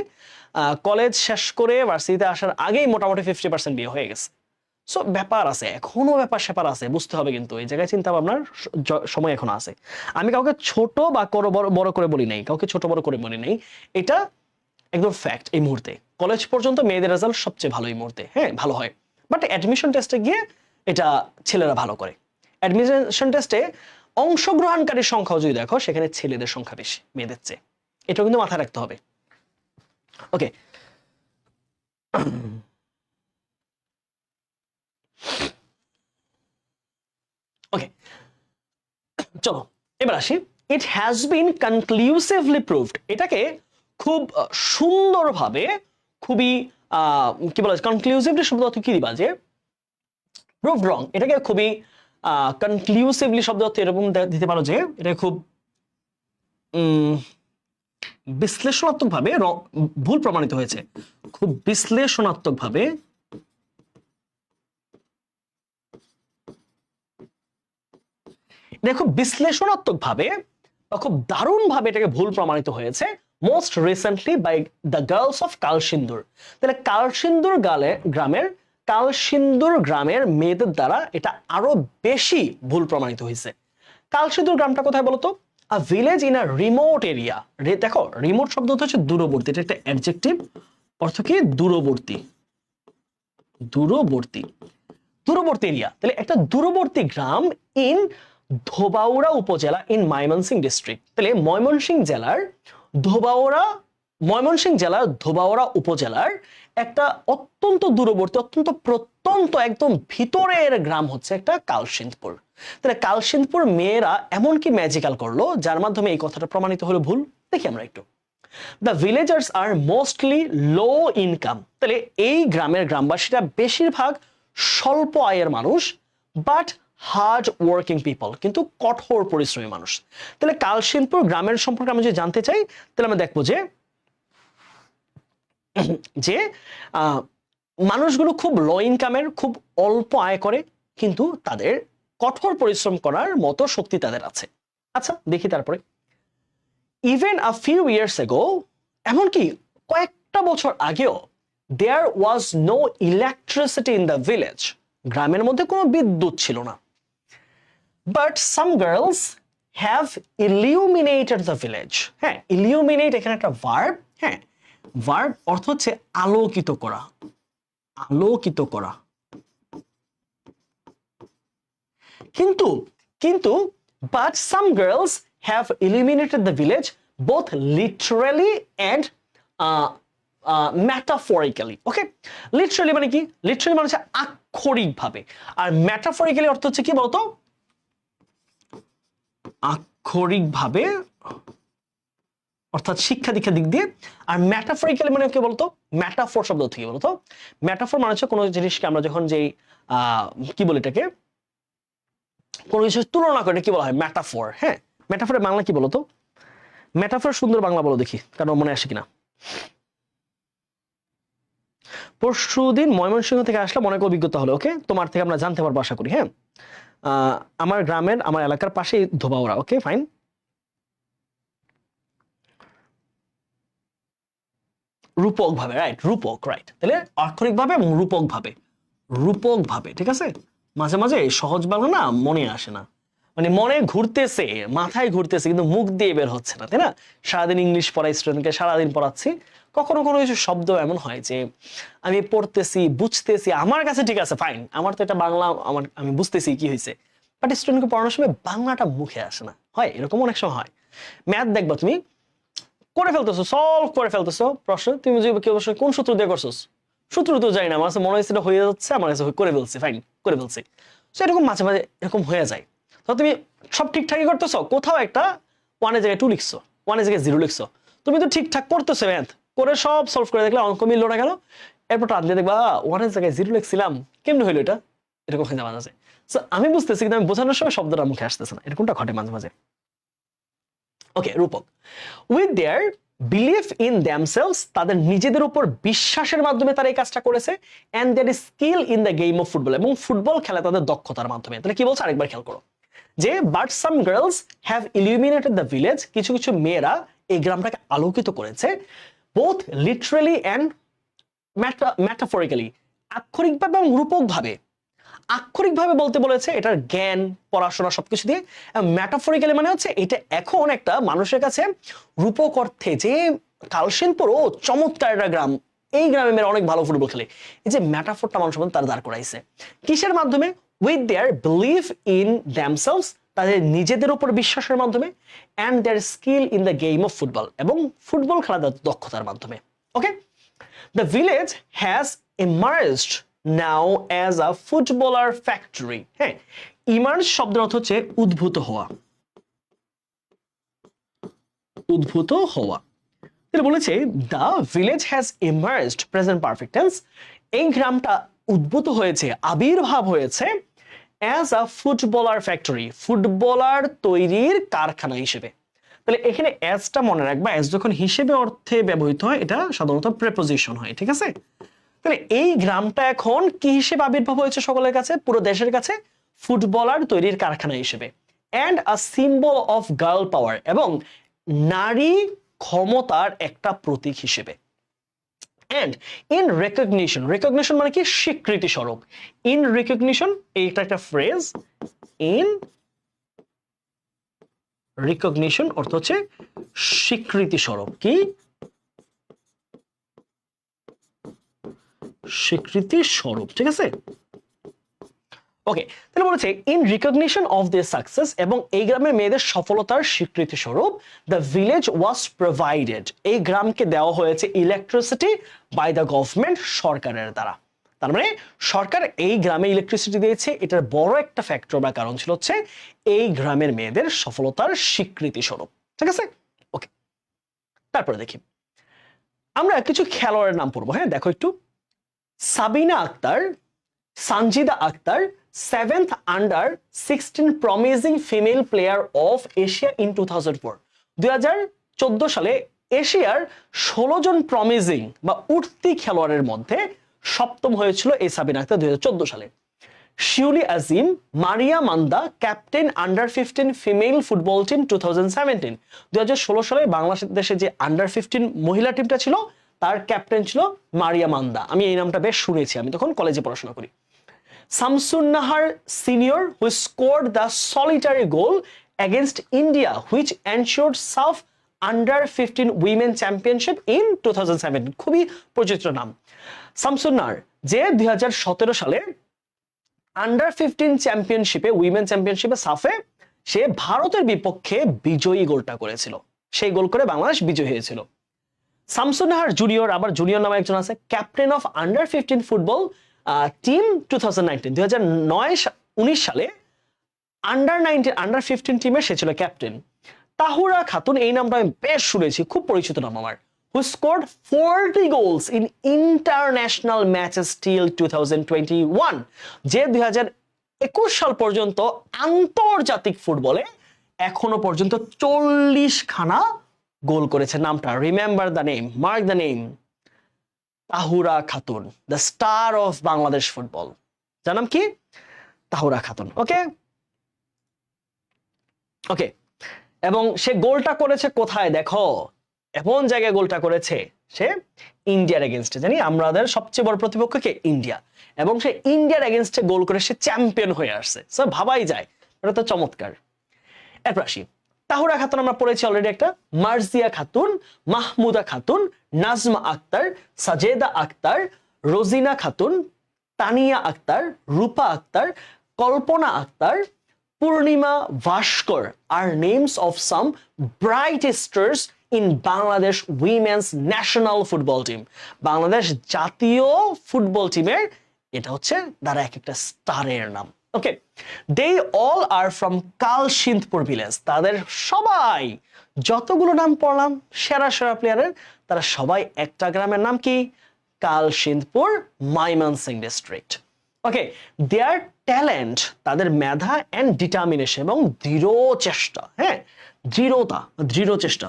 কলেজ শেষ করে ভার্সিটিতে আসার আগেই মোটামুটি 50% বিয়ে হয়ে গেছে। সো ব্যাপার আছে, এখনো ব্যাপার স্যাপার আছে, বুঝতে হবে, কিন্তু এই জায়গায় চিন্তা ভাবনার সময় এখনো আছে। আমি কাউকে ছোট বা বড় করে বলি নাই, কাউকে ছোট বড় করে বলি নাই, এটা একদম ফ্যাক্ট। এই মুহূর্তে কলেজ পর্যন্ত মেয়েদের রেজাল্ট সবচেয়ে ভালো এই মুহূর্তে, হ্যাঁ ভালো হয়। বাট অ্যাডমিশন টেস্টে গিয়ে এটা ছেলেরা ভালো করে। অ্যাডমিশন টেস্টে অংশগ্রহণকারীর সংখ্যাও যদি দেখো, সেখানে ছেলেদের সংখ্যা বেশি মেয়েদের চেয়ে, এটাও কিন্তু মাথায় রাখতে হবে। ওকে, ওকে, চলো এবার আসি। It has been conclusively proved, এটাকে খুব সুন্দরভাবে, খুবই কি বলা যায়, কনক্লুসিভলি শব্দ অর্থ কি দিবা, যে প্রুভড রং, এটাকে খুবই কনক্লুসিভলি শব্দ অর্থ এরকম দিতে পারো যে এটা খুব বিশ্লেষণাত্মক ভাবে ভুল প্রমাণিত হয়েছে, খুব বিশ্লেষণাত্মক ভাবে এটা খুব বিশ্লেষণাত্মক ভাবে বা খুব দারুণ ভাবে এটাকে ভুল প্রমাণিত হয়েছে most recently by the girls of Kalsindur. তাহলে কালসিন্দুর গ্রামের মেয়েদের দ্বারা এটা আরো বেশি ভুল প্রমাণিত হয়েছে। কালসিন্দুর গ্রামটা কোথায় বলতো? A village in a remote area. দেখো রিমোট শব্দ হচ্ছে দূরবর্তী, এটা একটা অ্যাডজেক্টিভ, অর্থ কি দূরবর্তী, দূরবর্তী, দূরবর্তী এরিয়া। তাহলে একটা দূরবর্তী গ্রাম ইন ধোবাউড়া উপজেলা ইন ময়মনসিংহ ডিস্ট্রিক্ট। তাহলে ময়মনসিংহ জেলার ধোবাউড়া উপজেলার একটা অত্যন্ত দূরবর্তী, অত্যন্ত প্রত্যন্ত, একদম ভিতরের গ্রাম হচ্ছে একটা কালসিন্দপুর। তাহলে কালসিন্দপুর মেয়েরা এমন কি ম্যাজিক্যাল করলো যার মাধ্যমে এই কথাটা প্রমাণিত হলো ভুল? দেখি আমরা একটু। The villagers are mostly low income. তাহলে এই গ্রামের গ্রামবাসীরা বেশিরভাগ স্বল্প আয়ের মানুষ, বাট হার্ড ওয়ার্কিং পিপল, কিন্তু কঠোর পরিশ্রমী মানুষ। তাহলে কালসিন্দপুর গ্রামের সম্পর্কে আমরা যদি জানতে চাই, তাহলে আমরা দেখবো যে মানুষগুলো খুব লো ইনকামের, খুব অল্প আয় করে, কিন্তু তাদের কঠোর পরিশ্রম করার মতো শক্তি তাদের আছে। আচ্ছা দেখি তারপরে, even a few years ago, এমনকি কয়েকটা বছর আগেও, there was no electricity in the village, গ্রামের মধ্যে কোনো বিদ্যুৎ ছিল না। But some girls have illuminated the village. হ্যাঁ, ইলিউমিনেট এখানে একটা ভার্ব। হ্যাঁ, ভার্ব অর্থ হচ্ছে আলোকিত করা, আলোকিত করা। কিন্তু but some girls have illuminated the village both literally and metaphorically. Okay, literally মানে কি? লিটারালি মানে হচ্ছে আক্ষরিক ভাবে, আর ম্যাটাফরিক্যালি অর্থ হচ্ছে কি বলতো? আক্ষরিক ভাবে, অর্থাৎ শিক্ষা দীক্ষা দিক দিয়ে। আর ম্যাটাফরিক্যালি মানে কি বলতো? ম্যাটাফোর শব্দ থেকে বলতো, ম্যাটাফোর মানে হচ্ছে কোনো জিনিসকে আমরা যখন যেই কি বলি এটাকে, কোনো কিছু তুলনা করে কি বলা হয়? ম্যাটাফোর। হ্যাঁ, ম্যাটাফোরের বাংলা কি বলতো? ম্যাটাফোর সুন্দর বাংলা বলো দেখি, কারণ মনে আসে কিনা। পরশুদিন ময়মনসিংহ থেকে আসলাম, অনেক অভিজ্ঞতা হলো। ওকে, তোমার থেকে আমরা জানতে পারবো আশা করি। হ্যাঁ, আমার গ্রামের, আমার এলাকার পাশেই ধোবাউড়া। Okay fine. রূপক ভাবে, রাইট, রূপক, রাইট। তাহলে আক্ষরিক ভাবে এবং রূপক ভাবে, রূপক ভাবে, ঠিক আছে। মাঝে মাঝে সহজ বাংলা না মনে আসে না, মানে মনে ঘুরতেছে, মাথায় ঘুরতেছে, কিন্তু মুখ দিয়ে বের হচ্ছে না, তাই না? সারাদিন ইংলিশ পড়াই, স্টুডেন্টকে সারাদিন পড়াচ্ছি, কখনো কোনো কিছু শব্দ এমন হয় যে আমি পড়তেছি, বুঝতেছি, আমার কাছে ঠিক আছে, ফাইন, আমার তো এটা বাংলা, আমি বুঝতেছি কি হয়েছে, বাট স্টুডেন্টকে পড়ানোর সময় বাংলাটা মুখে আসে না, হয় এরকম অনেক সময় হয়। ম্যাথ দেখবা তুমি করে ফেলতেছো, সলভ করে ফেলতেছো প্রশ্ন, তুমি যদি কেউ কোন সূত্র দিয়ে করছো, সূত্র তো জানি না, আমার কাছে মনে হয়েছে হয়ে যাচ্ছে, আমার কাছে করে ফেলছি, ফাইন করে ফেলছি। তো এরকম মাঝে মাঝে এরকম হয়ে যায়। তো তুমি সব ঠিকঠাকই করতেছো, কোথাও একটা ওয়ানের জায়গায় 2 লিখছো, ওয়ানের জায়গায় 0 লিখছো, তুমি তো ঠিকঠাক করতেছো, ম্যাথ করে সব সলভ করে দেখলে অঙ্ক মিললো না কেন, এরপর টান দিয়ে দেখবা ওয়ানের জায়গায় 0 লিখছিলাম, কেমনি হইলো এটা, এরকম হয়ে যায় মাঝে মাঝে। আমি বুঝতেছি কিন্তু আমি বোঝানোর সময় শব্দটা মুখে আসতেছে না, এরকমটা ঘটে মাঝে মাঝে। ওকে, রূপক। With their believe in themselves, তাদের নিজেদের উপর বিশ্বাসের মাধ্যমে তারা এই কাজটা করেছে, and there is skill in the game of football, এবং ফুটবল খেলা তাদের দক্ষতার মাধ্যমে। তাহলে কি বলছে আরেকবার খেয়াল করো, যে but some girls have illuminated the village, কিছু কিছু মেয়েরা এই গ্রামটাকে আলোকিত করেছে, বোথ লিটারালি অ্যান্ড ম্যাটাফরিক্যালি, আক্ষরিকভাবে এবং রূপকভাবে। আক্ষরিকভাবে বলতে বলেছে এটার জ্ঞান, পড়াশোনা সবকিছু দিয়ে, ম্যাটাফরিক্যালি মানে হচ্ছে এটা এখন একটা মানুষের কাছে রূপক অর্থে, যে কালসিন্দপুর ও চমৎকার একটা গ্রাম, এই গ্রামে মেয়েরা অনেক ভালো ফুটবল খেলে, এই যে ম্যাটাফোরটা মানুষের মধ্যে তারা দাঁড় করাইছে, কিসের মাধ্যমে? With their believe in themselves, তাদের নিজেদের উপর বিশ্বাসের মাধ্যমে, and their skill in the game of football, এবং ফুটবল খেলার দক্ষতার মাধ্যমে। Okay, the village has emerged now as a footballer factory. হ্যাঁ, ইমার্জ শব্দের অর্থ হচ্ছে উদ্ভূত হওয়া, উদ্ভূত হওয়া। তিনি বলেছে the village has emerged, present perfect tense, এই গ্রামটা উদ্ভূত হয়েছে, আবির্ভাব হয়েছে as a footballer factory, footballer তৈরির কারখানা হিসেবে। তাহলে এখানে অ্যাজটা মনে রাখবা, অ্যাজ যখন হিসেবে অর্থে ব্যবহৃত হয় এটা সাধারণত প্রেপোজিশন হয়, ঠিক আছে? তাহলে এই গ্রামটা এখন কি হিসেবে আবির্ভাব হয়েছে সকলের কাছে, পুরো দেশের কাছে? ফুটবলার তৈরির কারখানা হিসেবে। And a symbol of girl power, এবং নারী ক্ষমতার একটা প্রতীক হিসেবে। And in recognition, recognition মানে কি? স্বীকৃতি স্বরূপ। In recognition, এইটা একটা ফ্রেজ। In recognition অর্থ হচ্ছে স্বীকৃতি স্বরূপ। কি? স্বীকৃতি স্বরূপ, ঠিক আছে? ওকে, তাহলে বলেছে in recognition of this success, এবং এই গ্রামের মেয়েদের সফলতার স্বীকৃতি স্বরূপ দ্য ভিলেজ ওয়াজ প্রোভাইডেড, এই গ্রামকে দেওয়া হয়েছে ইলেকট্রিসিটি বাই দ্য গভর্নমেন্ট, সরকারের দ্বারা। তার মানে সরকার এই গ্রামে ইলেকট্রিসিটি দিয়েছে, এটার বড় একটা ফ্যাক্টর বা কারণ ছিল হচ্ছে এই গ্রামের মেয়েদের সফলতার স্বীকৃতি স্বরূপ, ঠিক আছে? ওকে, তারপরে দেখি আমরা কিছু খেলোয়াড়ের নাম পড়বো। হ্যাঁ, দেখো একটু। Sabina Akter, Sanjida Akter, 7th under 16 promising female player of Asia in 2004, 2014 সালে এশিয়ার 16 জন প্রমিজিং বা উঠতি খেলোয়াড়ের মধ্যে সপ্তম হয়েছিল এই সাবিনা আক্তার 2014 সালে। Shiuli Azim, Maria Manda, captain under 15 female football team 2017, 2016 সালে বাংলাদেশে যে আন্ডার 15 মহিলা টিমটা ছিল তার ক্যাপ্টেন ছিল মারিয়া মান্দা। আমি এই নামটা বেশ শুনেছি, আমি তখন কলেজে পড়াশোনা করি। Samsun Nahar Senior, who scored the solitary goal against India, which ensured SAF Under 15 Women Championship in 2017. খুবই পরিচিত নাম শামসুন নাহার, যে 2017 সালে আন্ডার 15 চ্যাম্পিয়নশিপে, উইমেন চ্যাম্পিয়নশিপে সাফে সে ভারতের বিপক্ষে বিজয়ী গোলটা করেছিল, সেই গোল করে বাংলাদেশ বিজয়ী হয়েছিল। শামসুন নাহার জুনিয়র, আবার জুনিয়র নামে একজন আছে, captain of under 15 football team 2019, 2019 সালে আন্ডার 15 টিমে সে ছিল ক্যাপ্টেন। তাহুরা খাতুন, এই নামটা আমি বেশ শুনেছি, খুব পরিচিত নাম আমার, who scored 40 goals in international matches till 2021, যে 2021 সাল পর্যন্ত আন্তর্জাতিক ফুটবলে এখনো পর্যন্ত 40 খানা গোল করেছে। নামটা remember the name, mark the name, Tahura Khatun, the star of Bangladesh football. যার নাম কি? তাহুরা খাতুন। ওকে ওকে, এবং সে গোলটা করেছে কোথায়? দেখো, এমন জায়গায় গোলটা করেছে, সে ইন্ডিয়ার এগেনস্টে। জানি আমাদের সবচেয়ে বড় প্রতিপক্ষ কে? ইন্ডিয়া, এবং সে ইন্ডিয়ার এগেনস্টে গোল করে সে চ্যাম্পিয়ন হয়ে আসছে। সো ভাবাই যায়, এটা তো চমৎকার। এরপর আসি, তাহুরা খাতুন আমরা পড়েছি অলরেডি একটা, মার্জিয়া খাতুন, মাহমুদা খাতুন, নাজমা আক্তার, সাজেদা আক্তার, রোজিনা খাতুন, তানিয়া আক্তার, রূপা আক্তার, কল্পনা আক্তার, পূর্ণিমা ভাস্কর are names of some bright stars in Bangladesh women's national football team. Bangladesh জাতীয় ফুটবল টিমের এটা হচ্ছে তারা এক একটা স্টারের নাম। Okay, they all are from Kalsindpur village. তাদের সবাই, যতগুলো নাম পড়লাম সেরা সেরা প্লেয়ারের, তারা সবাই একটা গ্রামের নাম কি? কালসিন্দপুর, ময়মনসিংহ ডিস্ট্রিক্ট। ওকে, দেয়ার ট্যালেন্ট, তাদের মেধা এন্ড ডিটারমিনেশন, এবং দৃঢ় চেষ্টা, হ্যাঁ দৃঢ়তা, দৃঢ় চেষ্টা,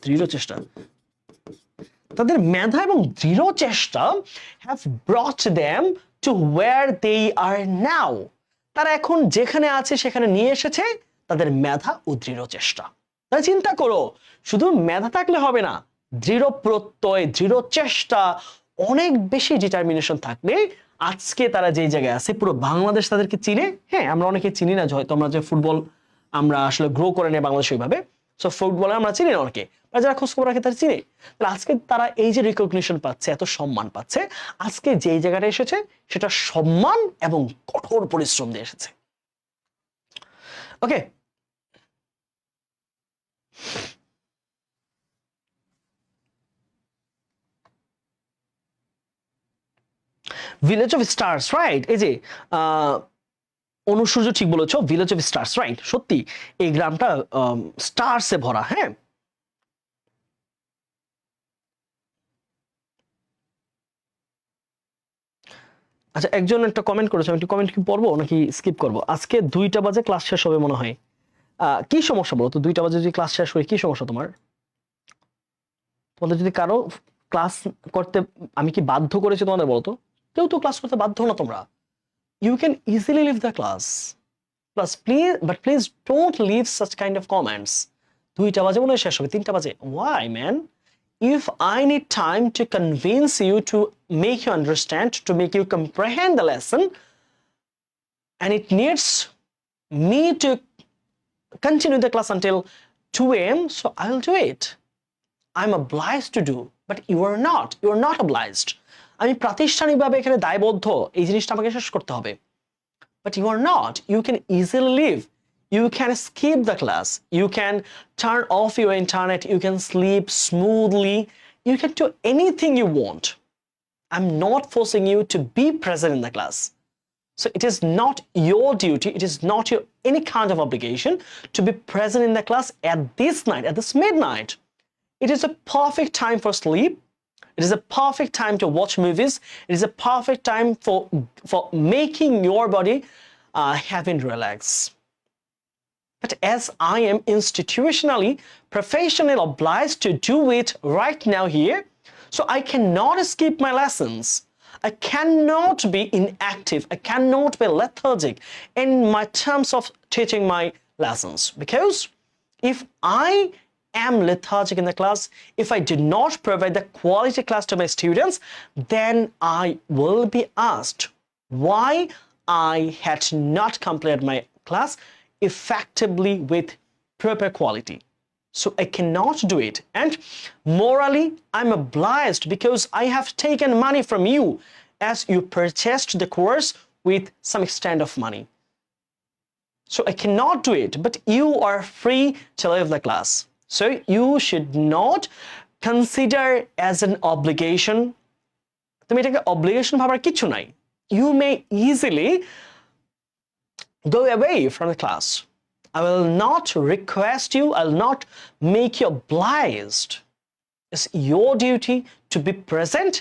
দৃঢ় চেষ্টা, তাদের মেধা এবং দৃঢ় চেষ্টা have brought them to where they are now, তারা এখন যেখানে আছে সেখানে নিয়ে এসেছে তাদের মেধা ও দৃঢ় চেষ্টা। তাই চিন্তা করো, শুধু মেধা থাকলে হবে না, দৃঢ় প্রত্যয়, দৃঢ় চেষ্টা, অনেক বেশি ডিটারমিনেশন থাকলে আজকে তারা যেই জায়গায় আছে পুরো বাংলাদেশ তাদেরকে চিনে। হ্যাঁ, আমরা অনেকে চিনি না, হয়তো আমরা যে ফুটবল আমরা আসলে গ্রো করে নেই বাংলাদেশ ওইভাবে, সো ফুটবলে আমরা চিনি না অনেকে, যারা খোঁজ খবর রাখে তারা চিনে। তাহলে আজকে তারা এই যে রিকগনিশন পাচ্ছে, এত সম্মান পাচ্ছে, আজকে যেই জায়গাটা এসেছে সেটা সম্মান এবং কঠোর পরিশ্রম দিয়ে এসেছে। ওকে, ভিলেজ অফ স্টার্স, রাইট? এই যে অনুসূর্য ঠিক বলেছো, ভিলেজ অফ স্টার্স, রাইট। সত্যি এই গ্রামটা স্টারসে ভরা। হ্যাঁ, আচ্ছা, একজন একটা কমেন্ট করেছে, আমি একটু কমেন্ট কি পড়বো নাকি স্কিপ করবো? আজকে 2টা বাজে ক্লাস শেষ হবে মনে হয়। কি সমস্যা বলো তো, 2টা বাজে যদি ক্লাস শেষ হয়, কি সমস্যা তোমার? তোমাদের যদি কারো ক্লাস করতে আমি কি বাধ্য করেছি তোমাদের, বলো তো? কেউ তো ক্লাস করতে বাধ্য না তোমরা। You can easily leave the class. Plus please, but please don't leave such kind of comments. 2টা বাজে মনে হয় শেষ হবে, 3টা বাজে। Why man? If I need time to convince you, to make you understand, to make you comprehend the lesson, and it needs me to continue the class until 2 a.m., so I'll do it. I'm obliged to do, but you are not. You are not obliged. আমি প্রাতিষ্ঠানিকভাবে এখানে দায়বদ্ধ, এই জিনিসটা আমাকে শেষ করতে হবে। But you are not. You can easily leave. You can skip the class. You can turn off your internet. You can sleep smoothly. You can do anything you want. I'm not forcing you to be present in the class. So it is not your duty, it is not your any kind of obligation to be present in the class at this night, at this midnight. It is a perfect time for sleep. It is a perfect time to watch movies. It is a perfect time for making your body having relax. But as I am institutionally, professionally obliged to do it right now here, so I cannot skip my lessons. I cannot be inactive. I cannot be lethargic in my terms of teaching my lessons. Because if I am lethargic in the class, if I do not provide the quality class to my students, then I will be asked why I had not completed my class effectively with proper quality. So I cannot do it. And morally, I'm obliged because I have taken money from you as you purchased the course with some extent of money. So I cannot do it, but you are free to leave the class. So you should not consider as an obligation. তুমি এটাকে obligation ভাবার কিছু নাই. You may easily go away from the class. I will not request you, I will not make you obliged. It's your duty to be present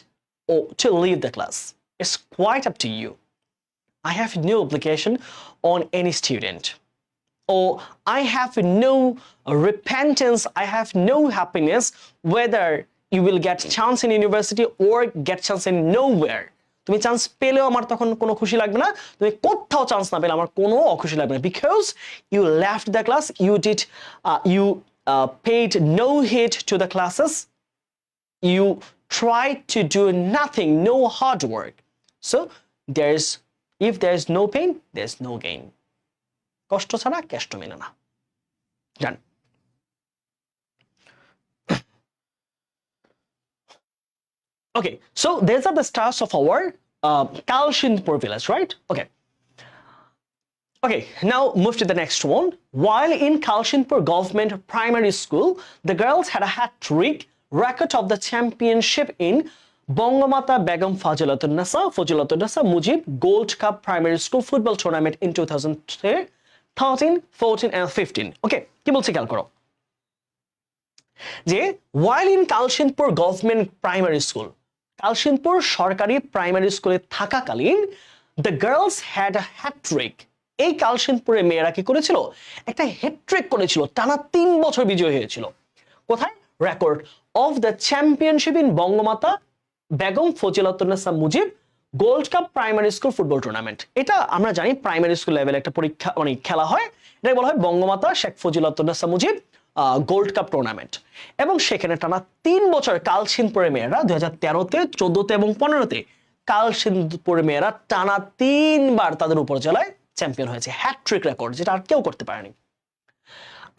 or to leave the class. It's quite up to you. I have no obligation on any student. Or I have no repentance, I have no happiness whether you will get chance in university or get chance in nowhere. তুমি চান্স পেলেও আমার তখন কোনো খুশি লাগবে না, তুমি কোথাও চান্স না পেলে আমার কোনো অখুশি লাগবে না, because you left the class, you did you paid no heed to the classes, you try to do nothing, no hard work. So if there is no pain, there is no gain. কষ্ট ছাড়া কেষ্ট মেনে না, জান। Okay, so these are the stars of our Kalshindpur village, right? Okay, now move to the next one. While in Kalshindpur Government Primary School, the girls had a hat-trick record of the championship in Bangamata Begum Fajilatunasa Mujib Gold Cup Primary School Football Tournament in 2013, 14 and 15. Okay, কি বলছি খেয়াল করো যে while in Kalshindpur Government Primary School, কালশিনপুর সরকারি প্রাইমারি স্কুলে থাকাকালীন the girls had a hat-trick. এই কালশিনপুরের মেয়েরা কি করেছিল? একটা হ্যাটট্রিক করেছিল, টানা 3 বছর বিজয়ী হয়েছিল। কোথায়? Record of the championship in Bangamata Begum Fazilatunnesa Mujib gold cup primary school football tournament. এটা আমরা জানি প্রাইমারি স্কুল লেভেলে একটা পরীক্ষা মানে খেলা হয়, এটাকে বলা হয় Bangamata Sheikh Fazilatunnesa Mujib gold cup tournament. এবং সেখানে টানা 3 বছর কালশিনপুরের মেয়েরা 2013-তে, 14-তে এবং 15-তে কালশিনপুরের মেয়েরা টানা 3 বার তাদের উপজেলায় চ্যাম্পিয়ন হয়েছে। হ্যাটট্রিক রেকর্ড, যেটা আর কেউ করতে পারেনি।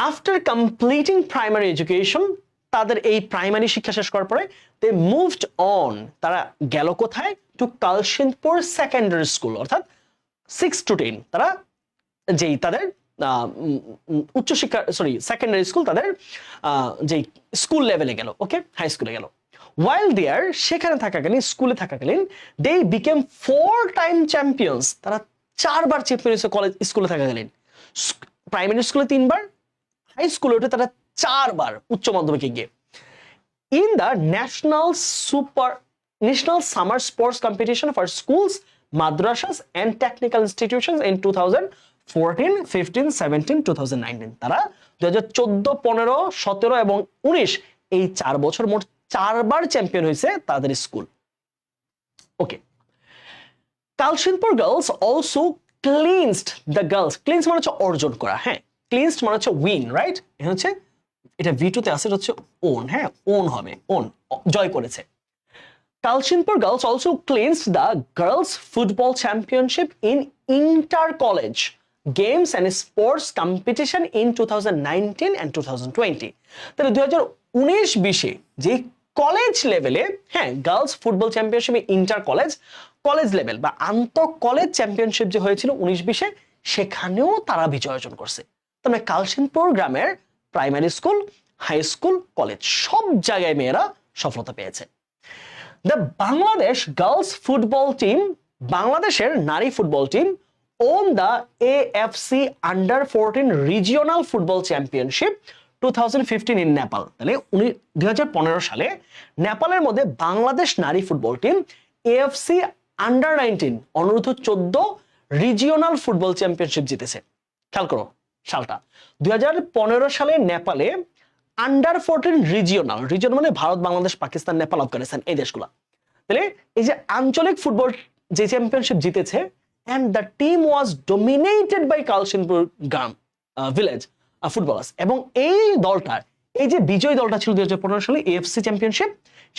আফটার কমপ্লিটিং প্রাইমারি এডুকেশন, তাদের এই প্রাইমারি শিক্ষা শেষ করার পরে দে মুভড অন, তারা গেল কোথায়? টু কালশিনপুর সেকেন্ডারি স্কুল, অর্থাৎ 6 to 10 তারা যেই তাদের উচ্চশিক্ষা সেকেন্ডারি স্কুল, তাদের যে স্কুল লেভেলে গেল, ওকে, হাই স্কুলে গেল। while there সেখানে থাকাকালীন, স্কুলে থাকাকালীন, they became 4-time champions, তারা 4বার চ্যাম্পিয়ন হয়েছে কলেজ স্কুলে থাকাকালীন। প্রাইমারি স্কুলে 3বার, হাই স্কুলে ওঠে তারা 4বার উচ্চ মাধ্যমিকে গিয়ে। In the national summer sports competition for schools, madrasas and technical institutions in 2014, 15, 17, 2019 তারা 2014, 15, 17 এবং 19 এই 4 বছর মোট 4বার চ্যাম্পিয়ন হয়েছে তাদের school. Okay, Kalsinpur girls also clinched the girls, clinch মানে হচ্ছে অর্জন করা, হ্যাঁ, ক্লিনসড মানে হচ্ছে উইন, রাইট? এটা হচ্ছে, এটা V2 তে আছে, এটা হচ্ছে ওন, হ্যাঁ, ওন হবে, ওন, জয় করেছে। Kalsinpur girls also clinched the girls football championship in inter college games and sports competition in 2019 and 2020। তাহলে 2019-20 যে কলেজ লেভেলে, হ্যাঁ, girls football championship inter college level বা আন্তঃ কলেজ চ্যাম্পিয়নশিপ যে হয়েছিল 19-20-এ, সেখানেও তারা বিজয় অর্জন করছে। তার কালসিনপুর গ্রামের primary school, high school, college সব জায়গায় মেয়েরা সফলতা পেয়েছে। The Bangladesh girls football team, বাংলাদেশের নারী football team won the AFC Under-14 regional football championship 2015 in Nepal. তাহলে 2015 সালে নেপালের মধ্যে বাংলাদেশ নারী ফুটবল টিম AFC Under-19 অনূর্ধ্ব 14 রিজিওনাল ফুটবল চ্যাম্পিয়নশিপ জিতেছে। খেয়াল করো সালটা, 2015 সালে নেপালে Under-14 রিজিওনাল মানে ভারত, বাংলাদেশ, পাকিস্তান, নেপাল, আফগানিস্তান এই দেশগুলো। তাহলে এই যে আঞ্চলিক ফুটবল যে চ্যাম্পিয়নশিপ জিতেছে, and the team was dominated by Kalsinpur গ্রাম ভিলেজ ফুটবলার্স। এবং এই দলটার, এই যে বিজয়ী দলটা ছিল 2015 সালে AFC চ্যাম্পিয়নশিপ,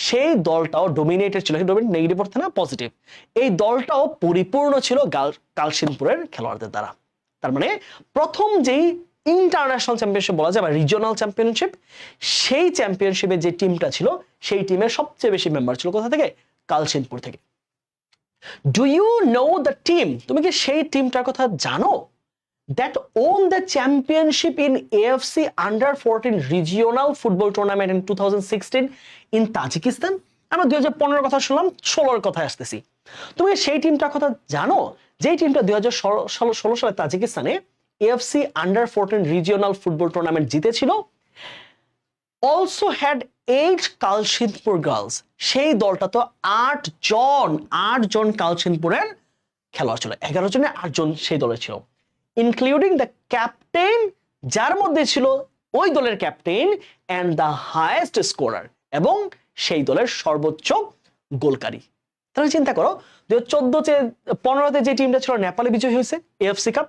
সেই দলটাও ডোমিনেটেড ছিল, নেগেটিভ অর্থে না, পজিটিভ। এই দলটাও পরিপূর্ণ ছিল কালসিনপুরের খেলোয়াড়দের দ্বারা। তার মানে প্রথম যেই ইন্টারন্যাশনাল চ্যাম্পিয়নশিপ বলা যায় বা রিজিওনাল চ্যাম্পিয়নশিপ, সেই চ্যাম্পিয়নশিপে যে টিমটা ছিল, সেই টিমের সবচেয়ে বেশি মেম্বার ছিল কোথা থেকে? কালসিনপুর থেকে। Do you know the team, তুমি কি সেই টিমটার কথা জানো? That won the championship in AFC Under-14 regional football tournament in 2016 in Tajikistan. আমরা 2015 কথা শুনলাম, 16 কথা আসতেছি। তুমি সেই টিমটার কথা জানো যেই টিমটা 2016 সালে তাজিকিস্তানে AFC Under-14 regional football tournament জিতেছিল? অলসো হ্যাড 8 কালসিনপুর গার্লস, সেই দলটা তো 8 জন কালসিনপুরের খেলোয়াড় ছিল, 11 জনে 8 জন সেই দলে ছিল, ইনক্লুডিং দ্য ক্যাপ্টেন, যার মধ্যে ছিল ওই দলের captain and the highest scorer, এবং সেই দলের সর্বোচ্চ গোলকারী। তাহলে চিন্তা করো, 2014-15-তে যে টিমটা ছিল নেপালে বিজয়ী হয়েছে AFC কাপ,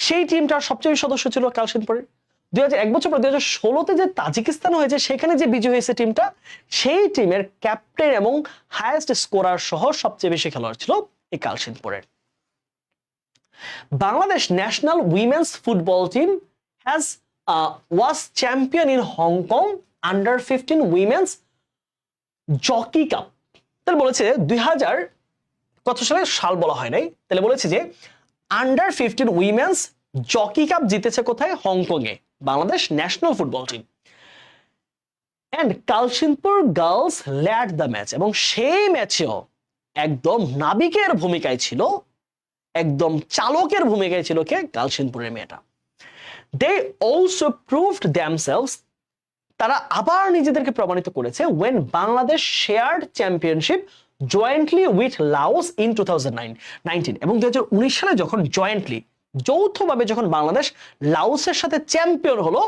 সেই টিমটার সবচেয়ে সদস্য ছিল কালসিনপুরের। 2001 বছর পর 2016-তে যে তাজিকিস্তান হয়েছে, সেখানে যে বিজয়ী হয়েছে টিমটা, সেই টিমের ক্যাপ্টেন এবং হাইয়েস্ট স্কোরার সহ সবচেয়ে বেশি খেলোয়াড় ছিল এই কালসিনপুরের। Bangladesh national women's football team has was champion in Hong Kong Under-15 women's jockey cup. তাহলে বলেছে 2000 কত সালে, সাল বলা হয় নাই, তাহলে বলেছে যে Under-15 উইমেন্স জকি কাপ জিতেছে কোথায়? হংকং এ Bangladesh national football team. And Kalsinpur girls led the match, এবং সেই ম্যাচেও একদম নাবিকের ভূমিকায় ছিল, একদম চালকের ভূমিকায় ছিল কে? কালসিনপুরের মেয়েটা। দে অলসো প্রুভড দেমসেলভস, তারা আবার নিজেদেরকে প্রমাণিত করেছে when Bangladesh shared championship jointly with Laos in 2019, এবং 2019 সালে যখন জয়েন্টলি, যৌথভাবে যখন বাংলাদেশ লাওসের সাথে চ্যাম্পিয়ন হলো,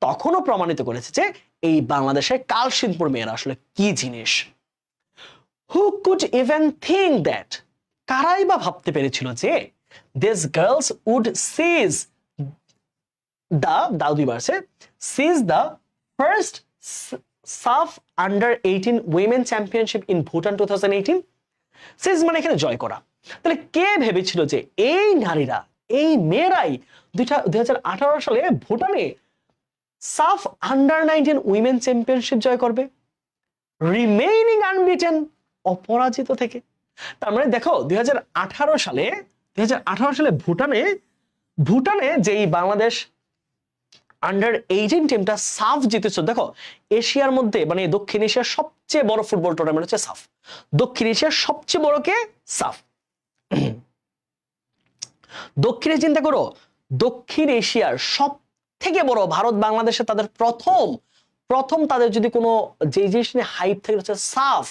তখনও প্রমাণিত করেছে যে এই বাংলাদেশের কালসিনপুর মেয়েরা আসলে কি জিনিস। Who could even think that, কারাই বা ভাবতে পেরেছিল যে this girls would seize the first SAFF Under-18 women championship in Bhutan 2018। Seize মানে এখানে জয় করা। তাহলে কে ভেবেছিল যে এই নারীরা, এই মেয়েরাই 2018 সালে ভুটানে সাফ Under-19 উইমেন চ্যাম্পিয়নশিপ জয় করবে, রিমেইনিং আনবিটেন, অপরাজিত থেকে। তার মানে দেখো 2018 সালে ভুটানে যেই বাংলাদেশ Under-18 টিমটা সাফ জিতেছে, দেখো এশিয়ার মধ্যে মানে দক্ষিণ এশিয়ার সবচেয়ে বড় ফুটবল টুর্নামেন্ট হচ্ছে সাফ, দক্ষিণ এশিয়ার সবচেয়ে বড় কে? সাফ। দক্ষিণে চিন্তা করো, দক্ষিণ এশিয়ার সব থেকে বড় ভারত বাংলাদেশে তাদের প্রথম প্রথম তাদের যদি কোনো যে জিনিস নিয়ে হাইপ থাকে হচ্ছে সাফ।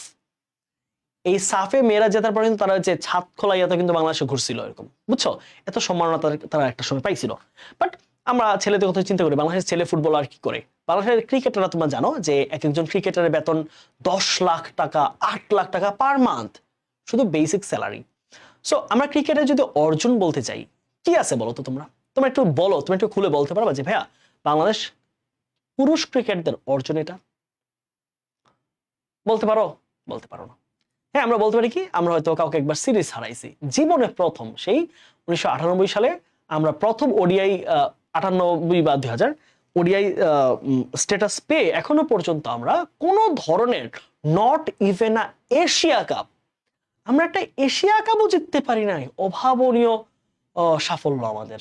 এই সাফে মেয়েরা জেতার পর কিন্তু তারা যে ছাদ খোলা ইয়াতে কিন্তু বাংলাদেশে ঘুরছিল এরকম, বুঝছো? এত সম্মাননা তারা একটা সময় পাইছিল। বাট আমরা ছেলেদের কথা চিন্তা করি, বাংলাদেশের ছেলে ফুটবল আর কি করে? বাংলাদেশের ক্রিকেটাররা তোমরা জানো যে এক একজন ক্রিকেটারের বেতন 10 লাখ টাকা 8 লাখ টাকা পার মান্থ, শুধু বেসিক স্যালারি। সো আমরা ক্রিকেটে যদি অর্জন বলতে চাই, কি আছে বলো তো তোমরা? তোমরা একটু বলো, তুমি একটু খুলে বলতে পারবা যে ভাইয়া বাংলাদেশ পুরুষ ক্রিকেটদের অর্জন এটা? বলতে পারো? বলতে পারো না। হ্যাঁ, আমরা বলতে পারি কি, আমরা হয়তো কাউকে একবার সিরিজ হারাইছি জীবনে প্রথম, সেই 1998 সালে আমরা প্রথম ওডিআই 98 বা 2000 ওডিআই স্ট্যাটাস পেয়ে এখনো পর্যন্ত আমরা কোনো ধরনের not even a Asia cup, আমরা একটা এশিয়া কাপও জিততে পারি নাই। অভাবনীয় সাফল্য আমাদের।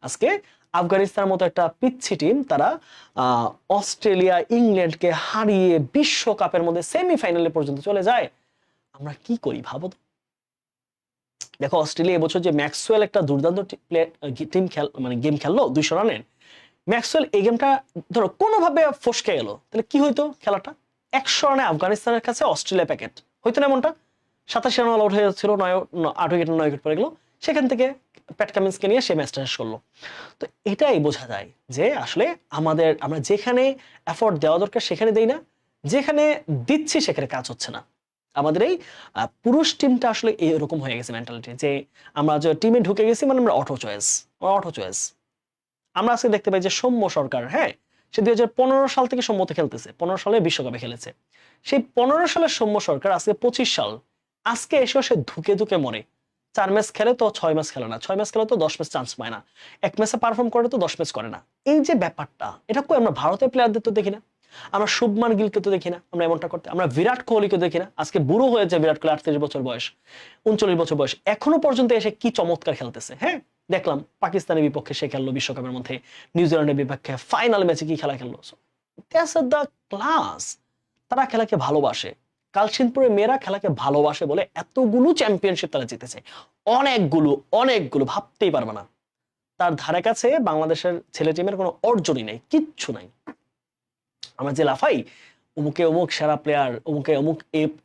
আজকে আফগানিস্তানের মতো একটা পিচ্ছি টিম, তারা অস্ট্রেলিয়া ইংল্যান্ডকে হারিয়ে বিশ্বকাপের মধ্যে সেমিফাইনালে পর্যন্ত চলে যায়। আমরা কি করি ভাবো তো। দেখো অস্ট্রেলিয়া এবছর যে ম্যাক্সওয়েল একটা দুর্দান্ত টিম মানে গেম খেললো 200 রানের, ম্যাক্সওয়েল এই গেমটা ধরো কোনোভাবে ফসকে গেল, তাহলে কি হইতো খেলাটা? 100 রানে আফগানিস্তানের কাছে অস্ট্রেলিয়া প্যাকেট হইতো না এমনটা? 87 রান অল আউট হয়ে যাচ্ছিল, 8 উইকেট 9 উইকেট পড়ে গেল, সেখান থেকে প্যাট কামিন্সকে নিয়ে সে ম্যাচটা শেষ করলো। তো এটাই বোঝা যায় যে আসলে আমরা যেখানে এফোর্ট দেওয়া দরকার সেখানে দেই না, যেখানে দিচ্ছি সেখানে কাজ হচ্ছে না। আমাদের এই পুরুষ টিমটা আসলে এরকম হয়ে গেছে মেন্টালিটি, যে আমরা যে টিমে ঢুকে গেছি মানে আমরা অটো চয়েস। আমরা আজকে দেখতে পাই যে সৌম্য সরকার, হ্যাঁ, সে 2015 সাল থেকে সৌম্যতে খেলতেছে, 15 সালে বিশ্বকাপে খেলেছে। সেই 15 সালের সৌম্য সরকার আজকে 25 সাল, আজকে এসেও সে ধুকে ধুকে মরে। 4 ম্যাচ খেলে তো 6 ম্যাচ খেলে না, 6 ম্যাচ খেলে তো 10 ম্যাচ চান্স পায় না, এক ম্যাচে পারফর্ম করে তো 10 ম্যাচ করে না। এই যে ব্যাপারটা, এটা কই আমরা ভারতের প্লেয়ারদের তো দেখি না, আমরা শুভমান গিলকে তো দেখি না আমরা এমনটা করতে, আমরা বিরাট কোহলিকে দেখি না। আজকে বুড়ো হয়েছে বিরাট কোহলি, 38 বছর বয়স, 39 বছর বয়স, এখনো পর্যন্ত এসে কি চমৎকার খেলতেছে। হ্যাঁ, দেখলাম পাকিস্তানের বিপক্ষে সে খেললো বিশ্বকাপের মধ্যে, নিউজিল্যান্ডের বিপক্ষে ফাইনাল ম্যাচে কি খেলা খেললো। That's the class. তারা খেলাকে ভালোবাসে, কালচিনপুরের মেয়েরা খেলাকে ভালোবাসে বলে এতগুলো চ্যাম্পিয়নশিপ তারা জিতেছে, অনেকগুলো ভাবতেই পারবে না। তার ধারে কাছে বাংলাদেশের ছেলে টিমের কোনো অর্জনই নেই, কিচ্ছু নাই। আমরা যে লাফাই অমুক সেরা প্লেয়ার, অমুক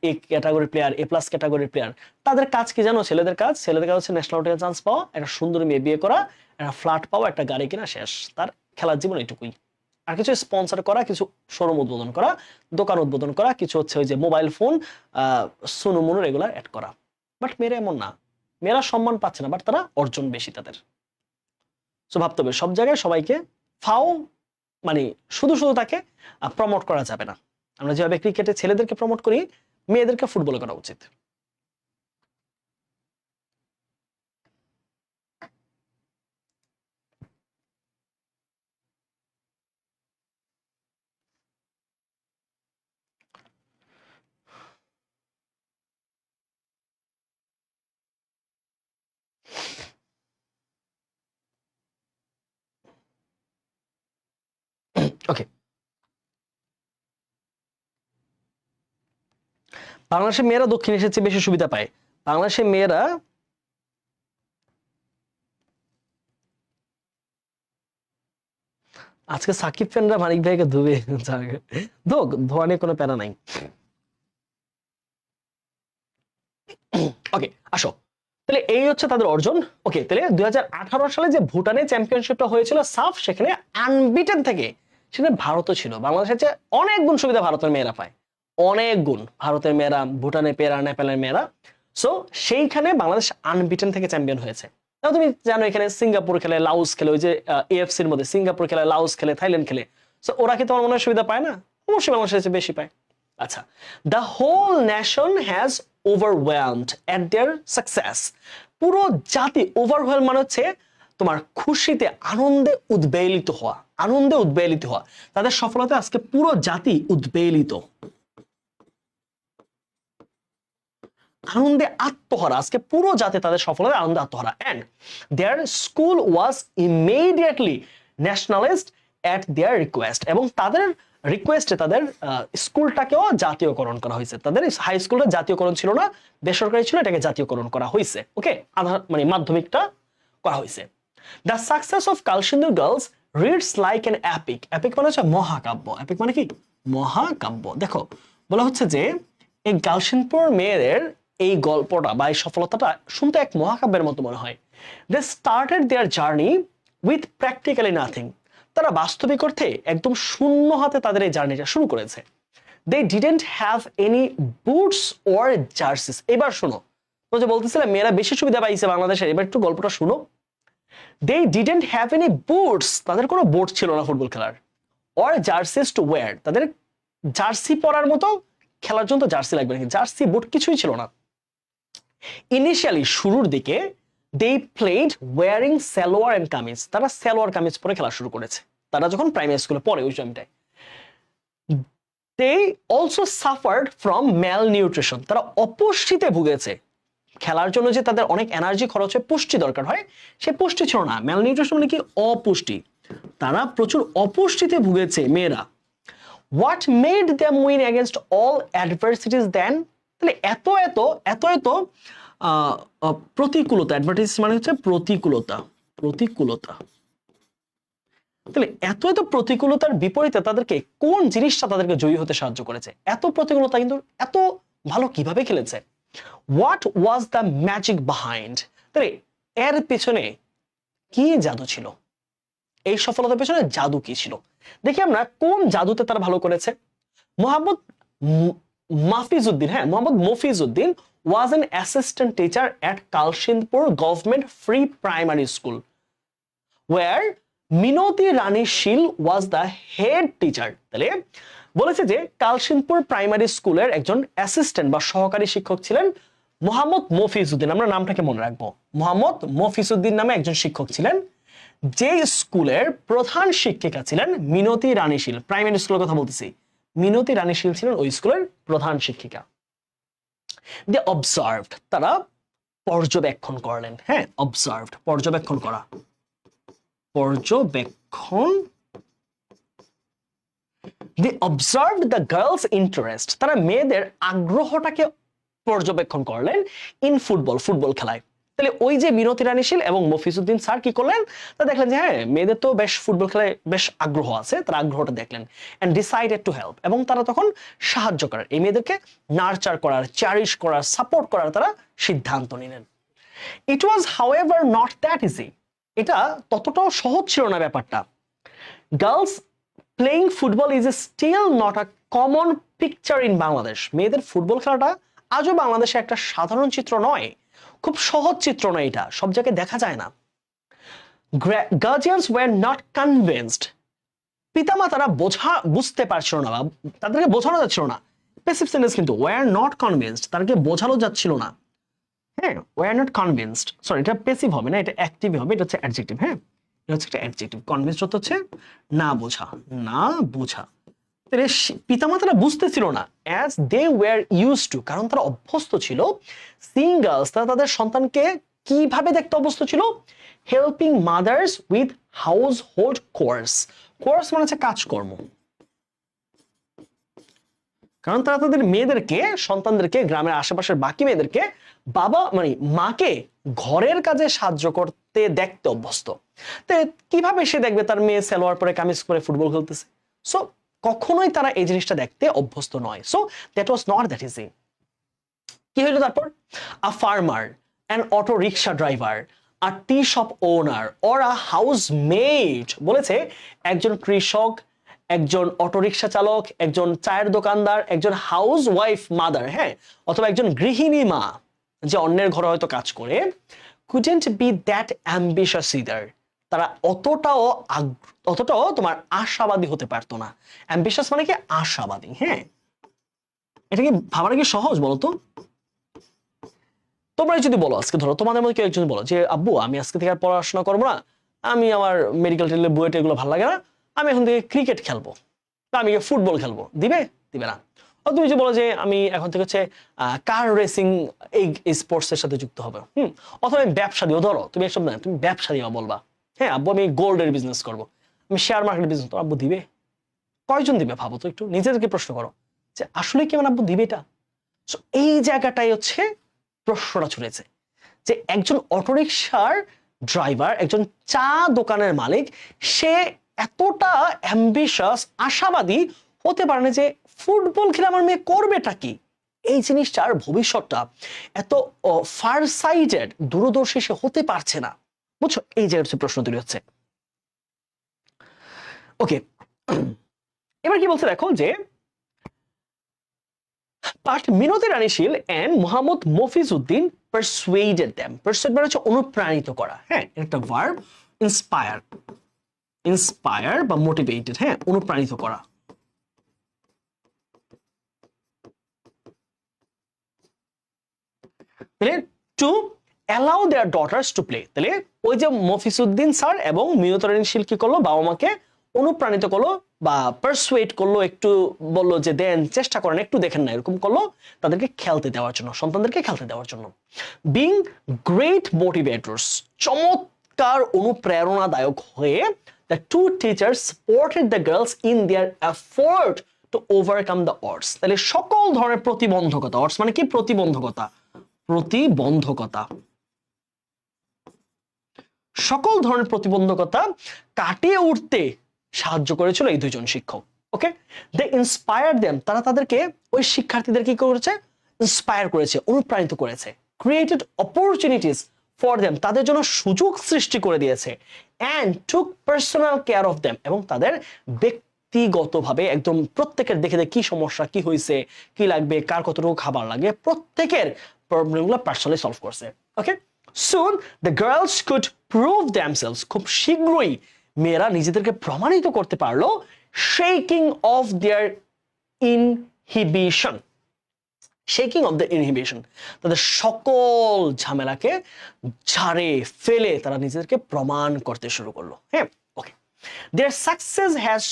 এ ক্যাটাগরির প্লেয়ার, এ প্লাস ক্যাটাগরির প্লেয়ার, তাদের কাজ কি জানো? ছেলেদের কাজ হচ্ছে ন্যাশনাল টিমে চান্স পাওয়া, একটা সুন্দর মেয়ে বিয়ে করা, একটা ফ্ল্যাট পাওয়া, একটা গাড়ি কিনা, শেষ। তার খেলার জীবন এইটুকুই। আর কিছু স্পন্সর করা, কিছু শোরুম উদ্বোধন করা, দোকান উদ্বোধন করা, কিছু হচ্ছে ওই যে mobile phone সুনু Munu regular add করা। বাট মেয়েরা এমন না, মেয়েরা সম্মান পাচ্ছে না, বাট তারা অর্জন বেশি তাদের। সো ভাবতে হবে সব জায়গায় সবাইকে ফাও মানে শুধু তাকে প্রমোট করা যাবে না। আমরা যেভাবে ক্রিকেটে ছেলেদেরকে প্রমোট করি, মেয়েদেরকে ফুটবলে করা উচিত। ওকে, বাংলাদেশের মেয়েরা দক্ষিণ এশিয়ার চেয়ে বেশি সুবিধা পায়। বাংলাদেশের মেয়েরা আজকে সাকিব ফ্যানরা মানিক ভাইকে ধুবে, ধোয়া নিয়ে কোনো প্যারা নাই। ওকে, আসো তাহলে এই হচ্ছে তাদের অর্জন। ওকে, তাহলে 2018 সালে যে ভুটানে চ্যাম্পিয়নশিপটা হয়েছিল সাফ, সেখানে আনবিটেন থেকে, সেখানে ভারতও ছিল। বাংলাদেশের চেয়ে অনেক গুণ সুবিধা ভারতের মেয়েরা পায়, অনেক গুণ। ভারতের মেয়েরা, ভুটানের মেয়েরা, নেপালের মেয়েরা। সো সেইখানে বাংলাদেশ আনবিটেন থেকে চ্যাম্পিয়ন হয়েছে। তাও তুমি জানো এখানে সিঙ্গাপুর খেলে, লাউস খেলে, ওই যে এএফসির মধ্যে সিঙ্গাপুর খেলে, লাউস খেলে, থাইল্যান্ড খেলে। সো ওরা কি তোমার মনে হয় সুবিধা পায় না? অবশ্যই বাংলাদেশের চেয়ে বেশি পায়। আচ্ছা, the whole nation has overwhelmed at their success. পুরো জাতি, ওভারওয়েল মানে হচ্ছে তোমার খুশিতে, আনন্দে উদ্বেলিত হওয়া, তাদের সফলতা আজকে পুরো জাতি উদ্বেলিত, আনন্দে আত্মহারা। আজকে পুরো জাতি তাদের সফলতায় আনন্দে আত্মহারা। And their school was immediately nationalised at their request, এবং তাদের রিকোয়েস্টে তাদের স্কুলটাকেও জাতীয়করণ করা হয়েছে। তাদের হাই স্কুলটা জাতীয়করণ ছিল না, বেসরকারি ছিল, এটাকে জাতীয়করণ করা হয়েছে। ওকে, মানে মাধ্যমিকটা করা হয়েছে। The success of Kalsindur girls reads like an epic. Epic মানে হচ্ছে মহাকাব্য। এপিক মানে কি? মহাকাব্য। দেখো বলা হচ্ছে যে এই কালসিন্দুর মেয়েদের এই গল্পটা বা এই সফলতাটা শুনতে এক মহাকাব্যের মতো মনে হয়। They started their journey with practically nothing. তারা বাস্তবিক অর্থে একদম শূন্য হাতে তাদের এই জার্নিটা শুরু করেছে। They didn't have any boots or jerseys. এবার শোনো, তো যে বলতেছিলে মেয়েরা বেশি সুবিধা পাইছে বাংলাদেশের, এবার একটু গল্পটা শুনো। They didn't have any boots, তাদের কোনো বুট ছিল না ফুটবল খেলার। অর জার্সিস টু ওয়্যার, তাদের জার্সি পরার মতো খেলার জন্য তো জার্সি লাগবে নাকি, জার্সি বুট কিছুই ছিল না। ইনিশিয়ালি শুরুর দিকে they played wearing salwar and kameez, তারা সালোয়ার কামিজ পরে খেলা শুরু করেছে তারা যখন প্রাইমারি স্কুলে পড়ে ওই টাইমটায়। They also suffered from malnutrition, তারা অপুষ্টিতে ভুগেছে। খেলার জন্য যে তাদের অনেক এনার্জি খরচ হয়, পুষ্টি দরকার হয়, সে পুষ্টি ছিল না। ম্যাল নিউট্রিশন মানে কি? অপুষ্টি। তারা প্রচুর অপুষ্টিতে ভুগেছে মেয়েরা। What made them win against all adversities then, তাহলে এত এত এত এত প্রতিকূলতা, অ্যাডভার্টাইজ মানে হচ্ছে প্রতিকূলতা, প্রতিকূলতা। তাহলে এত এত প্রতিকূলতার বিপরীতে তাদেরকে কোন জিনিসটা তাদেরকে জয়ী হতে সাহায্য করেছে? এত প্রতিকূলতা কিন্তু এত ভালো কিভাবে খেলেছে? What was the magic behind, তাহলে এর পেছনে কি জাদু ছিল? এই সফলতার পেছনে জাদু কি ছিল? দেখি আমরা কোন জাদুতে তারা ভালো করেছে। মোহাম্মদ মাফিজউদ্দিন, হ্যাঁ Mohammad Mofizuddin was an assistant teacher at Kalshindpur Government Free Primary School where Minati Rani Shil was the head teacher। তাহলে বলেছে যে কালসিন্দপুর প্রাইমারি স্কুলের একজন অ্যাসিস্ট্যান্ট বা সহকারী শিক্ষক ছিলেন মোহাম্মদ মফিজউদ্দিন। আমরা নামটাকে মনে রাখবো, মোহাম্মদ মফিজউদ্দিন নামে একজন শিক্ষক ছিলেন, যে স্কুলের প্রধান শিক্ষিকা ছিলেন মিনতি রানী শীল। প্রাইমারি স্কুলের কথা বলতেছি, মিনতি রানী শীল ছিলেন ওই স্কুলের প্রধান শিক্ষিকা। দে অবজার্ভড, তারা পর্যবেক্ষণ করলেন। হ্যাঁ অবজার্ভড, পর্যবেক্ষণ করা, পর্যবেক্ষণ। দে অবজার্ভড দ্য গার্লস ইন্টারেস্ট, তারা মেয়েদের আগ্রহটাকে পর্যবেক্ষণ করলেন ইন ফুটবল, ফুটবল খেলায়। তাহলে ওই যে মিনতি রানী শীল এবং মফিজউদ্দিন স্যার কি করলেন, তা দেখলেন যে হ্যাঁ মেয়েদের তো বেশ ফুটবল খেলায় বেশ আগ্রহ আছে, তারা আগ্রহটা দেখলেন এন্ড ডিসাইডেড টু হেল্প, এবং তারা তখন সাহায্য করার, এই মেয়েদেরকে নার্চার করার, চ্যারিশ করার, সাপোর্ট করার তারা সিদ্ধান্ত নিলেন। It was however not that easy, এটা ততটাও সহজ ছিল না ব্যাপারটা। Girls playing football is still not a common picture in Bangladesh, মেয়েদের ফুটবল খেলাটা আজও বাংলাদেশে একটা সাধারণ চিত্র নয়, খুব সহজ চিত্র নয়, এটা সব জায়গায় দেখা যায় না। গার্জিয়ানস ওয়্যার নট কনভিন্সড, পিতামাতারা বুঝতে পারছিল না, তাদেরকে বোঝানো যাচ্ছিল না। প্যাসিভ সেন্টেন্স কিন্তু, ওয়্যার নট কনভিন্সড, তাদেরকে বোঝানো যাচ্ছিল না। হ্যাঁ ওয়্যার নট কনভিন্সড, সরি এটা প্যাসিভ হবে না, এটা অ্যাক্টিভ হবে, এটা হচ্ছে অ্যাডজেক্টিভ। হ্যাঁ এটা হচ্ছে একটা অ্যাডজেক্টিভ। কনভিন্সড হচ্ছে না বোঝা, না বোঝা। পিতামাতারা বুঝতেছিল না, as they were used to, কারণ তারা অভ্যস্ত ছিল। সিং গার্লস, তারা তাদের সন্তানকে কিভাবে দেখতে অভ্যস্ত ছিল? Helping mother's with house hold course, course মানে হচ্ছে কাজকর্ম। কারণ তারা তাদের মেয়েদেরকে, সন্তানদেরকে, গ্রামের আশেপাশের বাকি মেয়েদেরকে বাবা মানে মাকে ঘরের কাজে সাহায্য করতে দেখতে অভ্যস্ত। তো কিভাবে সে দেখবে তার মেয়ে সালোয়ার পরে কামিজ পরে ফুটবল খেলতেছে? সো কখনোই তারা এই জিনিসটা দেখতে অভ্যস্ত নয়। So that was not that easy. কি হইলো তারপর? আ farmer, an auto rickshaw driver, a T shop owner or a house made, বলেছে একজন কৃষক, একজন অটোরিকশা চালক, একজন চায়ের দোকানদার, একজন হাউস ওয়াইফ মাদার, হ্যাঁ অথবা একজন গৃহিণী মা যে অন্যের ঘরে হয়তো কাজ করে, couldn't be that ambitious either, তারা অতটাও তোমার আশাবাদী হতে পারতো না। অ্যাম্বিশাস মানে কি? আশাবাদী। হ্যাঁ এটা কি ভাবাটা কি সহজ বলো তো? তোমরা যদি বলো, আজকে ধরো তোমাদের মধ্যে কেউ একজন বলো যে আব্বু আমি আজকে থেকে আর পড়াশোনা করবো না, আমি আমার মেডিকেল টেলের বুয়েট এগুলো ভালো লাগে না, আমি এখন থেকে ক্রিকেট খেলবো, আমি ফুটবল খেলবো, দিবে? দিবে না। তুমি যে বলো যে আমি এখন থেকে হচ্ছে কার রেসিং এই স্পোর্টস এর সাথে যুক্ত হবে, অথবা আমি ব্যবসা দিও, ধরো তুমি এসব না, তুমি ব্যবসা দিও বলবা, হ্যাঁ আব্বু আমি গোল্ডের বিজনেস করবো, আমি শেয়ার মার্কেট বিজনেস, তো আব্বু দিবে? কয়জন দিবে ভাবো তো, একটু নিজেদেরকে প্রশ্ন করো যে আসলে কি আমার আব্বু দিবে এটা? এই জায়গাটাই হচ্ছে প্রশ্নটা ছুড়েছে যে একজন অটোরিকশার ড্রাইভার, একজন চা দোকানের মালিক, সে এতটা অ্যাম্বিশাস, আশাবাদী হতে পারে না যে ফুটবল খেলে আমার মেয়ে করবেটা কি। এই জিনিসটার ভবিষ্যৎটা এত ফার সাইটেড, দূরদর্শী সে হতে পারছে না, বুঝছো? এই জায়গায় প্রশ্ন তৈরি হচ্ছে। ওকে, এবার কি বলছে দেখো যে But Minati Rani Shil and Mohammad Mofizuddin persuaded them. Persuade মানে হচ্ছে অনুপ্রাণিত করা, হ্যাঁ, একটা ভার্ব। ইন্সপায়ার বা মোটিভেটেড, হ্যাঁ, অনুপ্রাণিত করা। তাহলে to allow their daughters to play, তাহলে ওই যে মফিজউদ্দিন স্যার এবং মিনতি রানী শীল কি করলো, বাবা মাকে অনুপ্রাণিত করলো বা পারসুয়েট করলো, একটু বললো যে দেন, চেষ্টা করেন, একটু দেখেন না, এরকম করলো তাদেরকে খেলতে দেওয়ার জন্য, সন্তানদেরকে খেলতে দেওয়ার জন্য। বিং গ্রেট মোটিভেটরস, চমৎকার অনুপ্রেরণাদায়ক হয়ে, the two teachers supported the girls in their effort to overcome the odds. তাহলে সকল ধরনের প্রতিবন্ধকতা, odds মানে কি, প্রতিবন্ধকতা, প্রতিবন্ধকতা, সকল ধরনের প্রতিবন্ধকতা কাটিয়ে উঠতে সাহায্য করেছিল এই দুইজন শিক্ষক। ওকে, দে ইন্সপায়ার দেম, তারা তাদেরকে, ওই শিক্ষার্থীদের কি করেছে, ইন্সপায়ার করেছে, অনুপ্রাণিত করেছে। ক্রিয়েটেড অপরচুনিটিস ফর দেম, তাদের জন্য সুযোগ সৃষ্টি করে দিয়েছে। And took personal care of them, এবং তাদের ব্যক্তিগতভাবে একদম প্রত্যেকের দেখে দেখে কি সমস্যা, কি হয়েছে, কি লাগবে, কার কতটুকু খাবার লাগে, প্রত্যেকের প্রবলেমগুলো পার্সোনালি সলভ করছে। Okay, soon the girls could prove themselves, খুব শীঘ্রই মেয়েরা নিজেদেরকে প্রমাণিত করতে পারলো। Shaking off their inhibition, shaking off the inhibition, তাদের সকল ঝামেলাকে ঝাড়ে ফেলে তারা নিজেদেরকে প্রমাণ করতে শুরু করলো। হ্যাঁ, okay, their success has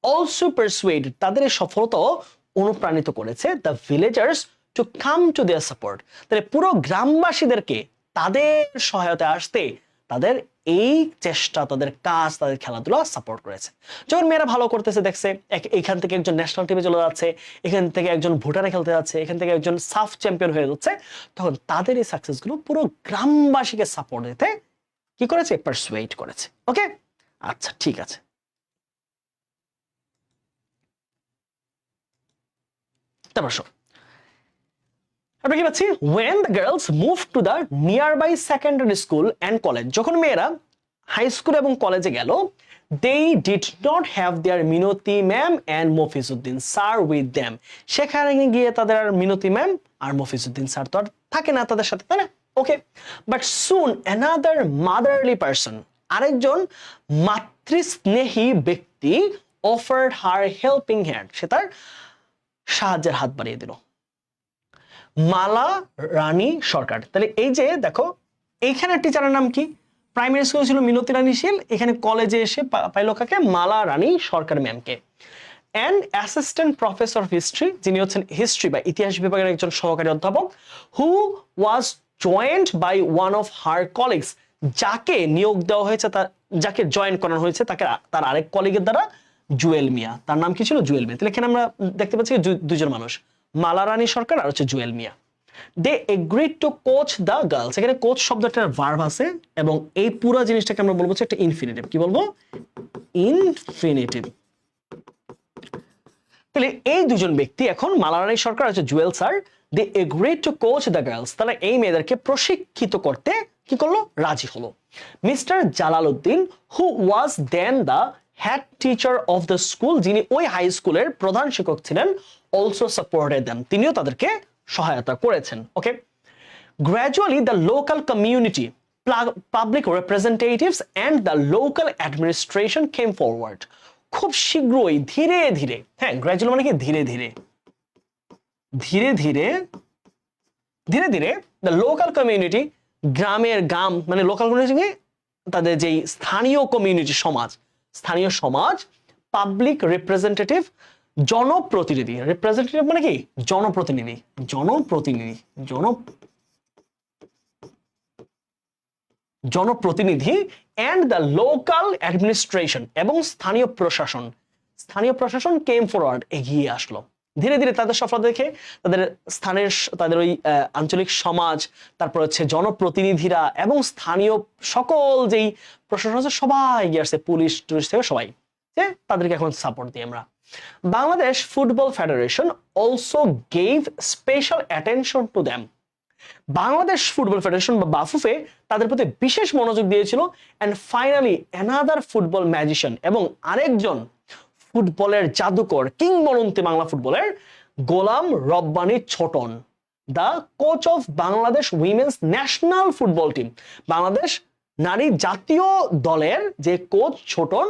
also persuaded, তাদের এই সফলতা অনুপ্রাণিত করেছে the villagers to come to their support, তাহলে পুরো গ্রামবাসীদেরকে তাদের সহায়তায় আসতে তাদের এই চেষ্টা, তাদের কাজ, তাদের খেলাধুলা সাপোর্ট করেছে। যখন মেয়েরা ভালো করতেছে, দেখছে এখান থেকে একজন ন্যাশনাল টিমে চলে যাচ্ছে, এখান থেকে একজন ভুটানে খেলতে যাচ্ছে, এখান থেকে একজন সাফ চ্যাম্পিয়ন হয়ে যাচ্ছে, তখন তাদের এই সাকসেসগুলো পুরো গ্রামবাসীকে সাপোর্ট দিতে কি করেছে, পারসুয়েট করেছে। ওকে, আচ্ছা ঠিক আছে। তারপর শোন, আমরা কি পাচ্ছি, when the girls moved to the nearby secondary school and college, যখন মেয়েরা হাই স্কুল এবং কলেজে গেল, they did not have their Minati ma'am and Mofizuddin sir with them, সেখানে গিয়ে তাদের আর মিনতি ম্যাম আর মফিজউদ্দিন স্যার তো আর থাকে না তাদের সাথে, তাই না? Okay, but soon another motherly person, আরেকজন মাতৃস্নেহী ব্যক্তি, অফার্ড হার হেল্পিং হ্যান্ড, সে তার সাহায্যের হাত বাড়িয়ে দিল। মালা রানী সরকার, তাহলে এই যে দেখো, এইখানে টিচারের নাম কি, প্রাইমারি স্কুলে ছিল মিনতি রানী শীল, এখানে কলেজে এসে পাইলো কাকে, মালা রানী সরকার ম্যামকে। And assistant professor of history, যিনি হচ্ছেন হিস্ট্রি বা ইতিহাস বিভাগের একজন সহকারী অধ্যাপক, who was joined by one of her colleagues, যাকে নিয়োগ দেওয়া হয়েছে, যাকে জয়েন করানো হয়েছে তাকে তার আরেক কলিগের দ্বারা, জুয়েল মিয়া, তার নাম কি ছিল, জুয়েল মিয়া। তাহলে এখানে আমরা দেখতে পাচ্ছি দুজন মানুষ, মালা রানী সরকার আর হচ্ছে Jewel Mia. They agreed to coach the girls, এখানে কোচ শব্দটার ভার্ব আছে এবং এই পুরো জিনিসটাকে আমরা বলবো একটা ইনফিনিটিভ। কি বলবো, ইনফিনিটিভ। তাহলে এই দুজন ব্যক্তি এখন, মালা রানী সরকার হচ্ছে Jewel sir, they agreed to coach the girls, তাহলে এই মেয়েদেরকে প্রশিক্ষিত করতে কি করলো, রাজি হলো। Mister Jalaluddin, who was then the head teacher of the school, যিনি ওই হাই স্কুলের প্রধান শিক্ষক ছিলেন, অলসো সাপোর্টেড দেম, তিনিও তাদেরকে সহায়তা করেছেন। Okay, gradually the local community, public representatives and the local administration came forward, খুব শীঘ্রই, ধীরে ধীরে, হ্যাঁ, গ্র্যাজুয়ালি মানে কি, ধীরে ধীরে, ধীরে ধীরে, ধীরে ধীরে, দ্য লোকাল কমিউনিটি, গ্রামের গাম মানে লোকাল কমিউনিটি, তাদের যেই স্থানীয় কমিউনিটি, সমাজ, স্থানীয় সমাজ, পাবলিক রিপ্রেজেন্টেটিভ, জনপ্রতিনিধি, রিপ্রেজেন্টেটিভ মানে কি, জনপ্রতিনিধি, জনপ্রতিনিধি, জনপ্রতিনিধি, অ্যান্ড দ্য লোকাল অ্যাডমিনিস্ট্রেশন, এবং স্থানীয় প্রশাসন, স্থানীয় প্রশাসন কেম ফরওয়ার্ড, এগিয়ে আসলো। ধীরে ধীরে তাদের সফলতা দেখে তাদের স্থানের তাদের ওই আঞ্চলিক সমাজ, তারপর হচ্ছে জনপ্রতিনিধিরা এবং স্থানীয় সকল যেই প্রশাসন আছে সবাই এগিয়ে আসছে, পুলিশ টুলিশ থেকে সবাই, যে তাদেরকে এখন সাপোর্ট দিই আমরা। Bangladesh football federation also gave special attention to them. Bangladesh football federation বা বাফুফে তাদের প্রতি বিশেষ মনোযোগ দিয়েছিল। And finally another football magician, এবং আরেকজন ফুটবলের জাদুকর কিংবদন্তি বাংলা ফুটবলের Golam Rabbani Choton, the coach of Bangladesh women's national football team, Bangladesh নারী জাতীয় দলের যে coach Choton,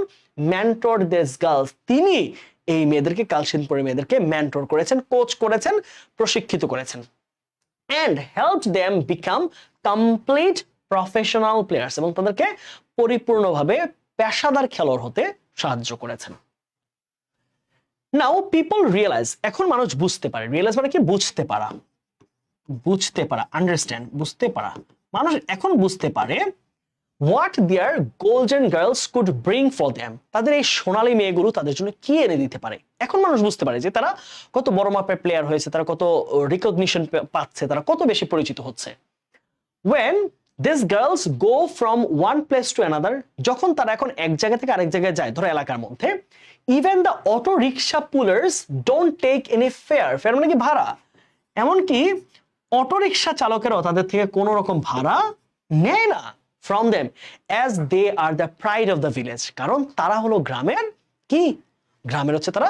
mentor this girls, তিনি এই মেয়েদেরকে, কালশিনপুরের মেয়েদেরকে মেন্টর করেছেন, কোচ করেছেন, প্রশিক্ষিত করেছেন। and helped them become complete professional players, এবং তাদেরকে পরিপূর্ণভাবে পেশাদার খেলোয়াড় হতে সাহায্য করেছেন। নাও পিপল রিয়েলাইজ, এখন মানুষ বুঝতে পারে, রিয়েলাইজ মানে কি বুঝতে পারা, বুঝতে পারা, আন্ডারস্ট্যান্ড, বুঝতে পারা, মানুষ এখন বুঝতে পারে what their golden girls could bring for them, তাদের এই সোনালী মেয়েগুলো তাদের জন্য কি এনে দিতে পারে। এখন মানুষ বুঝতে পারে যে তারা কত বড় মাপের প্লেয়ার হয়েছে, তারা কত রিকগনিশন পাচ্ছে, তারা কত বেশি পরিচিত হচ্ছে। when these girls go from one place to another, যখন তারা এখন এক জায়গা থেকে আরেক জায়গায় যায়, ধরো এলাকার মধ্যে, even the auto rickshaw pullers don't take any fare, fair মানে কি ভাড়া, এমনকি অটো রিক্সা চালকেরাও তাদের থেকে কোনো রকম ভাড়া নেয় না, from them, as they are the pride of the village, কারণ তারা হলো গ্রামের কি, গ্রামের হচ্ছে তারা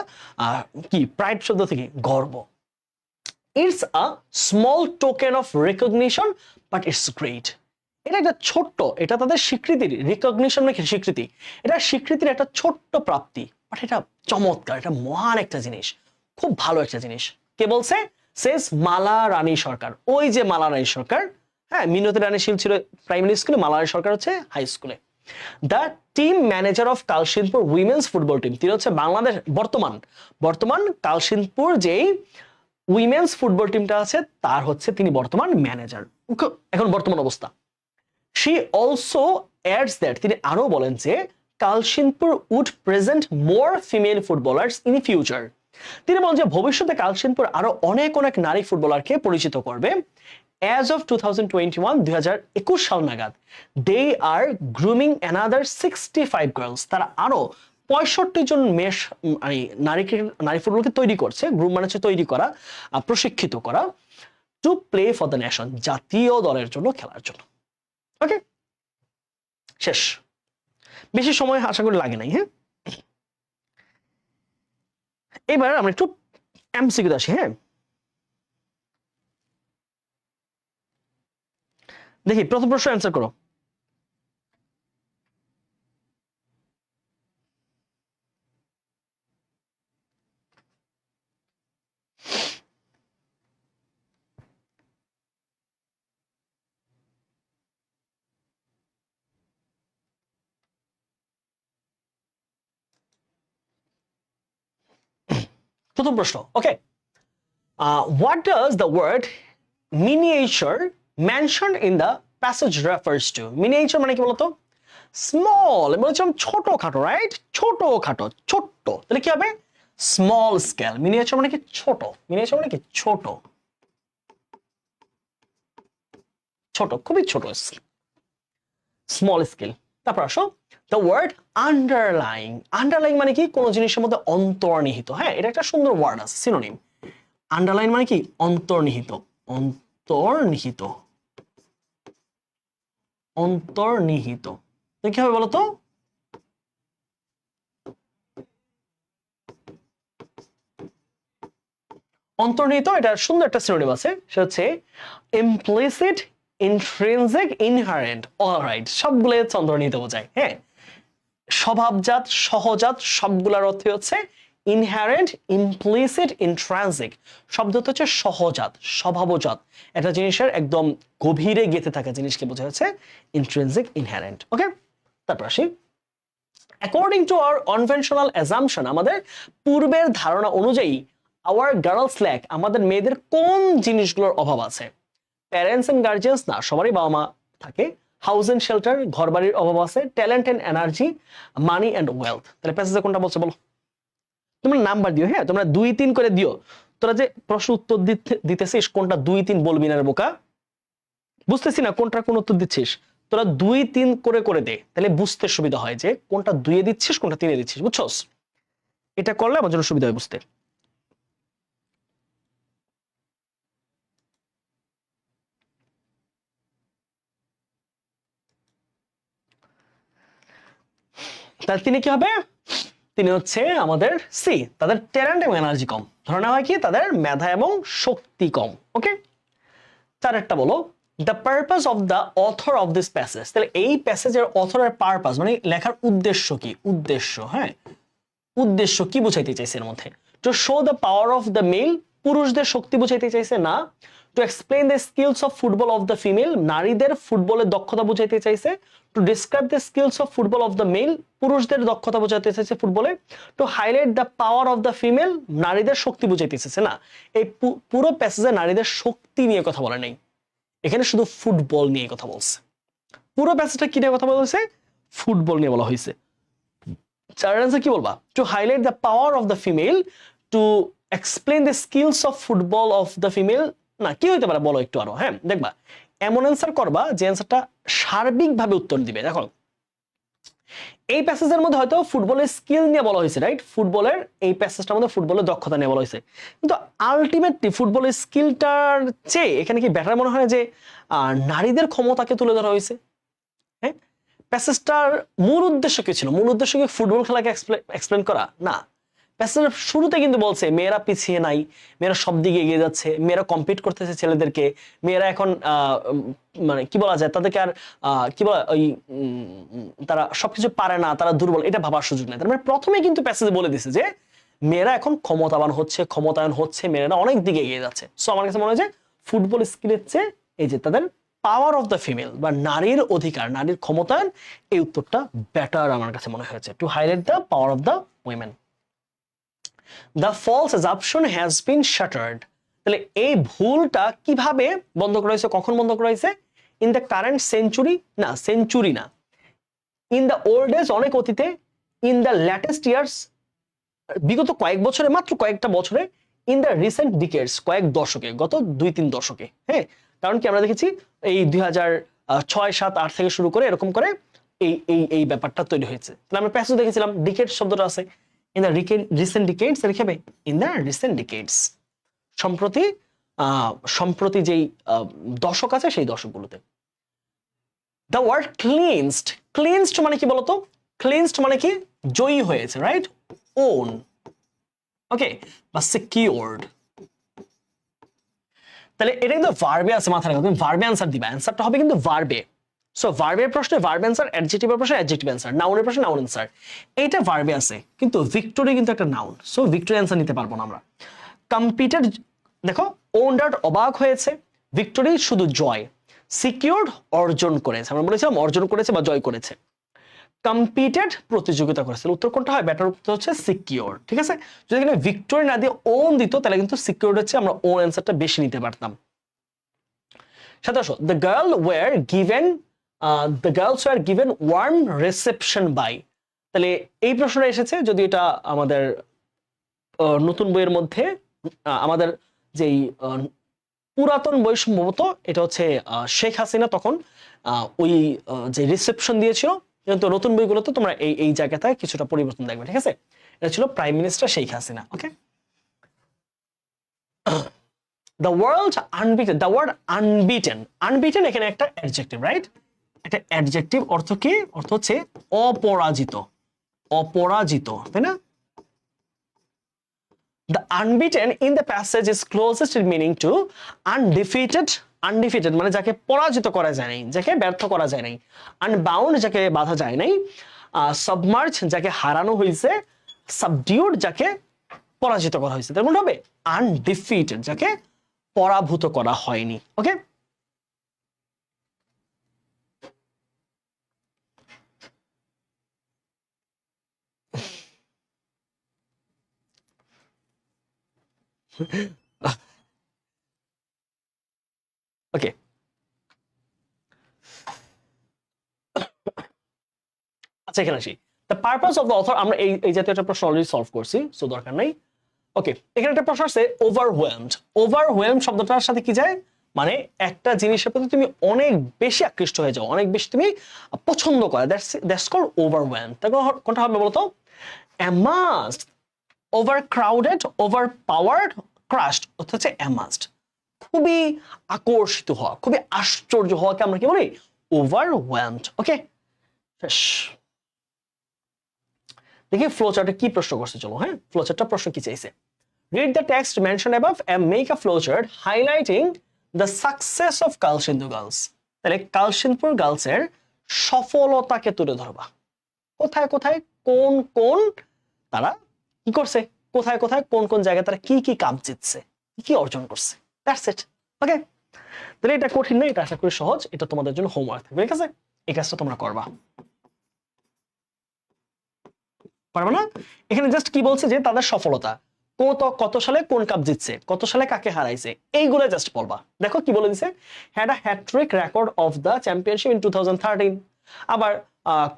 কি, প্রাইড শব্দ থেকে গর্ব। It's a small token of recognition but it's great, এটা একটা ছোট্ট, এটা তাদের স্বীকৃতির, রিকগনিশন মানে স্বীকৃতি, এটা স্বীকৃতির একটা ছোট্ট প্রাপ্তি, বাট এটা চমৎকার, এটা মহান একটা জিনিস, খুব ভালো একটা জিনিস। কে বলছে? সেস মালা রানী সরকার, ওই যে মালা রানী সরকার, হ্যাঁ, মিনতি রানী শীল ছিল প্রাইমারি স্কুলে, মালা রানী সরকার হচ্ছে হাই স্কুলে। The team manager of Kalshinpur women's football team, তিনি হচ্ছে বাংলাদেশ বর্তমান কালশিনপুর যেই উইমেন্স ফুটবল টিমটা আছে তার হচ্ছে তিনি বর্তমান ম্যানেজার, এখন বর্তমান অবস্থা। শি অলসো অ্যাডস দ্যাট, তিনি আরো বলেন যে Kalshinpur would present more female footballers in future, তিনি বলেন যে ভবিষ্যতে কালশিনপুর আরো অনেক অনেক নারী ফুটবলারকে পরিচিত করবে। As of 2021, 2021 সাল নাগাদ, they are grooming another 65 girls, তারা আরো 65 জন মেয়ে নারী ফুটবলকে তৈরি করছে, গ্রুম মানে হচ্ছে তৈরি করা, প্রশিক্ষিত করা, to play for the nation, জাতীয় দলের জন্য খেলার জন্য। ওকে, শেষ, বেশি সময় আশা করি লাগে নাই। হ্যাঁ, এবার আমরা একটু এমসিকিউ আসি। হ্যাঁ, দেখি প্রথম প্রশ্ন অ্যান্সার করো। প্রথম প্রশ্ন, okay, what does the word miniature mention in the passage refers to? Miniature মানে কি বলতো? স্মল, বলছিলাম ছোটখাটো, রাইট? ছোটখাটো, ছোট্ট, তাহলে কি হবে? Small scale. মিনিয়েচার মানে কি? ছোট। মিনিয়েচার মানে কি? ছোট, ছোট, খুবই ছোট, স্মল স্কেল। তারপর আসো, দ্য ওয়ার্ড আন্ডারলাইং। আন্ডারলাইং মানে কি? কোন জিনিসের মধ্যে অন্তর্নিহিত। হ্যাঁ, এটা একটা সুন্দর ওয়ার্ড আছে, সিনোনিম। আন্ডারলাইন মানে কি? অন্তর্নিহিত, অন্তর্নিহিত, অন্তর্নিহিত। কি হবে বলতো? অন্তর্নিহিত, এটা সুন্দর একটা সিনোনিম আছে, সেটা হচ্ছে ইমপ্লিসিট, ইন্ট্রিনসিক, ইনহারেন্ট। অলরাইট, সবগুলো হচ্ছে অন্তর্নিহিত বোঝায়। হ্যাঁ, স্বভাবজাত, সহজাত, সবগুলোর অর্থ হচ্ছে ইনহারেন্ট, ইমপ্লিসিট, ইন্ট্রানসিক। শব্দ হচ্ছে সহজাত, স্বভাবজাত, একটা জিনিসের একদম গভীরে গেঁথে থাকা জিনিসকে বোঝা হচ্ছে ইন্ট্রিনসিক, ইনহারেন্ট। ওকে, তারপর আসি, according to our conventional assumption, আমাদের পূর্বের ধারণা অনুযায়ী, আওয়ার গার্লস ল্যাক, আমাদের মেয়েদের কোন জিনিসগুলোর অভাব আছে? প্যারেন্টস এন্ড গার্জিয়ানস, না, সবারই বাবা মা থাকে। হাউস এন্ড শেল্টার, ঘর বাড়ির অভাব আছে। Talent and energy, money and wealth. তাহলে প্যাসেজে কোনটা বলছে বলো? তোমরা নাম্বার দিও, হ্যাঁ তোমরা 2 3 করে দিও। তোরা যে প্রশ্ন উত্তর দিতেছিস কোনটা 2 3 বলবি না রে বোকা, বুঝতেছি না কোনটা কোন উত্তর দিচ্ছিস। তোরা 2 3 করে করে দে, তাহলে বুঝতে সুবিধা হয় যে কোনটা 2 এ দিচ্ছিস কোনটা 3 এ দিচ্ছিস, বুঝছস? এটা করলে আমার জন্য সুবিধা হয় বুঝতে। তাহলে তিনি কি হবে? তিনি হচ্ছে আমাদের সি, তাদের ট্যালেন্ট এবং এনার্জি কম। ধরে নেওয়া হয় কি তাদের মেধা এবং শক্তি কম। ওকে, চারেরটা বলো, the purpose of the author of this passage. তাহলে এই প্যাসেজের অথরের পারপাস মানে লেখার উদ্দেশ্য কি, উদ্দেশ্য, হ্যাঁ উদ্দেশ্য কি বুঝাইতে চাইছে এর মধ্যে? To show the power of the male, পুরুষদের শক্তি বুঝাইতে চাইছে না। To explain the skills of football of the female, নারীদের ফুটবলের দক্ষতা বুঝাইতে চাইছে। To describe the skills of football of the male, পুরুষদের দক্ষতা বুঝাইতে চাইছে ফুটবলে। To highlight the power of the female, নারীদের শক্তি বুঝাইতে চাইছে না। এই পুরো প্যাসেজে নারীদের শক্তি নিয়ে কথা বলা নেই, এখানে শুধু ফুটবল নিয়ে কথা বলছে। পুরো প্যাসেজটা কি নিয়ে কথা বলছে? ফুটবল নিয়ে বলা হয়েছে। চারের আনসার কি বলবা? Two highlight the power of the female, to explain the skills of football of the female. না, কি হইতে পারে বলো একটু আরো, হ্যাঁ দেখবা এমন অ্যান্সার করবা যে অ্যান্সারটা সার্বিকভাবে উত্তর দিবে। দেখো এই প্যাসেজের মধ্যে হয়তো ফুটবলের স্কিল নিয়ে বলা হয়েছে, রাইট? ফুটবলের এই প্যাসেজটার মধ্যে ফুটবলের দক্ষতা নিয়ে বলা হয়েছে, কিন্তু আলটিমেটলি ফুটবলের স্কিলটার চেয়ে এখানে কি বেটার মনে হয় যে নারীদের ক্ষমতাকে তুলে ধরা হয়েছে। হ্যাঁ, প্যাসেজটার মূল উদ্দেশ্য কি ছিল? মূল উদ্দেশ্য কি ফুটবল খেলাকে এক্সপ্লেন করা? না, প্যাসেজের শুরুতে কিন্তু বলছে মেয়েরা পিছিয়ে নাই, মেয়েরা সব দিকে এগিয়ে যাচ্ছে, মেয়েরা কম্পিট করতেছে ছেলেদেরকে, মেয়েরা এখন মানে কি বলা যায় তাদেরকে আর কি বলা ওই তারা সবকিছু পারে না, তারা দুর্বল, এটা ভাবার সুযোগ নেই। তার মানে প্রথমে কিন্তু প্যাসেজে বলে দিছে যে মেয়েরা এখন ক্ষমতাবান হচ্ছে, ক্ষমতায়ন হচ্ছে, মেয়েরা অনেক দিকে এগিয়ে যাচ্ছে। সো আমার কাছে মনে হয় যে ফুটবল স্কিলের চেয়ে এই যে তাদের পাওয়ার অফ দ্য ফিমেল বা নারীর অধিকার, নারীর ক্ষমতায়ন, এই উত্তরটা বেটার আমার কাছে মনে হয়েছে। To highlight the power of the women. The false assumption has been shattered. তাহলে এই ভুলটা কিভাবে বন্ধ করা হয়েছে, কখন বন্ধ করা হয়েছে? ইন দ্য কারেন্ট সেঞ্চুরি, না সেঞ্চুরি না, ইন দ্য ওল্ড এজ অনেক অতীতে, ইন দ্য ল্যাটেস্ট ইয়ার্স বিগত কয়েক বছরে, মাত্র কয়েকটা বছরে, ইন দ্য রিসেন্ট ডিকেডস কয়েক দশকে, গত 2-3 দশকে। হ্যাঁ, কারণ কি আমরা দেখেছি এই 2006 7 8 থেকে শুরু করে এরকম করে এই এই এই ব্যাপারটা তৈরি হয়েছে। তাহলে আমরা প্যাসেজ দেখেছিলাম ডিকেড শব্দটা আছে, ইন দ্য রিসেন্ট ডিকেডস লিখে হবে ইন দ্য রিসেন্ট ডিকেডস, সম্প্রতি সম্প্রতি যেই দশক আছে সেই দশকগুলোতে। দ্য ওয়ার্ড ক্লিনসড, ক্লিনসড মানে কি বলতো? ক্লিনসড মানে কি জয়ী হয়েছে, রাইট? ওন, ওকে, বা সিকিউরড। তাহলে এটা কিন্তু ভার্বে আছে, মাথায় রাখো, তুমি ভার্বে অ্যান্সার দিবা, অ্যান্সারটা হবে কিন্তু ভার্বে। সো ভার্বের প্রশ্নে ভার্ব অ্যান্সার, অ্যাডজেক্টিভের প্রশ্নে অ্যাডজেক্টিভ অ্যান্সার, নাউনের প্রশ্নে নাউন অ্যান্সার। এইটা ভার্বে আছে, কিন্তু ভিক্টোরি কিন্তু একটা নাউন, সো ভিক্টোরি অ্যান্সার নিতে পারবো না আমরা। কম্পিটেড, দেখো ওন্ডার্ড অবাক হয়েছে, ভিক্টোরি শুধু জয়, সিকিউরড অর্জন করেছে, আমরা বলেছিলাম অর্জন করেছে বা জয় করেছে। কম্পিটেড প্রতিযোগিতা করেছে, উত্তর কোনটা হয়? বেটার উত্তর হচ্ছে সিকিউর। ঠিক আছে, যদি এখানে ভিক্টোরি না দিয়ে ওন দিত তাহলে কিন্তু সিকিউর হচ্ছে আমরা ওন অ্যান্সারটা বেশি নিতে পারতাম। 17 the girl were given, the girls were given warm reception by. তাহলে এই প্রশ্নটা এসেছে, যদি এটা আমাদের নতুন বইয়ের মধ্যে আমাদের যেই পুরাতন বই সম্ভবত এটা হচ্ছে শেখ হাসিনা তখন ওই যে রিসেপশন দিয়েছিল, কিন্তু নতুন বইগুলোতে তোমরা এই এই জায়গাটা কিছুটা পরিবর্তন দেখবে। ঠিক আছে, এটা ছিল prime minister Sheikh Hasina. Okay, the world unbeaten, the word unbeaten, unbeaten এখানে একটা অ্যাডজেক্টিভ, রাইট? এটা অ্যাডজেক্টিভ, অর্থ কি? অর্থ হচ্ছে অপরাজিত, অপরাজিত, তাই না? The unbeaten in the passage is closest in meaning to undefeated. Undefeated মানে যাকে পরাজিত করা যায় নাই, যাকে ব্যর্থ করা যায় নাই। Unbound যাকে বাধা যায় নাই। Submerged যাকে হারানো হয়েছে। Subdued যাকে পরাজিত করা হয়েছে। তার মানে হবে undefeated যাকে পরাভূত করা হয়নি। ওকে, ওকে, আচ্ছা এখানে আসি। The purpose of the author, আমরা এই জাতীয় একটা প্রশ্ন অলরেডি সলভ করছি, সো দরকার নাই। ওকে, এখানে একটা প্রশ্ন আছে ওভারওয়েলমড। ওভারওয়েলম শব্দটার সাথে কি যায়, মানে একটা জিনিসের প্রতি তুমি অনেক বেশি আকৃষ্ট হয়ে যাও, অনেক বেশি তুমি পছন্দ করো, দ্যাটস কল্ড ওভারওয়েলম। তারপর কোনটা হবে বলতো? অ্যামাজড, ওভারক্রাউডেড, ওভারপাওয়ার্ড, ক্রাশড হচ্ছে অ্যামাজড। খুবই আকর্ষিত হওয়া, খুবই আশ্চর্য হওয়াকে আমরা কি বলি? ওভারওয়েলমড। ওকে, শেষ। দেখি ফ্লো চার্টে কি প্রশ্ন করছে, চলো হ্যাঁ, ফ্লো চার্টটা প্রশ্ন কি চাইছে। Read the text mentioned above and make a flowchart highlighting the success of Kalsindu girls. তাহলে কালসিন্দপুর গার্লসের সফলতাকে তুলে ধরবা। কোথায় কোথায় কোন কোন তারা কি করছে, কোথায় কোথায় কোন কোন জায়গায় তারা কি কি কাপ জিতছে, কি অর্জন করছে। That's it. ওকে, তাহলে এটা কঠিন না, এটা আশা করি সহজ। এটা তোমাদের জন্য হোমওয়ার্ক থাকবে, ঠিক আছে? এই কাজটা তোমরা করবা, পারবে না? এখানে জাস্ট কি বলছে যে তাদের সফলতা, কত সালে কোন কাপ জিতছে, কত সালে কাকে হারাইছে, এইগুলো জাস্ট বলবা। দেখো কি বলে দিছে, had a hattrick record of the championship in 2013। আবার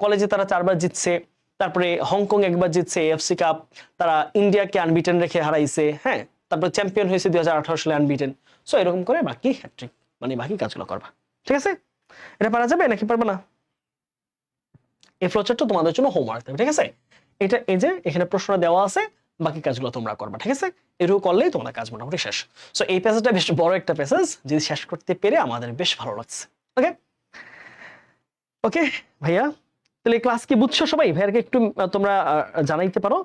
কলেজে তারা 4বার জিতছে, তারপরে হংকং একবার জিতছে এএফসি কাপ, তারা ইন্ডিয়াকে আনবিটেন রেখে হারাইছে, হ্যাঁ, তারপরে চ্যাম্পিয়ন হয়েছে 2018 সালে আনবিটেন। সো এরকম করে বাকি হ্যাট্রিক মানে বাকি কাজগুলো করবা, ঠিক আছে? এটা পারা যাবে নাকি পারবে না? এই ফ্লোচার্টটা তোমাদের জন্য হোমওয়ার্ক থাকবে, ঠিক আছে? এটা এই যে এখানে প্রশ্ন দেওয়া আছে, বাকি কাজগুলো তোমরা করবা, ঠিক আছে? এরকম করলেই তোমাদের কাজ মোটামুটি শেষ। সো এই প্যাসেজটা বেশ বড় একটা প্যাসেজ, যদি শেষ করতে পেরে আমাদের বেশ ভালো লাগছে। ওকে ওকে ভাইয়া, তাহলে ক্লাস কি বুঝছো সবাই? ভাইয়াকে একটু তোমরা জানাইতে পারো।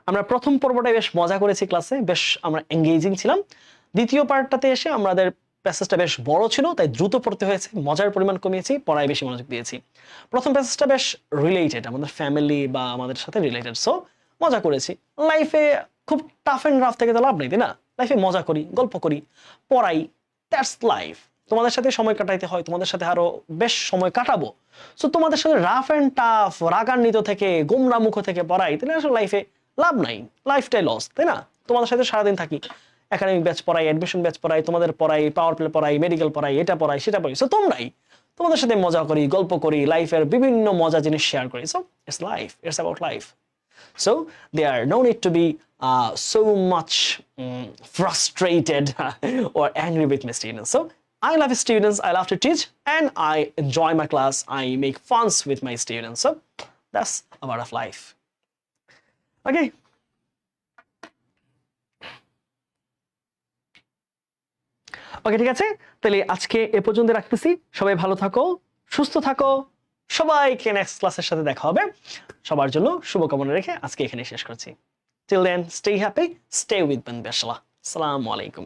আমরা প্রথম পর্বটায় বেশ মজা করেছি ক্লাসে, বেশ আমরা এঙ্গেজিং ছিলাম। দ্বিতীয় পার্টটাতে এসে আমাদের প্যাসেজটা বেশ বড় ছিল, তাই দ্রুত পড়তে হয়েছে, মজার পরিমাণ কমিয়েছি, পড়ায় বেশি মনোযোগ দিয়েছি। প্রথম প্যাসেজটা বেশ রিলেটেড, আমাদের ফ্যামিলি বা আমাদের সাথে রিলেটেড, সো মজা করেছি। লাইফে খুব টাফ এন্ড রাফ থেকে তো লাভ নেই, তাই না? লাইফে মজা করি, গল্প করি, পড়াই, দ্যাটস লাইফ। তোমাদের সাথে সময় কাটাইতে হয়, তোমাদের সাথে আরো বেশ সময় কাটাবো। সো তোমাদের সাথে রাফ এন্ড টাফ, রাগান্বিত থেকে, গোমরা মুখ থেকে পড়াই, তাহলে আসলে লাইফে লাভ নাই, লাইফটাই লস, তাই না? তোমাদের সাথে সারাদিন থাকি, একাডেমিক ব্যাচ পড়াই, অ্যাডমিশন ব্যাচ পড়াই, তোমাদের পড়াই, পাওয়ার প্লে পড়াই, মেডিকেল পড়াই, এটা পড়াই, সেটা পড়াই। সো তোমরাই, তোমাদের সাথে মজা করি, গল্প করি, লাইফের বিভিন্ন মজা জিনিস শেয়ার করি। So it's life, it's about life. So there no need to be so much frustrated or angry with my students. So I love students, I love to teach, and I enjoy my class. I make funs with my students. So that's a part of life. Okay. ওকে, ঠিক আছে, তাহলে আজকে এ পর্যন্ত রাখতেছি। সবাই ভালো থাকো, সুস্থ থাকো, সবাইকে নেক্সট ক্লাসের সাথে দেখা হবে। সবার জন্য শুভকামনা রেখে আজকে এখানে শেষ করছি। Till then, stay happy, stay with বন্ধু। আসসালামু আলাইকুম।